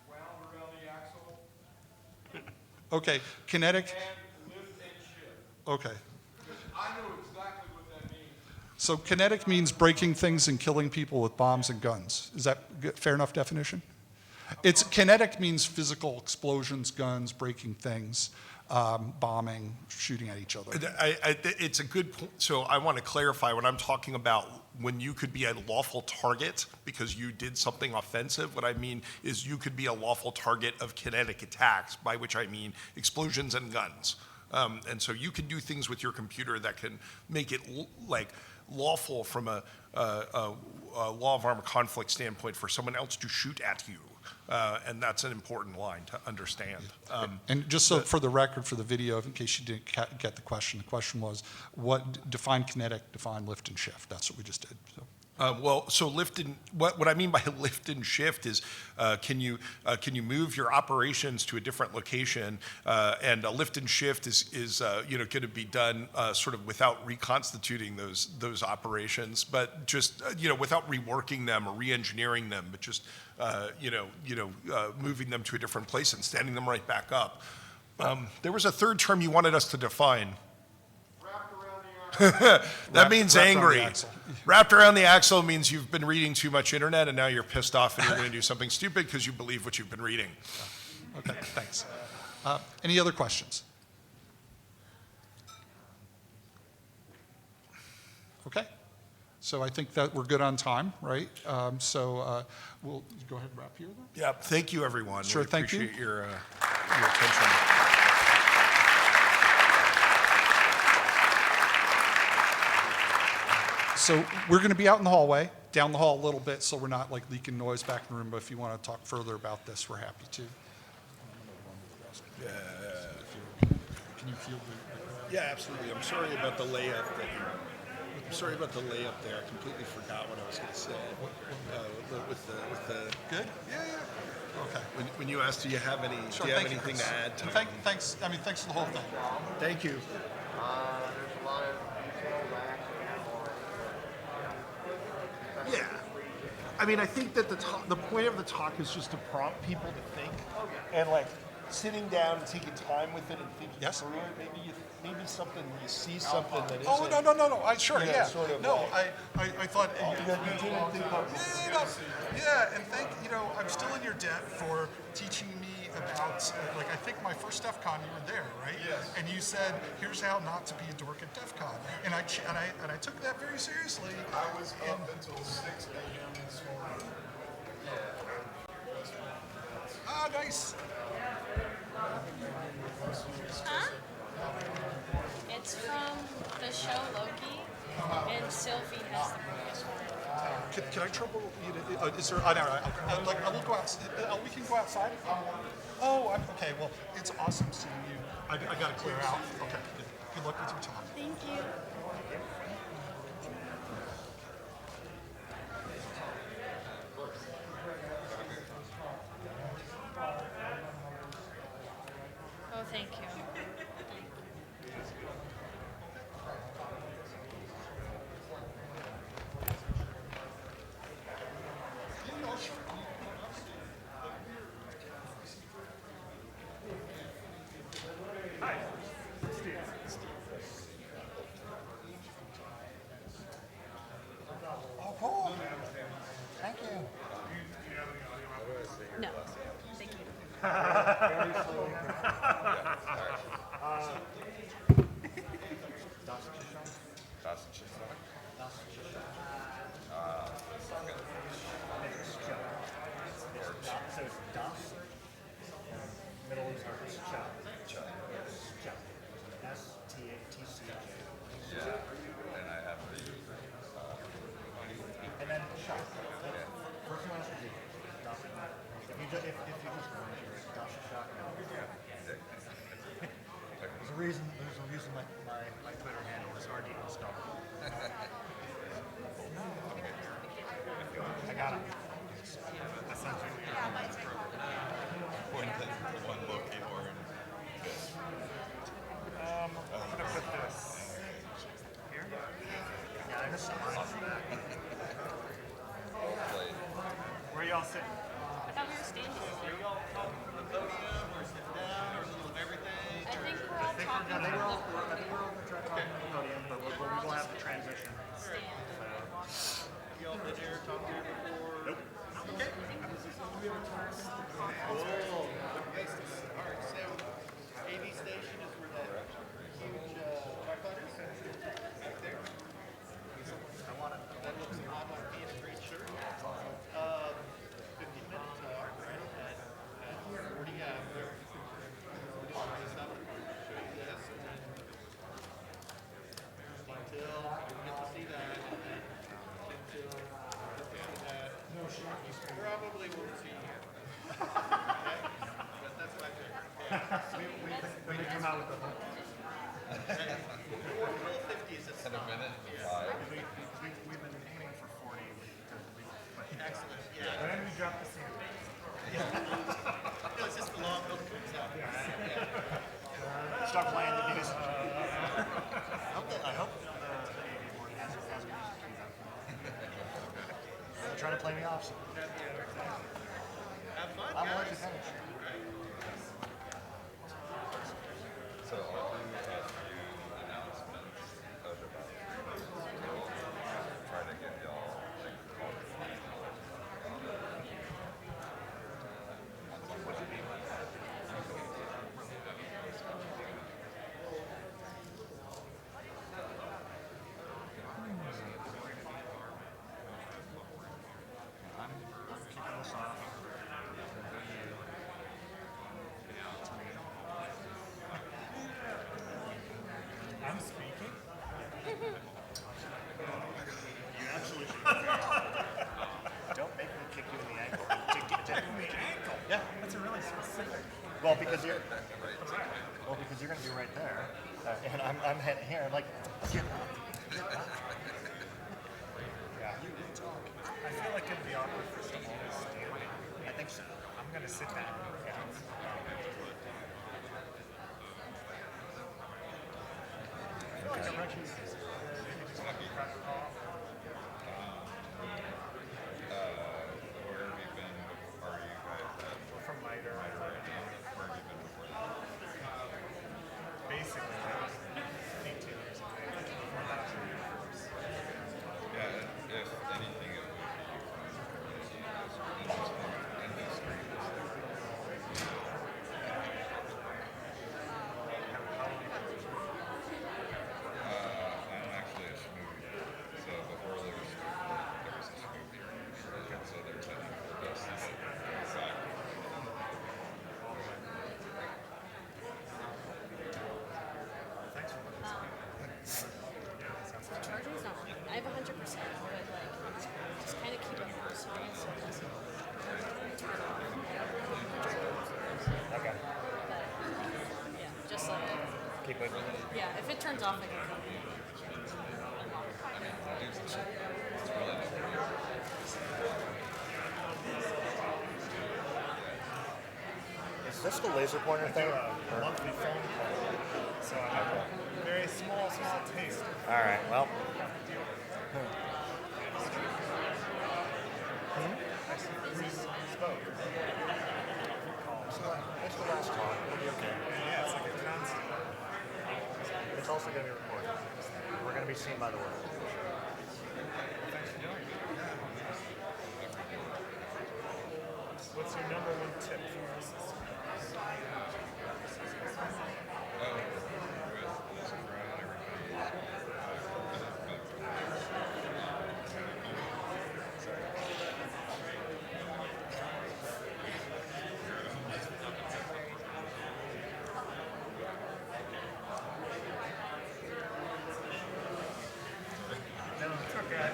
Speaker 3: wound around the axle,
Speaker 15: Okay, kinetic.
Speaker 3: and lift and shift.
Speaker 15: Okay.
Speaker 3: Because I know exactly what that means.
Speaker 15: So kinetic means breaking things and killing people with bombs and guns. Is that fair enough definition? Kinetic means physical explosions, guns, breaking things, bombing, shooting at each other.
Speaker 16: It's a good point. So I want to clarify when I'm talking about when you could be a lawful target because you did something offensive. What I mean is you could be a lawful target of kinetic attacks, by which I mean explosions and guns. And so you can do things with your computer that can make it lawful from a law of armed conflict standpoint for someone else to shoot at you. And that's an important line to understand.
Speaker 15: And just so for the record, for the video, in case you didn't get the question was, define kinetic, define lift and shift. That's what we just did. So.
Speaker 16: Well, so what I mean by lift and shift is, can you move your operations to a different location? And a lift and shift is going to be done sort of without reconstituting those operations, but just without reworking them or re-engineering them, but just moving them to a different place and standing them right back up. There was a third term you wanted us to define. That means angry. Wrapped around the axle means you've been reading too much internet and now you're pissed off and you're going to do something stupid because you believe what you've been reading.
Speaker 15: Okay, thanks. Any other questions? Okay, so I think that we're good on time, right? We'll go ahead and wrap here then.
Speaker 16: Yeah, thank you, everyone.
Speaker 15: Sure, thank you.
Speaker 16: Appreciate your attention.
Speaker 15: So we're going to be out in the hallway, down the hall a little bit, so we're not like leaking noise back in the room, but if you want to talk further about this, we're happy to.
Speaker 16: Yeah.
Speaker 15: Can you feel the
Speaker 16: Yeah, absolutely. I'm sorry about the layup there. I completely forgot what I was going to say. With the
Speaker 15: Good? Yeah. Okay.
Speaker 16: When you asked, do you have anything to add?
Speaker 15: Thanks. Thanks for the whole thing.
Speaker 16: Thank you.
Speaker 11: There's a lot of
Speaker 16: Yeah. I mean, I think that the point of the talk is just to prompt people to think, and like sitting down and taking time with it and thinking through it. Maybe something you see something that isn't.
Speaker 15: Oh, no. Sure, yeah.
Speaker 16: Sort of
Speaker 15: no, I thought.
Speaker 16: you didn't think about
Speaker 15: Yeah, and I'm still in your debt for teaching me about, I think my first DEF CON, you were there, right?
Speaker 16: Yes.
Speaker 15: And you said, here's how not to be a dork at DEF CON. And I took that very seriously.
Speaker 16: I was up until 6 a.m. this morning.
Speaker 15: Ah, nice.
Speaker 19: Huh? It's from the show Loki, and Sylvie has the previous one.
Speaker 15: Can I trouble you to, is there, I will go out, we can go outside? Oh, okay, well, it's awesome seeing you. I gotta clear out. Okay, good luck with your talk.
Speaker 19: Thank you. Oh, thank you.
Speaker 15: Hi, Steve. Oh, cool. Thank you.
Speaker 19: No, thank you.
Speaker 17: So it's Das. Middle is Cha. S-T-A-T-C-J.
Speaker 18: Yeah, and I have the.
Speaker 17: And then Cha. First one is D. Das. If you just go into it, Das Cha. There's a reason my Twitter handle is RD Install. I got it. Essentially.
Speaker 18: One low keyboard.
Speaker 17: I'm gonna put this here. Yeah, I missed mine. Where y'all sitting?
Speaker 19: I thought we were standing.
Speaker 17: Are y'all talking from the podium or sitting down or a little of everything?
Speaker 19: I think we're all talking
Speaker 17: I
Speaker 19: from
Speaker 17: think we're all
Speaker 19: the
Speaker 17: gonna try talking from the podium, but we will have to transition. Y'all been here talking here before? Nope. Okay. Cool. Alright, so AV station is where that huge tripod is. Back there. That looks a lot like me in a green shirt. 15-minute talk, right? At 40 hours. Show you this. Until you get to see that. Until you get to see that. You probably won't see here. Okay? But that's my favorite. We can come out with the whole. Rule 50 is a minute.
Speaker 18: In a minute,
Speaker 17: Yeah.
Speaker 18: 5.
Speaker 17: We've been aiming for 40. Excellent, yeah.
Speaker 9: And then we drop the sandwich.
Speaker 17: No, it's just the long hook comes out.
Speaker 3: Start playing the biggest. I hope the AV board has music queued up. They're trying to play me off.
Speaker 17: Have fun,
Speaker 3: I'm
Speaker 17: guys.
Speaker 3: ready to finish.
Speaker 18: So I'll do a few announcements of about try to get y'all like
Speaker 3: I'm kicking this off.
Speaker 9: I'm speaking.
Speaker 3: You absolutely should. Don't make me kick you in the ankle. Yeah.
Speaker 9: That's a really specific.
Speaker 3: Well, because you're going to be right there, and I'm heading here. I'm like, get up. Yeah. You talk.
Speaker 9: I feel like it'd be awkward for someone to stand.
Speaker 3: I think so.
Speaker 9: I'm gonna sit down. Yeah.
Speaker 18: where have you been? Are you guys at?
Speaker 9: We're from MITRE.
Speaker 18: Where have you been before that?
Speaker 9: Basically, 18 years of age. Before that, I was in the Air Force.
Speaker 18: Yeah, if anything, it would be industry. I'm actually a ShmooCon. So before there was a ShmooCon. So there's a
Speaker 3: Thanks for
Speaker 19: The charger's not on. I have 100%, but like, just kind of keep it low so it's
Speaker 3: Okay.
Speaker 19: yeah, just like,
Speaker 3: Keep it.
Speaker 19: yeah, if it turns off, I can come in.
Speaker 3: Is this the laser pointer thing?
Speaker 9: A monthly phone call. So I have a very small taste.
Speaker 3: All right. Well.
Speaker 9: We spoke.
Speaker 3: It's the last talk. It'll be okay.
Speaker 9: Yeah, it's like a constant.
Speaker 3: It's also going to be recorded. We're going to be seen by the world.
Speaker 9: Thanks for doing it. What's your number one tip for us? No, it's okay.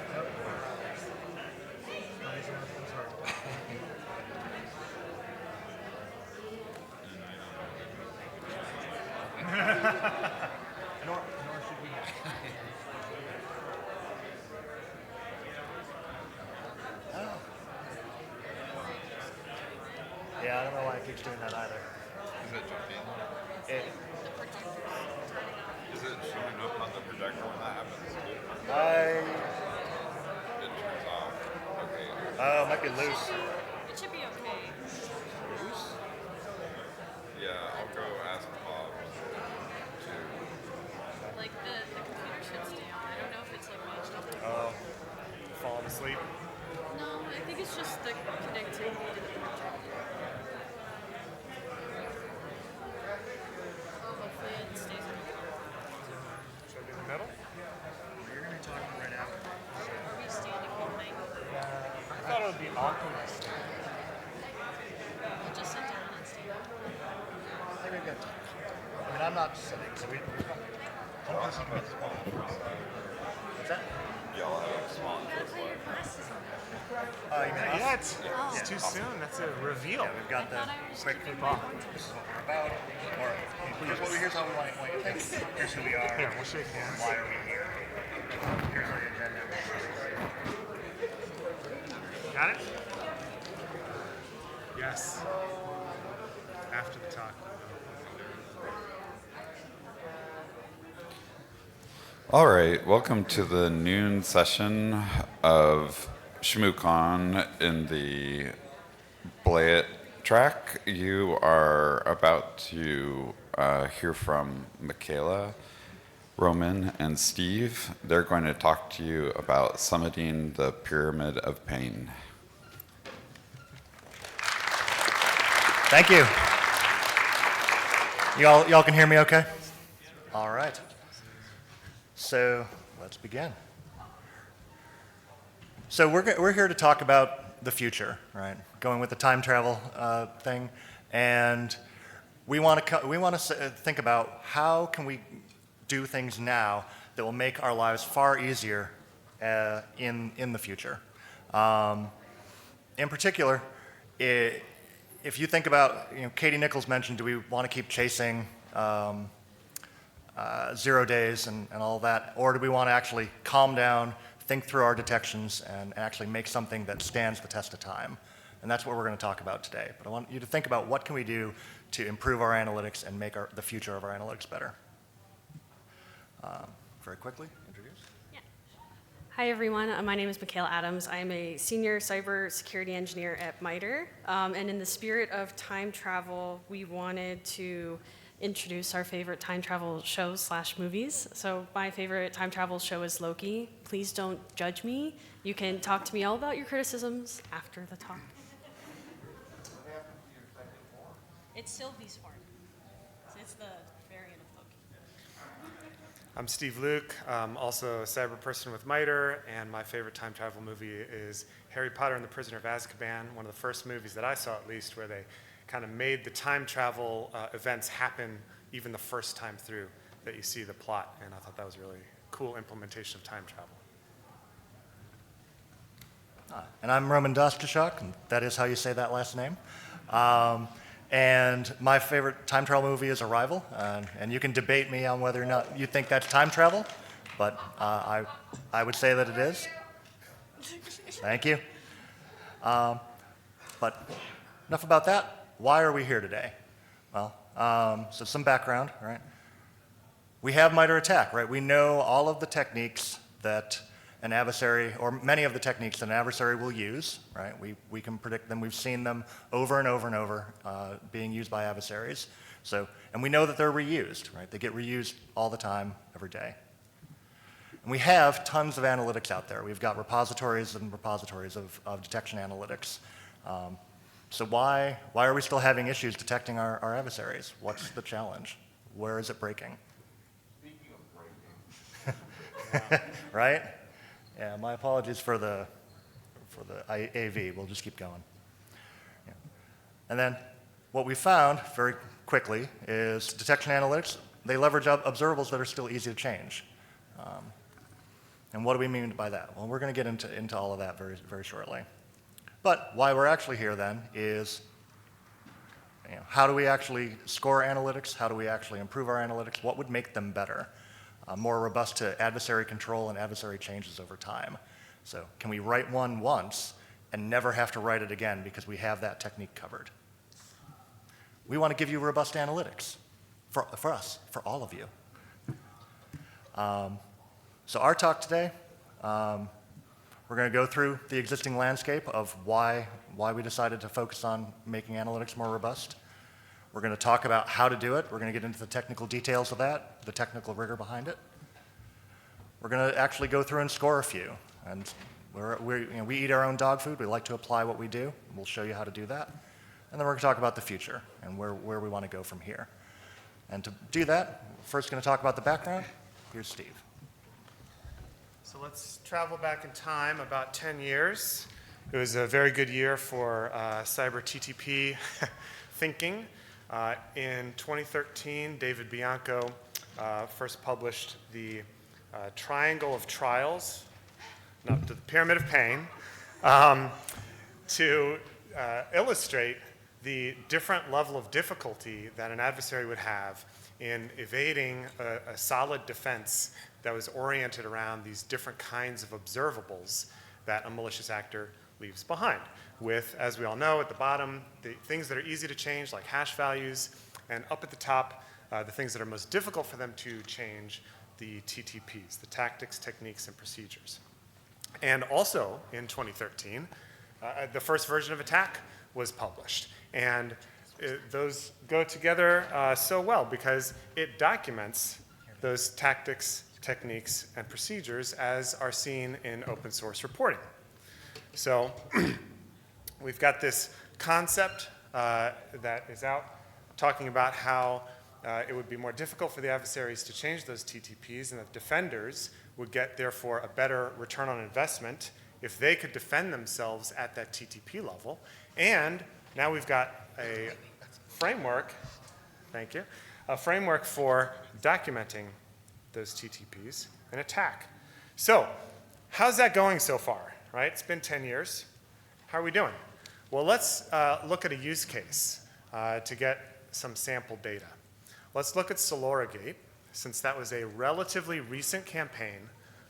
Speaker 3: Nor should we have. Yeah, I don't know why it keeps doing that either.
Speaker 18: Is it jumping?
Speaker 3: It,
Speaker 18: Is it showing up on the projector when that happens? It turns off. Okay.
Speaker 3: it might be loose.
Speaker 19: It should be okay.
Speaker 18: Yeah, I'll go ask Bob to.
Speaker 19: Like, the computer should stay on. I don't know if it's like matched up.
Speaker 3: Oh, falling asleep.
Speaker 19: No, I think it's just the connectivity to the projector. Oh, hopefully it stays on.
Speaker 9: Should I do the middle?
Speaker 3: You're going to be talking right after.
Speaker 19: Are we standing behind?
Speaker 3: I thought it would be awkward to stand.
Speaker 19: We'll just sit down and stand.
Speaker 3: I think we're good. I mean, I'm not sitting, so we. One person can spot. What's that?
Speaker 18: Y'all have small.
Speaker 19: You gotta put your glasses on.
Speaker 3: You mean us?
Speaker 9: Yeah, it's too soon. That's a reveal.
Speaker 3: Yeah, we've got the quick flip off. This is what we're about. Or here's how we want you to think. Here's who we are.
Speaker 9: Here, we'll shake hands.
Speaker 3: Why are we here? Here's our agenda. Got it? Yes. After the talk.
Speaker 18: All right, welcome to the noon session of ShmooCon in the BELAY track. You are about to hear from Michaela, Roman, and Steve. They're going to talk to you about summiting the pyramid of pain.
Speaker 3: Thank you. Y'all can hear me okay? All right. So let's begin. So we're here to talk about the future, right? Going with the time travel thing, and we want to think about how can we do things now that will make our lives far easier in the future. In particular, if you think about, Katie Nichols mentioned, do we want to keep chasing 0 days and all that, or do we want to actually calm down, think through our detections, and actually make something that stands the test of time? And that's what we're going to talk about today. But I want you to think about what can we do to improve our analytics and make the future of our analytics better. Very quickly, introduce.
Speaker 19: Hi everyone, my name is Michaela Adams. I am a senior cybersecurity engineer at MITRE. And in the spirit of time travel, we wanted to introduce our favorite time travel shows / movies. So my favorite time travel show is Loki. Please don't judge me. You can talk to me all about your criticisms after the talk. It's Sylvie's form. It's the variant of Loki.
Speaker 20: I'm Steve Luke, also a cyber person with MITRE, and my favorite time travel movie is Harry Potter and the Prisoner of Azkaban, one of the first movies that I saw at least where they kind of made the time travel events happen even the first time through that you see the plot, and I thought that was a really cool implementation of time travel.
Speaker 3: And I'm Roman Dostashuk, and that is how you say that last name. And my favorite time travel movie is Arrival, and you can debate me on whether or not you think that's time travel, but I would say that it is. Thank you. But enough about that. Why are we here today? Well, so some background, right? We have MITRE ATT&CK, right? We know all of the techniques that an adversary, or many of the techniques that an adversary will use, right? We can predict them. We've seen them over and over and over being used by adversaries. So, and we know that they're reused, right? They get reused all the time, every day. And we have tons of analytics out there. We've got repositories and repositories of detection analytics. So why are we still having issues detecting our adversaries? What's the challenge? Where is it breaking?
Speaker 14: Speaking of breaking.
Speaker 3: Right? Yeah, my apologies for the AV. We'll just keep going. Yeah. And then what we found very quickly is detection analytics, they leverage observables that are still easy to change. And what do we mean by that? Well, we're going to get into all of that very, very shortly. But why we're actually here then is, how do we actually score analytics? How do we actually improve our analytics? What would make them better? More robust to adversary control and adversary changes over time. So can we write one once and never have to write it again because we have that technique covered? We want to give you robust analytics for us, for all of you. So our talk today, we're going to go through the existing landscape of why we decided to focus on making analytics more robust. We're going to talk about how to do it. We're going to get into the technical details of that, the technical rigor behind it. We're going to actually go through and score a few. And we eat our own dog food. We like to apply what we do. We'll show you how to do that. And then we're going to talk about the future and where we want to go from here. And to do that, we're first going to talk about the background. Here's Steve.
Speaker 20: So let's travel back in time about 10 years. It was a very good year for cyber TTP thinking. In 2013, David Bianco first published the Triangle of Trials, not the Pyramid of Pain, to illustrate the different level of difficulty that an adversary would have in evading a solid defense that was oriented around these different kinds of observables that a malicious actor leaves behind, with, as we all know, at the bottom, the things that are easy to change, like hash values, and up at the top, the things that are most difficult for them to change, the TTPs, the tactics, techniques, and procedures. And also in 2013, the first version of attack was published. And those go together so well because it documents those tactics, techniques, and procedures as are seen in open source reporting. So we've got this concept that is out talking about how it would be more difficult for the adversaries to change those TTPs, and that defenders would get, therefore, a better return on investment if they could defend themselves at that TTP level. And now we've got a framework, thank you, a framework for documenting those TTPs in attack. So how's that going so far, right? It's been 10 years. How are we doing? Well, let's look at a use case to get some sample data. Let's look at Soloragate, since that was a relatively recent campaign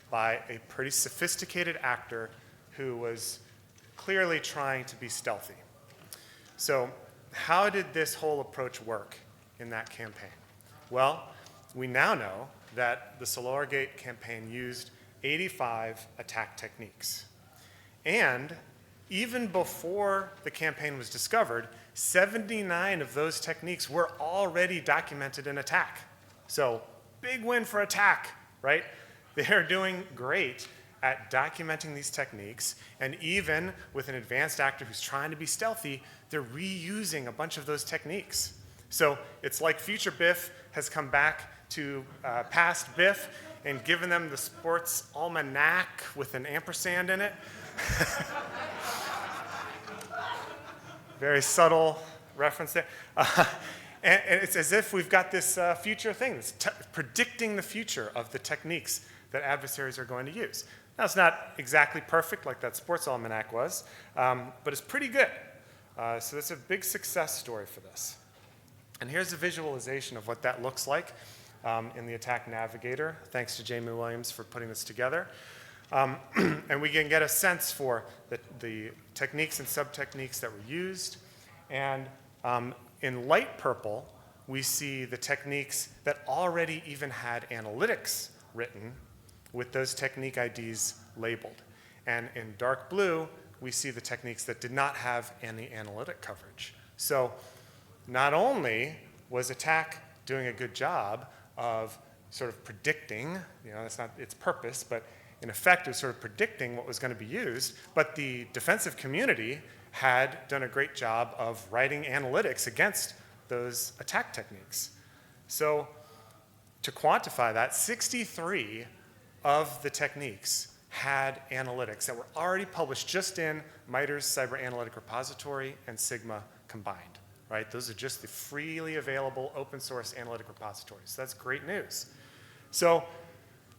Speaker 20: by a pretty sophisticated actor who was clearly trying to be stealthy. So how did this whole approach work in that campaign? Well, we now know that the Soloragate campaign used 85 attack techniques. And even before the campaign was discovered, 79 of those techniques were already documented in attack. So big win for attack, right? They're doing great at documenting these techniques, and even with an advanced actor who's trying to be stealthy, they're reusing a bunch of those techniques. So it's like future Biff has come back to past Biff and given them the sports almanac with an ampersand in it. Very subtle reference there. And it's as if we've got this future thing that's predicting the future of the techniques that adversaries are going to use. Now, it's not exactly perfect like that sports almanac was, but it's pretty good. So that's a big success story for this. And here's a visualization of what that looks like in the Attack Navigator. Thanks to Jamie Williams for putting this together. And we can get a sense for the techniques and sub-techniques that were used. And in light purple, we see the techniques that already even had analytics written with those technique IDs labeled. And in dark blue, we see the techniques that did not have any analytic coverage. So not only was attack doing a good job of sort of predicting, that's not its purpose, but in effect, it was sort of predicting what was going to be used, but the defensive community had done a great job of writing analytics against those attack techniques. So to quantify that, 63 of the techniques had analytics that were already published just in MITRE's Cyber Analytic Repository and Sigma combined, right? Those are just the freely available open source analytic repositories. So that's great news. So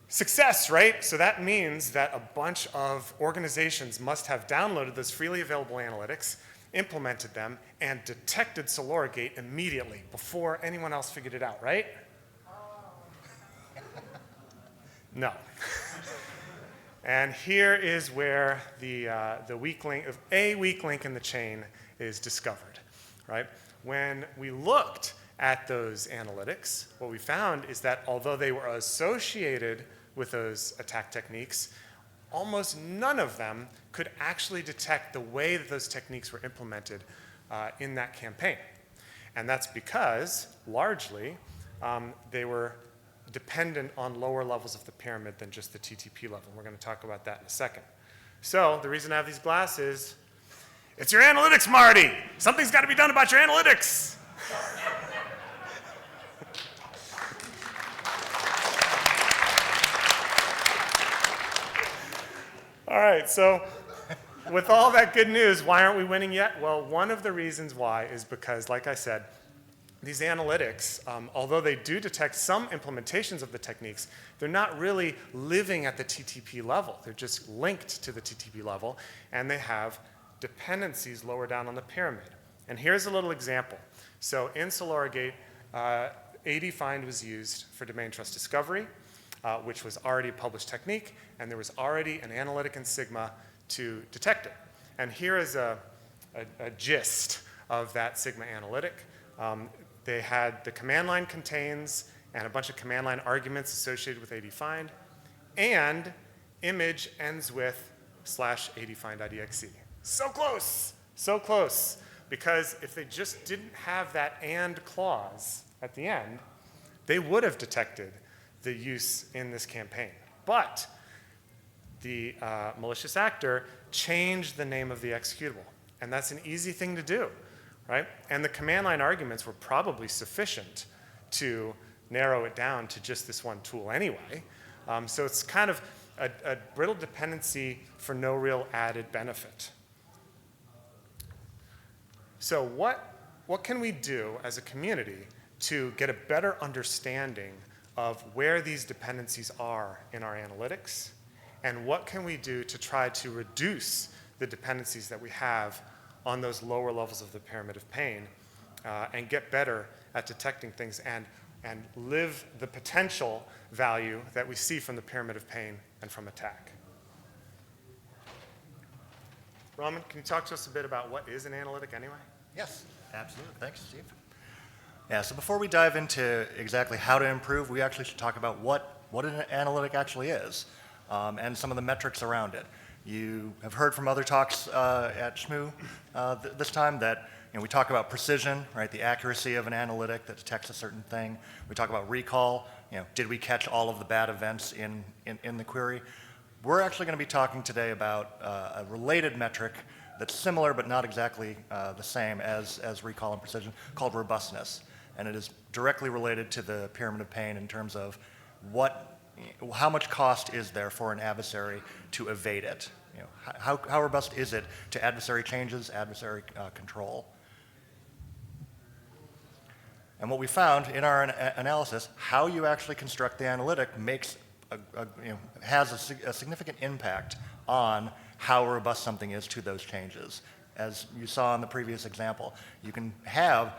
Speaker 20: success, right? So that means that a bunch of organizations must have downloaded those freely available analytics, implemented them, and detected Soloragate immediately before anyone else figured it out, right? No. And here is where the weak link, a weak link in the chain is discovered, right? When we looked at those analytics, what we found is that although they were associated with those attack techniques, almost none of them could actually detect the way that those techniques were implemented in that campaign. And that's because, largely, they were dependent on lower levels of the pyramid than just the TTP level. We're going to talk about that in a second. So the reason I have these glasses, it's your analytics, Marty. Something's got to be done about your analytics. All right, so with all that good news, why aren't we winning yet? Well, one of the reasons why is because, like I said, these analytics, although they do detect some implementations of the techniques, they're not really living at the TTP level. They're just linked to the TTP level, and they have dependencies lower down on the pyramid. And here's a little example. So in Soloragate, AD-Find was used for domain trust discovery, which was already a published technique, and there was already an analytic in Sigma to detect it. And here is a gist of that Sigma analytic. They had the command line contains and a bunch of command line arguments associated with adfind, and image ends with /adfind.exe. So close, so close. Because if they just didn't have that and clause at the end, they would have detected the use in this campaign. But the malicious actor changed the name of the executable. And that's an easy thing to do, right? And the command line arguments were probably sufficient to narrow it down to just this one tool anyway. So it's kind of a brittle dependency for no real added benefit. So what can we do as a community to get a better understanding of where these dependencies are in our analytics? And what can we do to try to reduce the dependencies that we have on those lower levels of the pyramid of pain and get better at detecting things and live the potential value that we see from the pyramid of pain and from attack? Roman, can you talk to us a bit about what is an analytic anyway?
Speaker 3: Yes, absolutely. Thanks, Steve. Yeah, so before we dive into exactly how to improve, we actually should talk about what an analytic actually is and some of the metrics around it. You have heard from other talks at ShmooCon this time that we talk about precision, right? The accuracy of an analytic that detects a certain thing. We talk about recall. Did we catch all of the bad events in the query? We're actually going to be talking today about a related metric that's similar but not exactly the same as recall and precision, called robustness. And it is directly related to the pyramid of pain in terms of how much cost is there for an adversary to evade it? How robust is it to adversary changes, adversary control? And what we found in our analysis, how you actually construct the analytic has a significant impact on how robust something is to those changes. As you saw in the previous example, you can have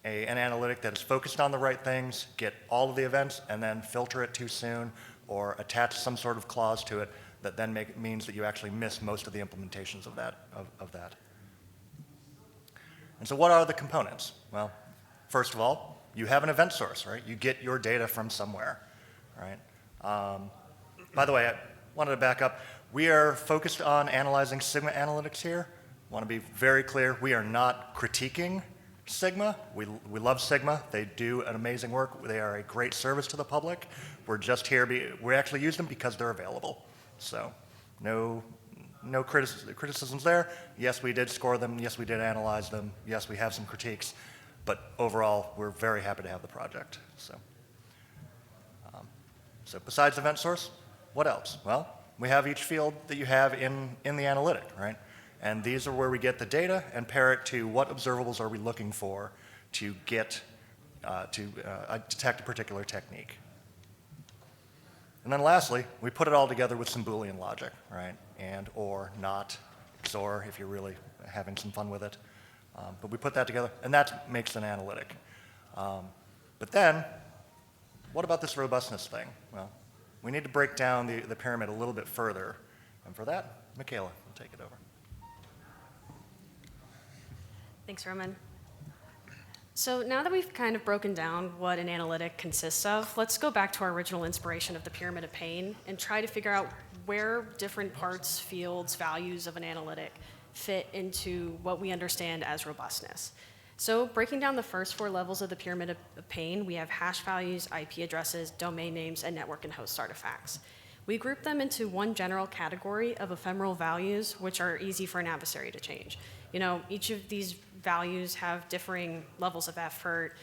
Speaker 3: an analytic that is focused on the right things, get all of the events, and then filter it too soon, or attach some sort of clause to it that then means that you actually miss most of the implementations of that. And so what are the components? Well, first of all, you have an event source, right? You get your data from somewhere, right? By the way, I wanted to back up. We are focused on analyzing Sigma analytics here. I want to be very clear. We are not critiquing Sigma. We love Sigma. They do an amazing work. They are a great service to the public. We're just here. We actually use them because they're available. So no criticisms there. Yes, we did score them. Yes, we did analyze them. Yes, we have some critiques. But overall, we're very happy to have the project. So besides event source, what else? Well, we have each field that you have in the analytic, right? And these are where we get the data and pair it to what observables are we looking for to get detect a particular technique. And then lastly, we put it all together with some Boolean logic, right? And, or, not, XOR if you're really having some fun with it. But we put that together, and that makes an analytic. But then, what about this robustness thing? Well, we need to break down the pyramid a little bit further. And for that, Michaela will take it over.
Speaker 19: Thanks, Roman. So now that we've kind of broken down what an analytic consists of, let's go back to our original inspiration of the pyramid of pain and try to figure out where different parts, fields, values of an analytic fit into what we understand as robustness. So breaking down the first 4 levels of the pyramid of pain, we have hash values, IP addresses, domain names, and network and host artifacts. We group them into one general category of ephemeral values, which are easy for an adversary to change. Each of these values have differing levels of effort,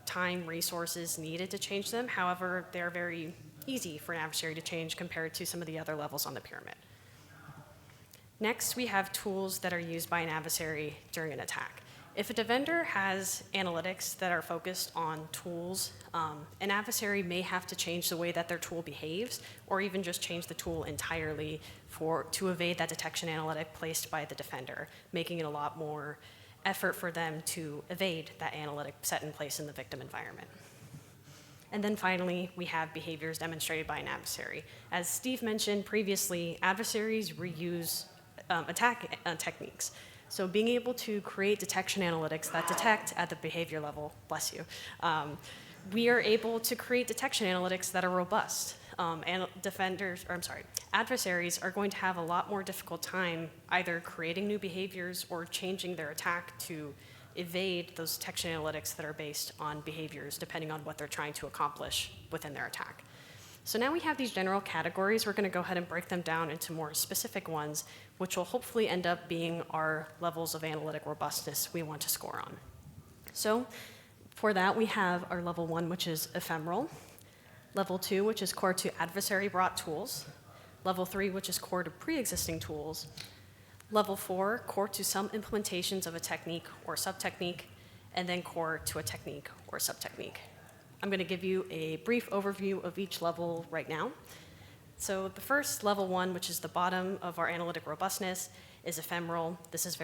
Speaker 19: time, resources needed to change them. However, they're very easy for an adversary to change compared to some of the other levels on the pyramid. Next, we have tools that are used by an adversary during an attack. If a defender has analytics that are focused on tools, an adversary may have to change the way that their tool behaves, or even just change the tool entirely to evade that detection analytic placed by the defender, making it a lot more effort for them to evade that analytic set in place in the victim environment. And then finally, we have behaviors demonstrated by an adversary. As Steve mentioned previously, adversaries reuse attack techniques. So being able to create detection analytics that detect at the behavior level, bless you, we are able to create detection analytics that are robust. And adversaries are going to have a lot more difficult time either creating new behaviors or changing their attack to evade those detection analytics that are based on behaviors depending on what they're trying to accomplish within their attack. So now we have these general categories. We're going to go ahead and break them down into more specific ones, which will hopefully end up being our levels of analytic robustness we want to score on. So for that, we have our level 1, which is ephemeral, level 2, which is core to adversary-brought tools, level 3, which is core to pre-existing tools, level 4, core to some implementations of a technique or sub-technique, and then core to a technique or sub-technique. I'm going to give you a brief overview of each level right now. So the first, level 1, which is the bottom of our analytic robustness, is ephemeral. This is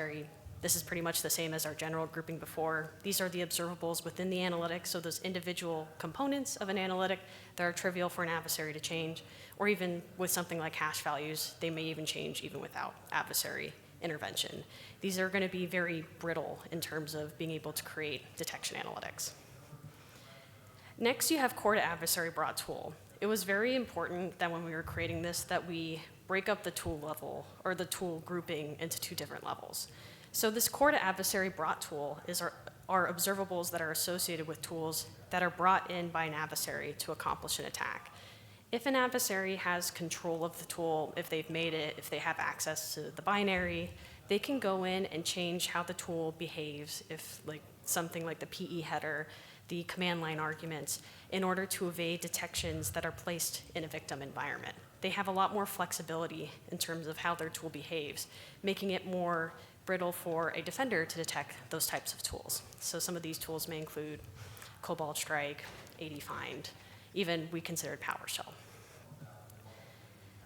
Speaker 19: pretty much the same as our general grouping before. These are the observables within the analytic, so those individual components of an analytic that are trivial for an adversary to change, or even with something like hash values, they may even change even without adversary intervention. These are going to be very brittle in terms of being able to create detection analytics. Next, you have core to adversary brought tool. It was very important that when we were creating this that we break up the tool level or the tool grouping into 2 different levels. So this core to adversary brought tool is our observables that are associated with tools that are brought in by an adversary to accomplish an attack. If an adversary has control of the tool, if they've made it, if they have access to the binary, they can go in and change how the tool behaves if something like the PE header, the command line arguments, in order to evade detections that are placed in a victim environment. They have a lot more flexibility in terms of how their tool behaves, making it more brittle for a defender to detect those types of tools. So some of these tools may include Cobalt Strike, AD Find, even we considered PowerShell.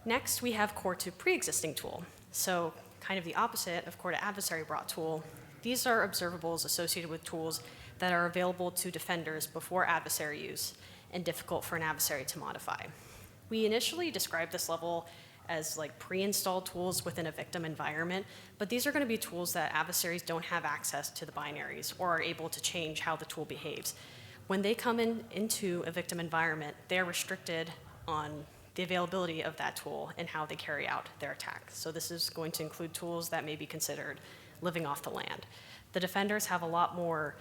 Speaker 19: Next, we have core to pre-existing tool. So kind of the opposite of core to adversary brought tool. These are observables associated with tools that are available to defenders before adversary use and difficult for an adversary to modify. We initially described this level as pre-installed tools within a victim environment, but these are going to be tools that adversaries don't have access to the binaries or are able to change how the tool behaves. When they come into a victim environment, they're restricted on the availability of that tool and how they carry out their attack. So this is going to include tools that may be considered living off the land. The defenders have a lot more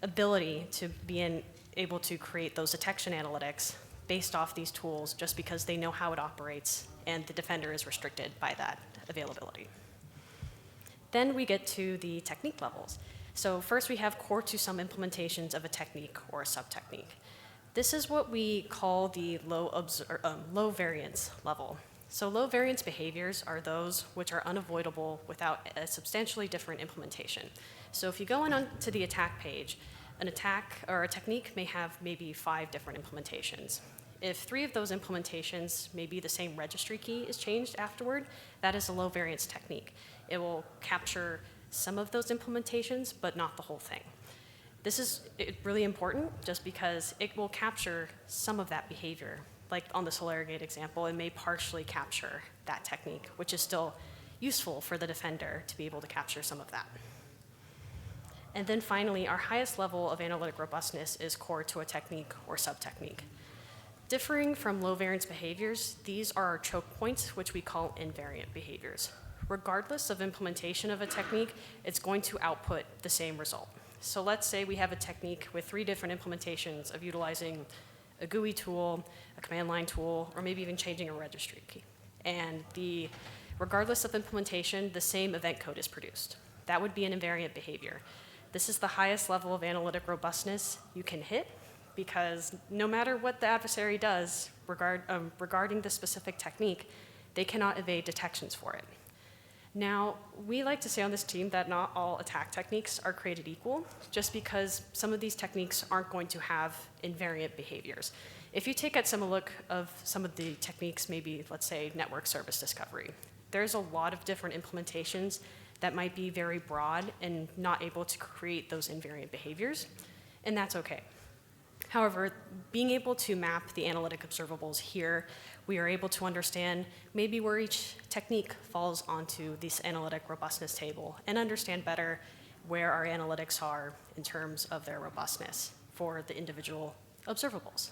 Speaker 19: ability to be able to create those detection analytics based off these tools just because they know how it operates and the defender is restricted by that availability. Then we get to the technique levels. So first we have core to some implementations of a technique or a sub-technique. This is what we call the low variance level. So low variance behaviors are those which are unavoidable without a substantially different implementation. So if you go onto the attack page, an attack or a technique may have maybe 5 different implementations. If 3 of those implementations, maybe the same registry key is changed afterward, that is a low variance technique. It will capture some of those implementations, but not the whole thing. This is really important just because it will capture some of that behavior. Like on the SolarGate example, it may partially capture that technique, which is still useful for the defender to be able to capture some of that. And then finally, our highest level of analytic robustness is core to a technique or sub-technique. Differing from low variance behaviors, these are our choke points, which we call invariant behaviors. Regardless of implementation of a technique, it's going to output the same result. So let's say we have a technique with 3 different implementations of utilizing a GUI tool, a command line tool, or maybe even changing a registry key. And regardless of implementation, the same event code is produced. That would be an invariant behavior. This is the highest level of analytic robustness you can hit because no matter what the adversary does regarding the specific technique, they cannot evade detections for it. Now, we like to say on this team that not all attack techniques are created equal, just because some of these techniques aren't going to have invariant behaviors. If you take a look of some of the techniques, maybe let's say network service discovery, there's a lot of different implementations that might be very broad and not able to create those invariant behaviors, and that's okay. However, being able to map the analytic observables here, we are able to understand maybe where each technique falls onto this analytic robustness table and understand better where our analytics are in terms of their robustness for the individual observables.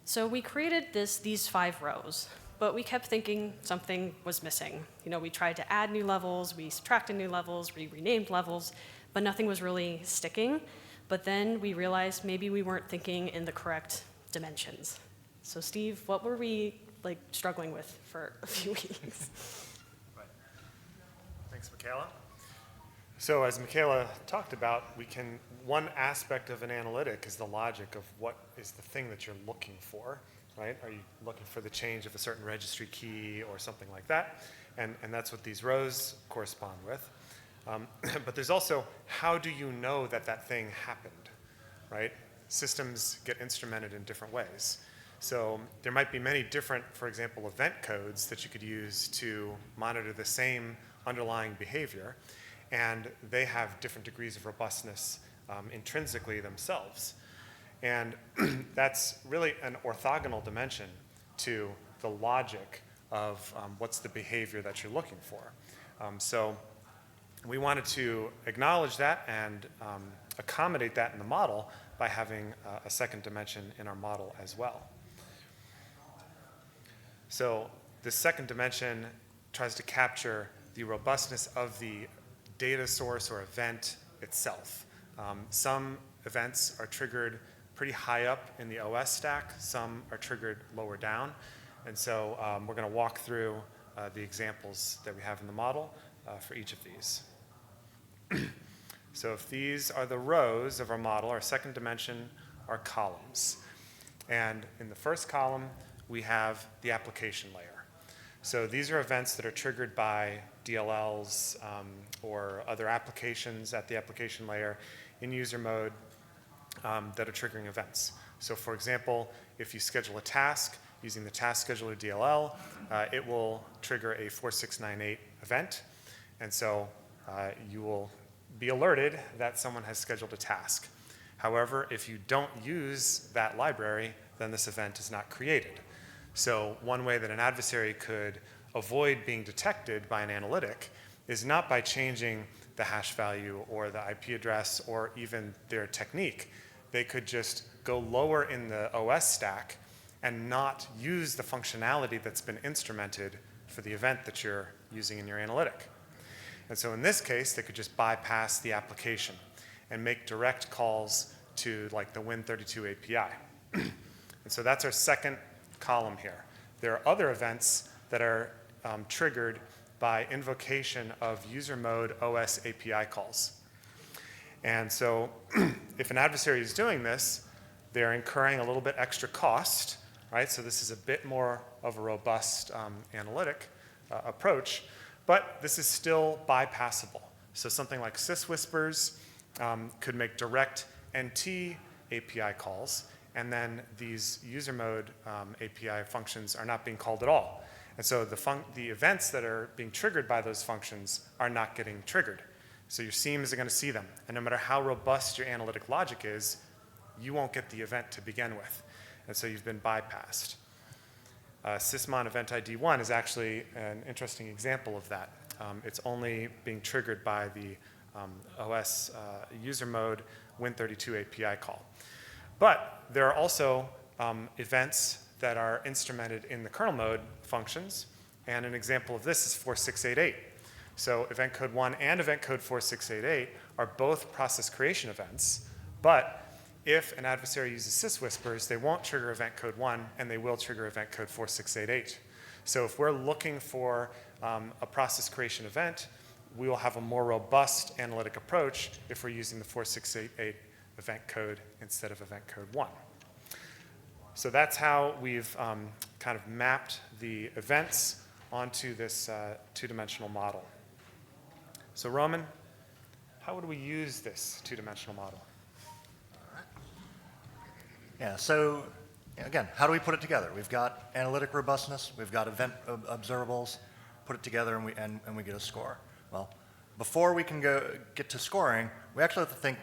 Speaker 19: So we created these 5 rows, but we kept thinking something was missing. You know, we tried to add new levels, we subtracted new levels, we renamed levels, but nothing was really sticking. But then we realized maybe we weren't thinking in the correct dimensions. So Steve, what were we struggling with for a few weeks?
Speaker 20: Thanks, Michaela. So as Michaela talked about, one aspect of an analytic is the logic of what is the thing that you're looking for, right? Are you looking for the change of a certain registry key or something like that? And that's what these rows correspond with. But there's also, how do you know that that thing happened, right? Systems get instrumented in different ways. So there might be many different, for example, event codes that you could use to monitor the same underlying behavior, and they have different degrees of robustness intrinsically themselves. And that's really an orthogonal dimension to the logic of what's the behavior that you're looking for. So we wanted to acknowledge that and accommodate that in the model by having a second dimension in our model as well. So the second dimension tries to capture the robustness of the data source or event itself. Some events are triggered pretty high up in the OS stack, some are triggered lower down. And so we're going to walk through the examples that we have in the model for each of these. So if these are the rows of our model, our second dimension are columns. And in the first column, we have the application layer. So these are events that are triggered by DLLs or other applications at the application layer in user mode that are triggering events. So for example, if you schedule a task using the task scheduler DLL, it will trigger a 4698 event. And so you will be alerted that someone has scheduled a task. However, if you don't use that library, then this event is not created. So one way that an adversary could avoid being detected by an analytic is not by changing the hash value or the IP address or even their technique. They could just go lower in the OS stack and not use the functionality that's been instrumented for the event that you're using in your analytic. And so in this case, they could just bypass the application and make direct calls to like the Win32 API. And so that's our second column here. There are other events that are triggered by invocation of user mode OS API calls. And so if an adversary is doing this, they're incurring a little bit extra cost, right? So this is a bit more of a robust analytic approach, but this is still bypassable. So something like syswhispers could make direct NT API calls, and then these user mode API functions are not being called at all. And so the events that are being triggered by those functions are not getting triggered. So your SIEM isn't going to see them. And no matter how robust your analytic logic is, you won't get the event to begin with. And so you've been bypassed. Sysmon event ID 1 is actually an interesting example of that. It's only being triggered by the OS user mode Win32 API call. But there are also events that are instrumented in the kernel mode functions, and an example of this is 4688. So event code 1 and event code 4688 are both process creation events, but if an adversary uses syswhispers, they won't trigger event code 1, and they will trigger event code 4688. So if we're looking for a process creation event, we will have a more robust analytic approach if we're using the 4688 event code instead of event code 1. So that's how we've kind of mapped the events onto this two-dimensional model. So Roman, how would we use this two-dimensional model?
Speaker 3: Yeah, so again, how do we put it together? We've got analytic robustness, we've got event observables, put it together and we get a score. Well, before we can get to scoring, we actually have to think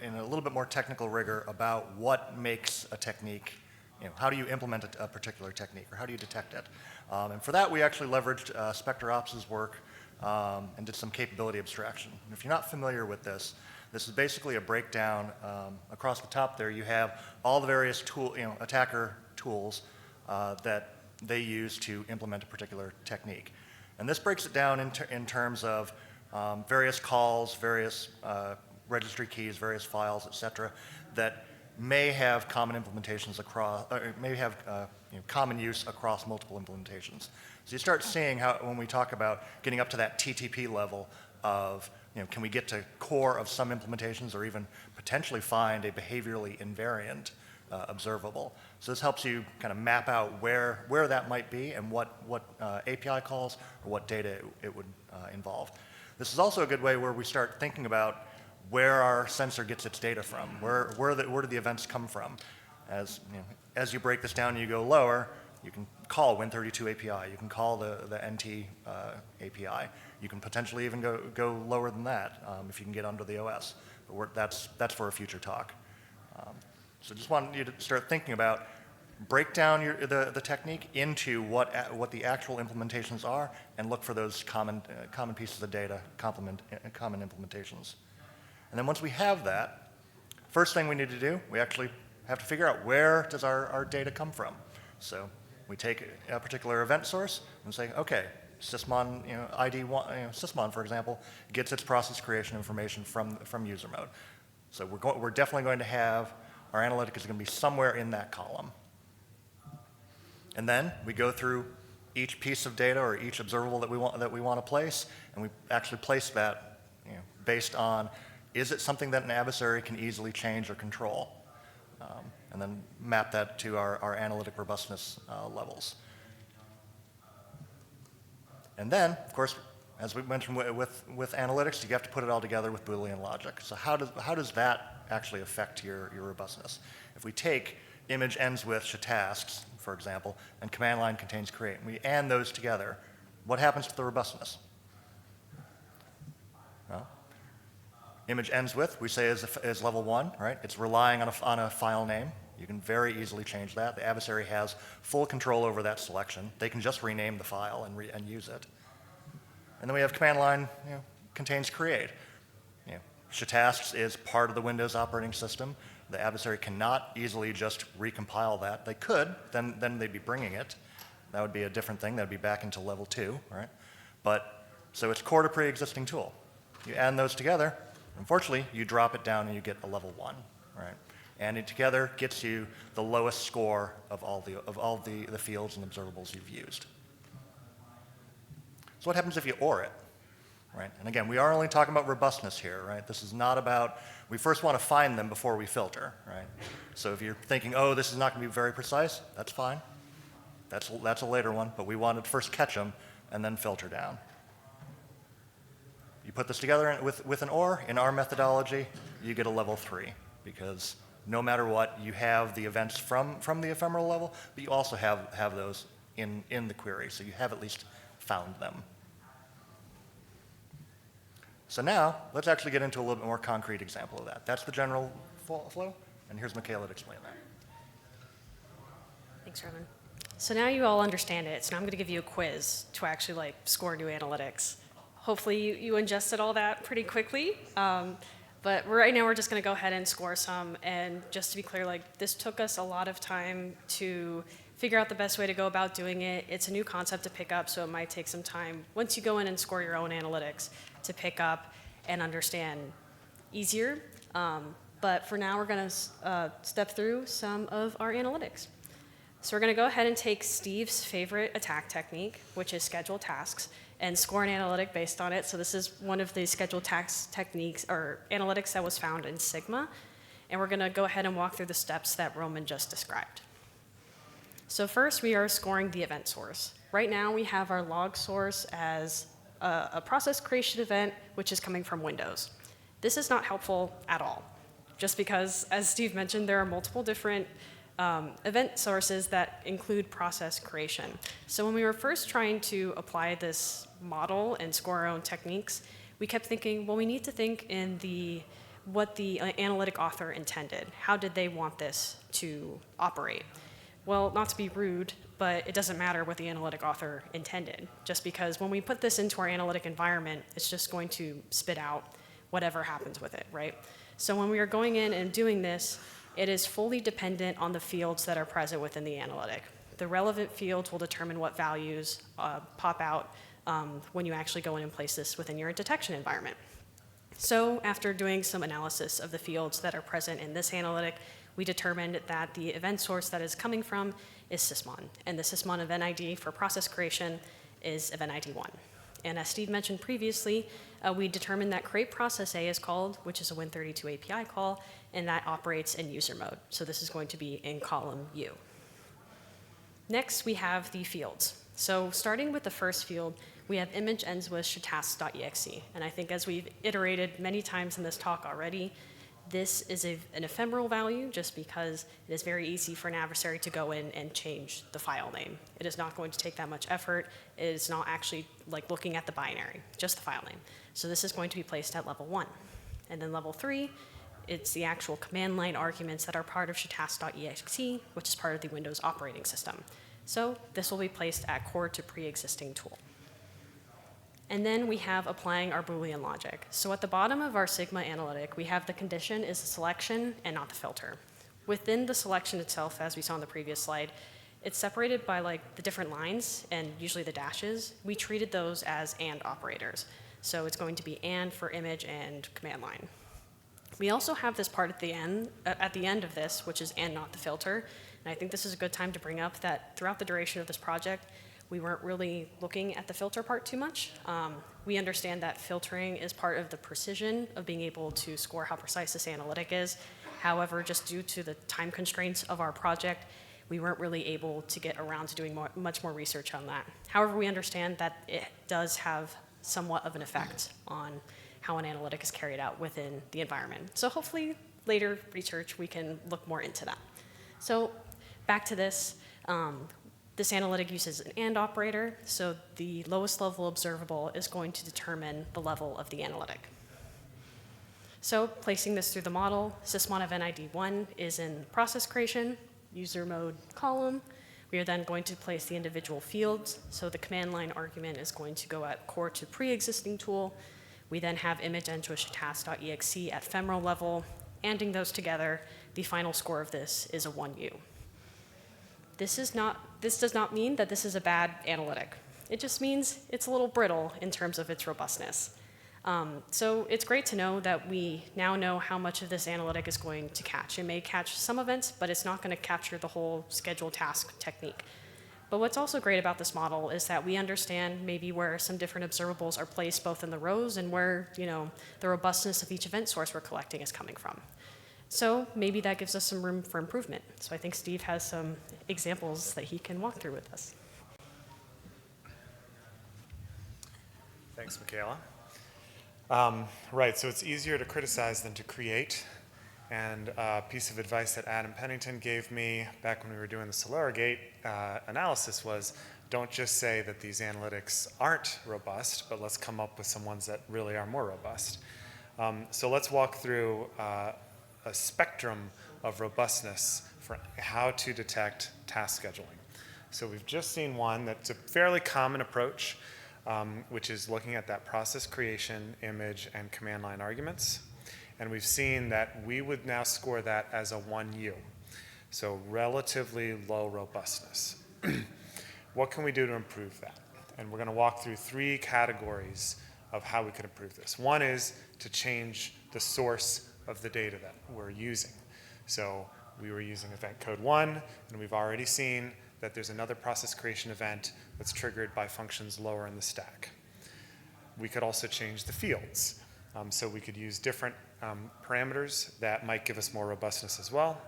Speaker 3: in a little bit more technical rigor about what makes a technique, how do you implement a particular technique, or how do you detect it. And for that, we actually leveraged SpectreOps' work and did some capability abstraction. And if you're not familiar with this, this is basically a breakdown. Across the top there, you have all the various attacker tools that they use to implement a particular technique. And this breaks it down in terms of various calls, various registry keys, various files, et cetera, that may have common implementations across, or may have common use across multiple implementations. So you start seeing how, when we talk about getting up to that TTP level of, can we get to core of some implementations, or even potentially find a behaviorally invariant observable. So this helps you kind of map out where that might be and what API calls or what data it would involve. This is also a good way where we start thinking about where our sensor gets its data from, where do the events come from. As you break this down and you go lower, you can call Win32 API, you can call the NT API, you can potentially even go lower than that if you can get under the OS. But that's for a future talk. So just wanted you to start thinking about, break down the technique into what the actual implementations are, and look for those common pieces of data, common implementations. And then once we have that, first thing we need to do, we actually have to figure out where does our data come from. So we take a particular event source and say, okay, Sysmon ID1, Sysmon, for example, gets its process creation information from user mode. So we're definitely going to have, our analytic is going to be somewhere in that column. And then we go through each piece of data or each observable that we want to place, and we actually place that based on, is it something that an adversary can easily change or control? And then map that to our analytic robustness levels. And then, of course, as we mentioned with analytics, you have to put it all together with Boolean logic. So how does that actually affect your robustness? If we take image ends with tasks, for example, and command line contains create, and we add those together, what happens to the robustness? Well, image ends with, we say is level 1, right? It's relying on a file name. You can very easily change that. The adversary has full control over that selection. They can just rename the file and use it. And then we have command line contains create. Tasks is part of the Windows operating system. The adversary cannot easily just recompile that. They could, then they'd be bringing it. That would be a different thing. That'd be back into level 2, right? But, so it's core to pre-existing tool. You add those together, unfortunately, you drop it down and you get a level 1, right? And it together gets you the lowest score of all the fields and observables you've used. So what happens if you OR it? Right? And again, we are only talking about robustness here, right? This is not about, we first want to find them before we filter, right? So if you're thinking, oh, this is not going to be very precise, that's fine. That's a later one, but we want to first catch them and then filter down. You put this together with an OR, in our methodology, you get a level 3, because no matter what, you have the events from the ephemeral level, but you also have those in the query, so you have at least found them. So now, let's actually get into a little bit more concrete example of that. That's the general flow, and here's Michaela to explain that.
Speaker 19: Thanks, Roman. So now you all understand it, so now I'm going to give you a quiz to actually score new analytics. Hopefully you ingested all that pretty quickly, but right now we're just going to go ahead and score some, and just to be clear, this took us a lot of time to figure out the best way to go about doing it. It's a new concept to pick up, so it might take some time once you go in and score your own analytics to pick up and understand easier. But for now, we're going to step through some of our analytics. So we're going to go ahead and take Steve's favorite attack technique, which is schedule tasks, and score an analytic based on it. So this is one of the schedule task techniques or analytics that was found in Sigma. And we're going to go ahead and walk through the steps that Roman just described. So first, we are scoring the event source. Right now, we have our log source as a process creation event, which is coming from Windows. This is not helpful at all, just because, as Steve mentioned, there are multiple different event sources that include process creation. So when we were first trying to apply this model and score our own techniques, we kept thinking, well, we need to think in the what the analytic author intended. How did they want this to operate? Well, not to be rude, but it doesn't matter what the analytic author intended, just because when we put this into our analytic environment, it's just going to spit out whatever happens with it, right? So when we are going in and doing this, it is fully dependent on the fields that are present within the analytic. The relevant fields will determine what values pop out when you actually go in and place this within your detection environment. So after doing some analysis of the fields that are present in this analytic, we determined that the event source that is coming from is Sysmon, and the Sysmon event ID for process creation is event ID 1. And as Steve mentioned previously, we determined that create process A is called, which is a Win32 API call, and that operates in user mode. So this is going to be in column U. Next, we have the fields. So starting with the first field, we have image ends with shtask.exe. And I think as we've iterated many times in this talk already, this is an ephemeral value just because it is very easy for an adversary to go in and change the file name. It is not going to take that much effort. It is not actually like looking at the binary, just the file name. So this is going to be placed at level 1. And then level 3, it's the actual command line arguments that are part of shtask.exe, which is part of the Windows operating system. So this will be placed at core to pre-existing tool. And then we have applying our Boolean logic. So at the bottom of our Sigma analytic, we have the condition is the selection and not the filter. Within the selection itself, as we saw in the previous slide, it's separated by like the different lines and usually the dashes. We treated those as and operators. So it's going to be and for image and command line. We also have this part at the end of this, which is and not the filter. And I think this is a good time to bring up that throughout the duration of this project, we weren't really looking at the filter part too much. We understand that filtering is part of the precision of being able to score how precise this analytic is. However, just due to the time constraints of our project, we weren't really able to get around to doing much more research on that. However, we understand that it does have somewhat of an effect on how an analytic is carried out within the environment. So hopefully later research we can look more into that. So back to this. This analytic uses an AND operator, so the lowest level observable is going to determine the level of the analytic. So placing this through the model, Sysmon event ID 1 is in process creation, user mode column. We are then going to place the individual fields, so the command line argument is going to go at core to pre-existing tool. We then have image end to a shtask.exe at ephemeral level. Anding those together, the final score of this is a 1U. This does not mean that this is a bad analytic. It just means it's a little brittle in terms of its robustness. So it's great to know that we now know how much of this analytic is going to catch. It may catch some events, but it's not going to capture the whole scheduled task technique. But what's also great about this model is that we understand maybe where some different observables are placed both in the rows and where the robustness of each event source we're collecting is coming from. So maybe that gives us some room for improvement. So I think Steve has some examples that he can walk through with us.
Speaker 20: Thanks, Michaela. Right, so it's easier to criticize than to create. And a piece of advice that Adam Pennington gave me back when we were doing the Solera Gate analysis was, don't just say that these analytics aren't robust, but let's come up with some ones that really are more robust. So let's walk through a spectrum of robustness for how to detect task scheduling. So we've just seen one that's a fairly common approach, which is looking at that process creation, image, and command line arguments. And we've seen that we would now score that as a 1U, so relatively low robustness. What can we do to improve that? And we're going to walk through 3 categories of how we could improve this. One is to change the source of the data that we're using. So we were using event code 1, and we've already seen that there's another process creation event that's triggered by functions lower in the stack. We could also change the fields. So we could use different parameters that might give us more robustness as well.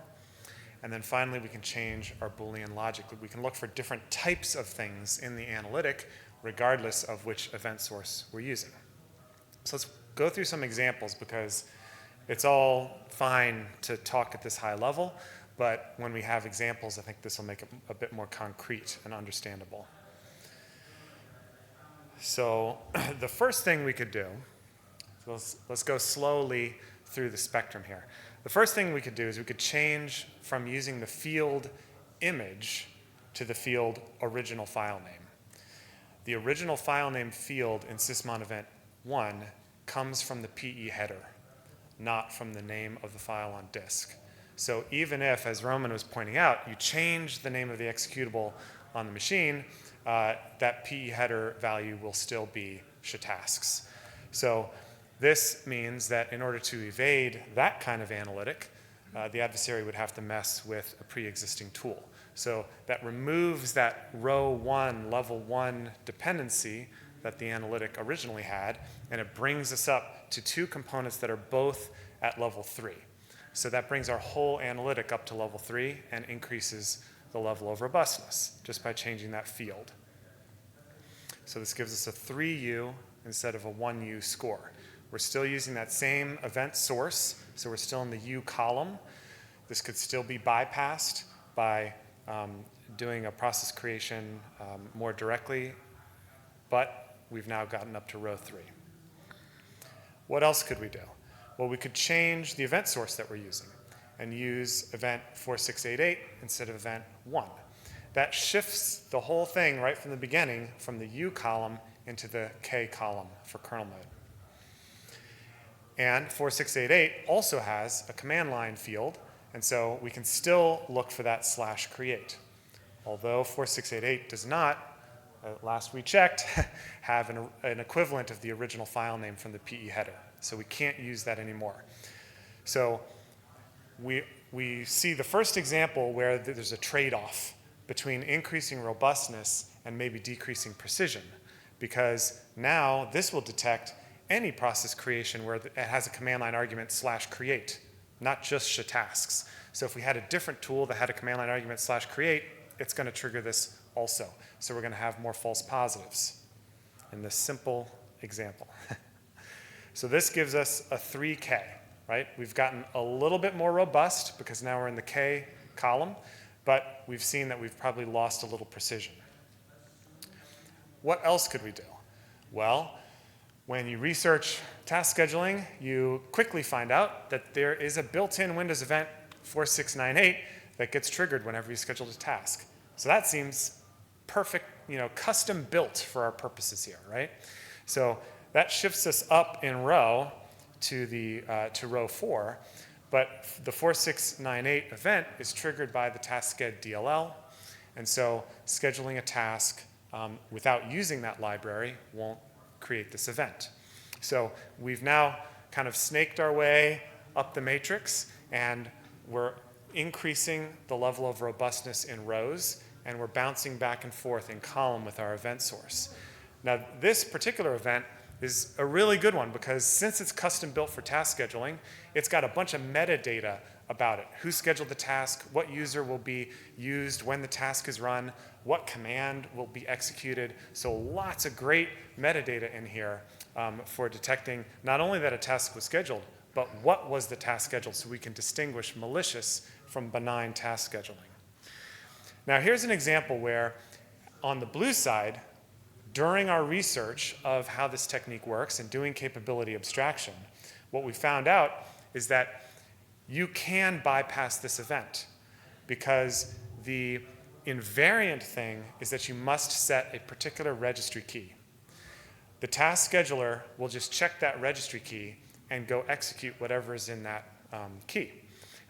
Speaker 20: And then finally, we can change our Boolean logic. We can look for different types of things in the analytic, regardless of which event source we're using. So let's go through some examples, because it's all fine to talk at this high level, but when we have examples, I think this will make it a bit more concrete and understandable. So the first thing we could do, let's go slowly through the spectrum here. The first thing we could do is we could change from using the field image to the field original file name. The original file name field in sysmon event 1 comes from the PE header, not from the name of the file on disk. So even if, as Roman was pointing out, you change the name of the executable on the machine, that PE header value will still be shtasks. So this means that in order to evade that kind of analytic, the adversary would have to mess with a pre-existing tool. So that removes that row 1, level 1 dependency that the analytic originally had, and it brings us up to 2 components that are both at level 3. So that brings our whole analytic up to level 3 and increases the level of robustness just by changing that field. So this gives us a 3U instead of a 1U score. We're still using that same event source, so we're still in the U column. This could still be bypassed by doing a process creation more directly, but we've now gotten up to row 3. What else could we do? Well, we could change the event source that we're using and use event 4688 instead of event 1. That shifts the whole thing right from the beginning from the U column into the K column for kernel mode. And 4688 also has a command line field, and so we can still look for that /create. Although 4688 does not, last we checked, have an equivalent of the original file name from the PE header. So we can't use that anymore. So we see the first example where there's a trade-off between increasing robustness and maybe decreasing precision, because now this will detect any process creation where it has a command line argument /create, not just shtasks. So if we had a different tool that had a command line argument /create, it's going to trigger this also. So we're going to have more false positives in this simple example. So this gives us a 3K, right? We've gotten a little bit more robust because now we're in the K column, but we've seen that we've probably lost a little precision. What else could we do? Well, when you research task scheduling, you quickly find out that there is a built-in Windows event 4698 that gets triggered whenever you schedule a task. So that seems perfect, custom built for our purposes here, right? So that shifts us up in row to row 4, but the 4698 event is triggered by the task-sched DLL, and so scheduling a task without using that library won't create this event. So we've now kind of snaked our way up the matrix, and we're increasing the level of robustness in rows, and we're bouncing back and forth in column with our event source. Now, this particular event is a really good one because since it's custom built for task scheduling, it's got a bunch of metadata about it. Who scheduled the task, what user will be used when the task is run, what command will be executed. So lots of great metadata in here for detecting not only that a task was scheduled, but what was the task scheduled so we can distinguish malicious from benign task scheduling. Now here's an example where on the blue side, during our research of how this technique works and doing capability abstraction, what we found out is that you can bypass this event because the invariant thing is that you must set a particular registry key. The task scheduler will just check that registry key and go execute whatever is in that key.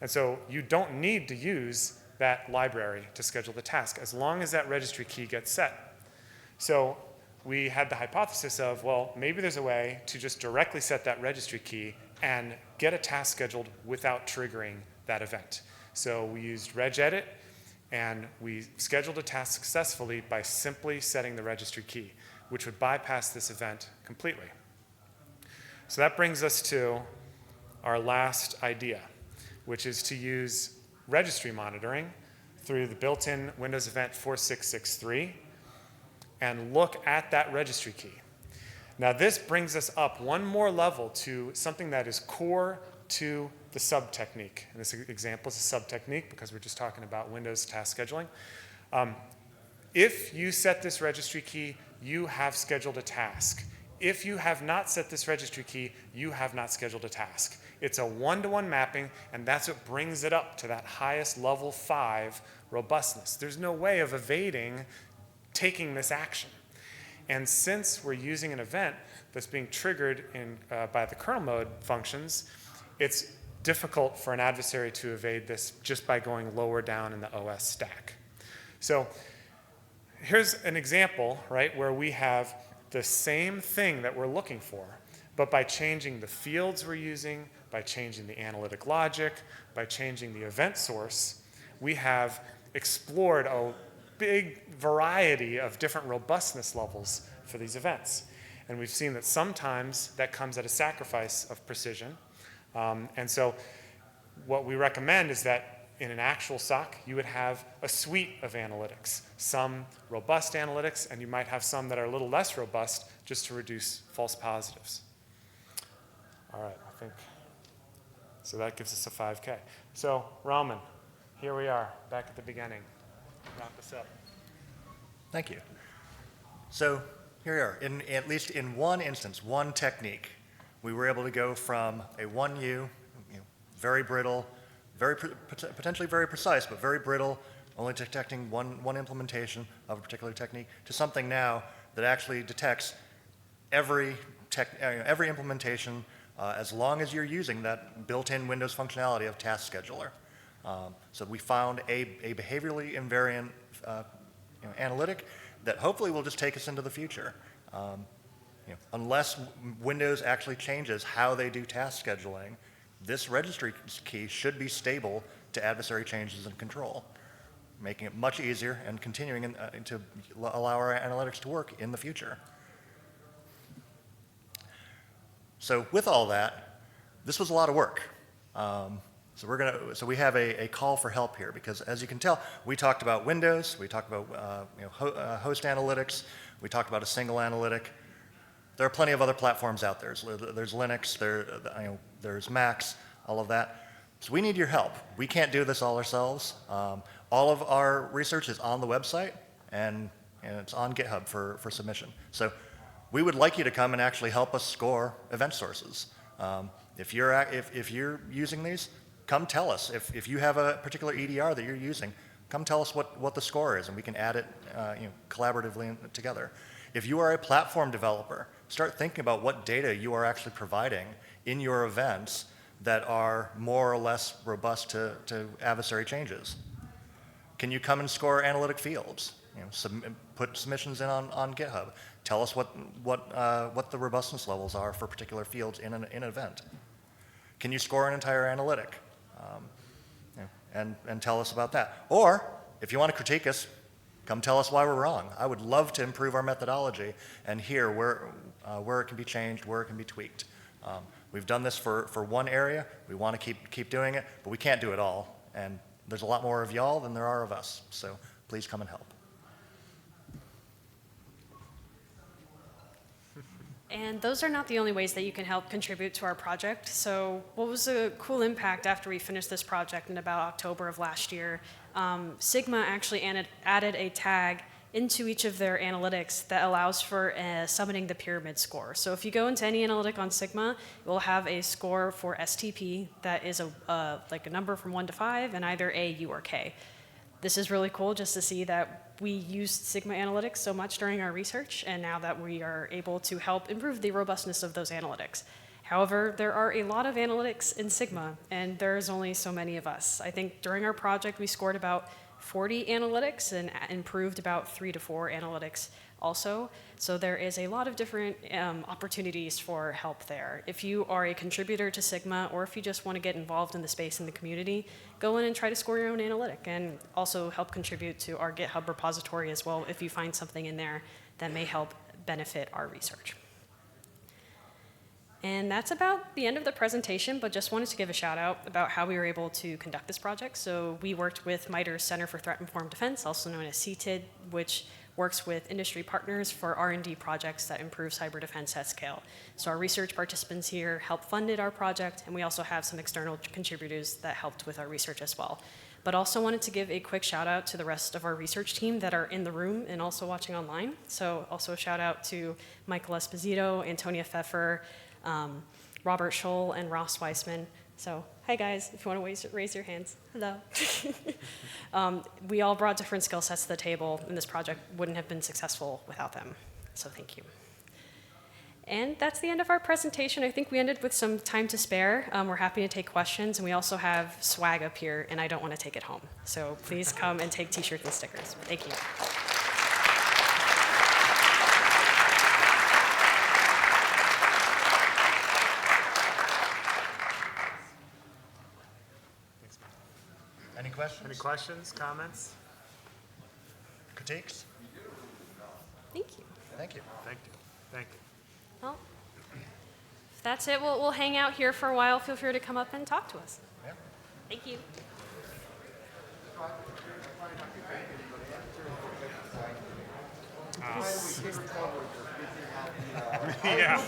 Speaker 20: And so you don't need to use that library to schedule the task as long as that registry key gets set. So we had the hypothesis of, well, maybe there's a way to just directly set that registry key and get a task scheduled without triggering that event. So we used regedit, and we scheduled a task successfully by simply setting the registry key, which would bypass this event completely. So that brings us to our last idea, which is to use registry monitoring through the built-in Windows Event 4663 and look at that registry key. Now this brings us up one more level to something that is core to the sub technique. And this example is a sub technique because we're just talking about Windows task scheduling. If you set this registry key, you have scheduled a task. If you have not set this registry key, you have not scheduled a task. It's a one-to-one mapping, and that's what brings it up to that highest level 5 robustness. There's no way of evading taking this action. And since we're using an event that's being triggered by the kernel mode functions, it's difficult for an adversary to evade this just by going lower down in the OS stack. So here's an example, right, where we have the same thing that we're looking for, but by changing the fields we're using, by changing the analytic logic, by changing the event source, we have explored a big variety of different robustness levels for these events. And we've seen that sometimes that comes at a sacrifice of precision. And so what we recommend is that in an actual SOC, you would have a suite of analytics, some robust analytics, and you might have some that are a little less robust just to reduce false positives. All right, I think, so that gives us a 5K. So Raman, here we are, back at the beginning. Wrap this up.
Speaker 3: Thank you. So here we are. At least in one instance, one technique, we were able to go from a 1U, very brittle, potentially very precise, but very brittle, only detecting one implementation of a particular technique, to something now that actually detects every implementation as long as you're using that built-in Windows functionality of Task Scheduler. So we found a behaviorally invariant analytic that hopefully will just take us into the future. Unless Windows actually changes how they do task scheduling, this registry key should be stable to adversary changes in control, making it much easier and continuing to allow our analytics to work in the future. So with all that, this was a lot of work. So we have a call for help here, because as you can tell, we talked about Windows, we talked about host analytics, we talked about a single analytic. There are plenty of other platforms out there. There's Linux, there's Macs, all of that. So we need your help. We can't do this all ourselves. All of our research is on the website, and it's on GitHub for submission. So we would like you to come and actually help us score event sources. If you're using these, come tell us. If you have a particular EDR that you're using, come tell us what the score is, and we can add it collaboratively together. If you are a platform developer, start thinking about what data you are actually providing in your events that are more or less robust to adversary changes. Can you come and score analytic fields? Put submissions in on GitHub. Tell us what the robustness levels are for particular fields in an event. Can you score an entire analytic? And tell us about that. Or, if you want to critique us, come tell us why we're wrong. I would love to improve our methodology and hear where it can be changed, where it can be tweaked. We've done this for one area. We want to keep doing it, but we can't do it all. And there's a lot more of y'all than there are of us. So please come and help.
Speaker 19: And those are not the only ways that you can help contribute to our project. So what was a cool impact after we finished this project in about October of last year? Sigma actually added a tag into each of their analytics that allows for summoning the pyramid score. So if you go into any analytic on Sigma, it will have a score for STP that is like a number from 1 to 5 and either A, U, or K. This is really cool just to see that we used Sigma analytics so much during our research, and now that we are able to help improve the robustness of those analytics. However, there are a lot of analytics in Sigma, and there's only so many of us. I think during our project, we scored about 40 analytics and improved about 3 to 4 analytics also. So there is a lot of different opportunities for help there. If you are a contributor to Sigma, or if you just want to get involved in the space in the community, go in and try to score your own analytic, and also help contribute to our GitHub repository as well if you find something in there that may help benefit our research. And that's about the end of the presentation, but just wanted to give a shout out about how we were able to conduct this project. So we worked with MITRE's Center for Threat Informed Defense, also known as CTID, which works with industry partners for R&D projects that improve cyber defense at scale. So our research participants here helped funded our project, and we also have some external contributors that helped with our research as well. But also wanted to give a quick shout out to the rest of our research team that are in the room and also watching online. So also a shout out to Michael Esposito, Antonia Pfeffer, Robert Scholl and Ross Weissman. So, hi guys, if you want to raise your hands. Hello. We all brought different skill sets to the table, and this project wouldn't have been successful without them. So thank you. And that's the end of our presentation. I think we ended with some time to spare. We're happy to take questions, and we also have swag up here, and I don't want to take it home. So please come and take t-shirts and stickers. Thank you.
Speaker 3: Any questions?
Speaker 20: Any questions, comments?
Speaker 3: Critiques?
Speaker 19: Thank you.
Speaker 3: Thank you.
Speaker 20: Thank you. Thank you.
Speaker 19: Well, if that's it. We'll hang out here for a while. Feel free to come up and talk to us.
Speaker 3: Yeah.
Speaker 19: Thank you.
Speaker 20: Yeah.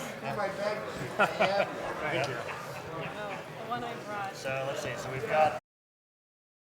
Speaker 3: Thank you.
Speaker 19: The one I brought.
Speaker 3: So let's see. So we've got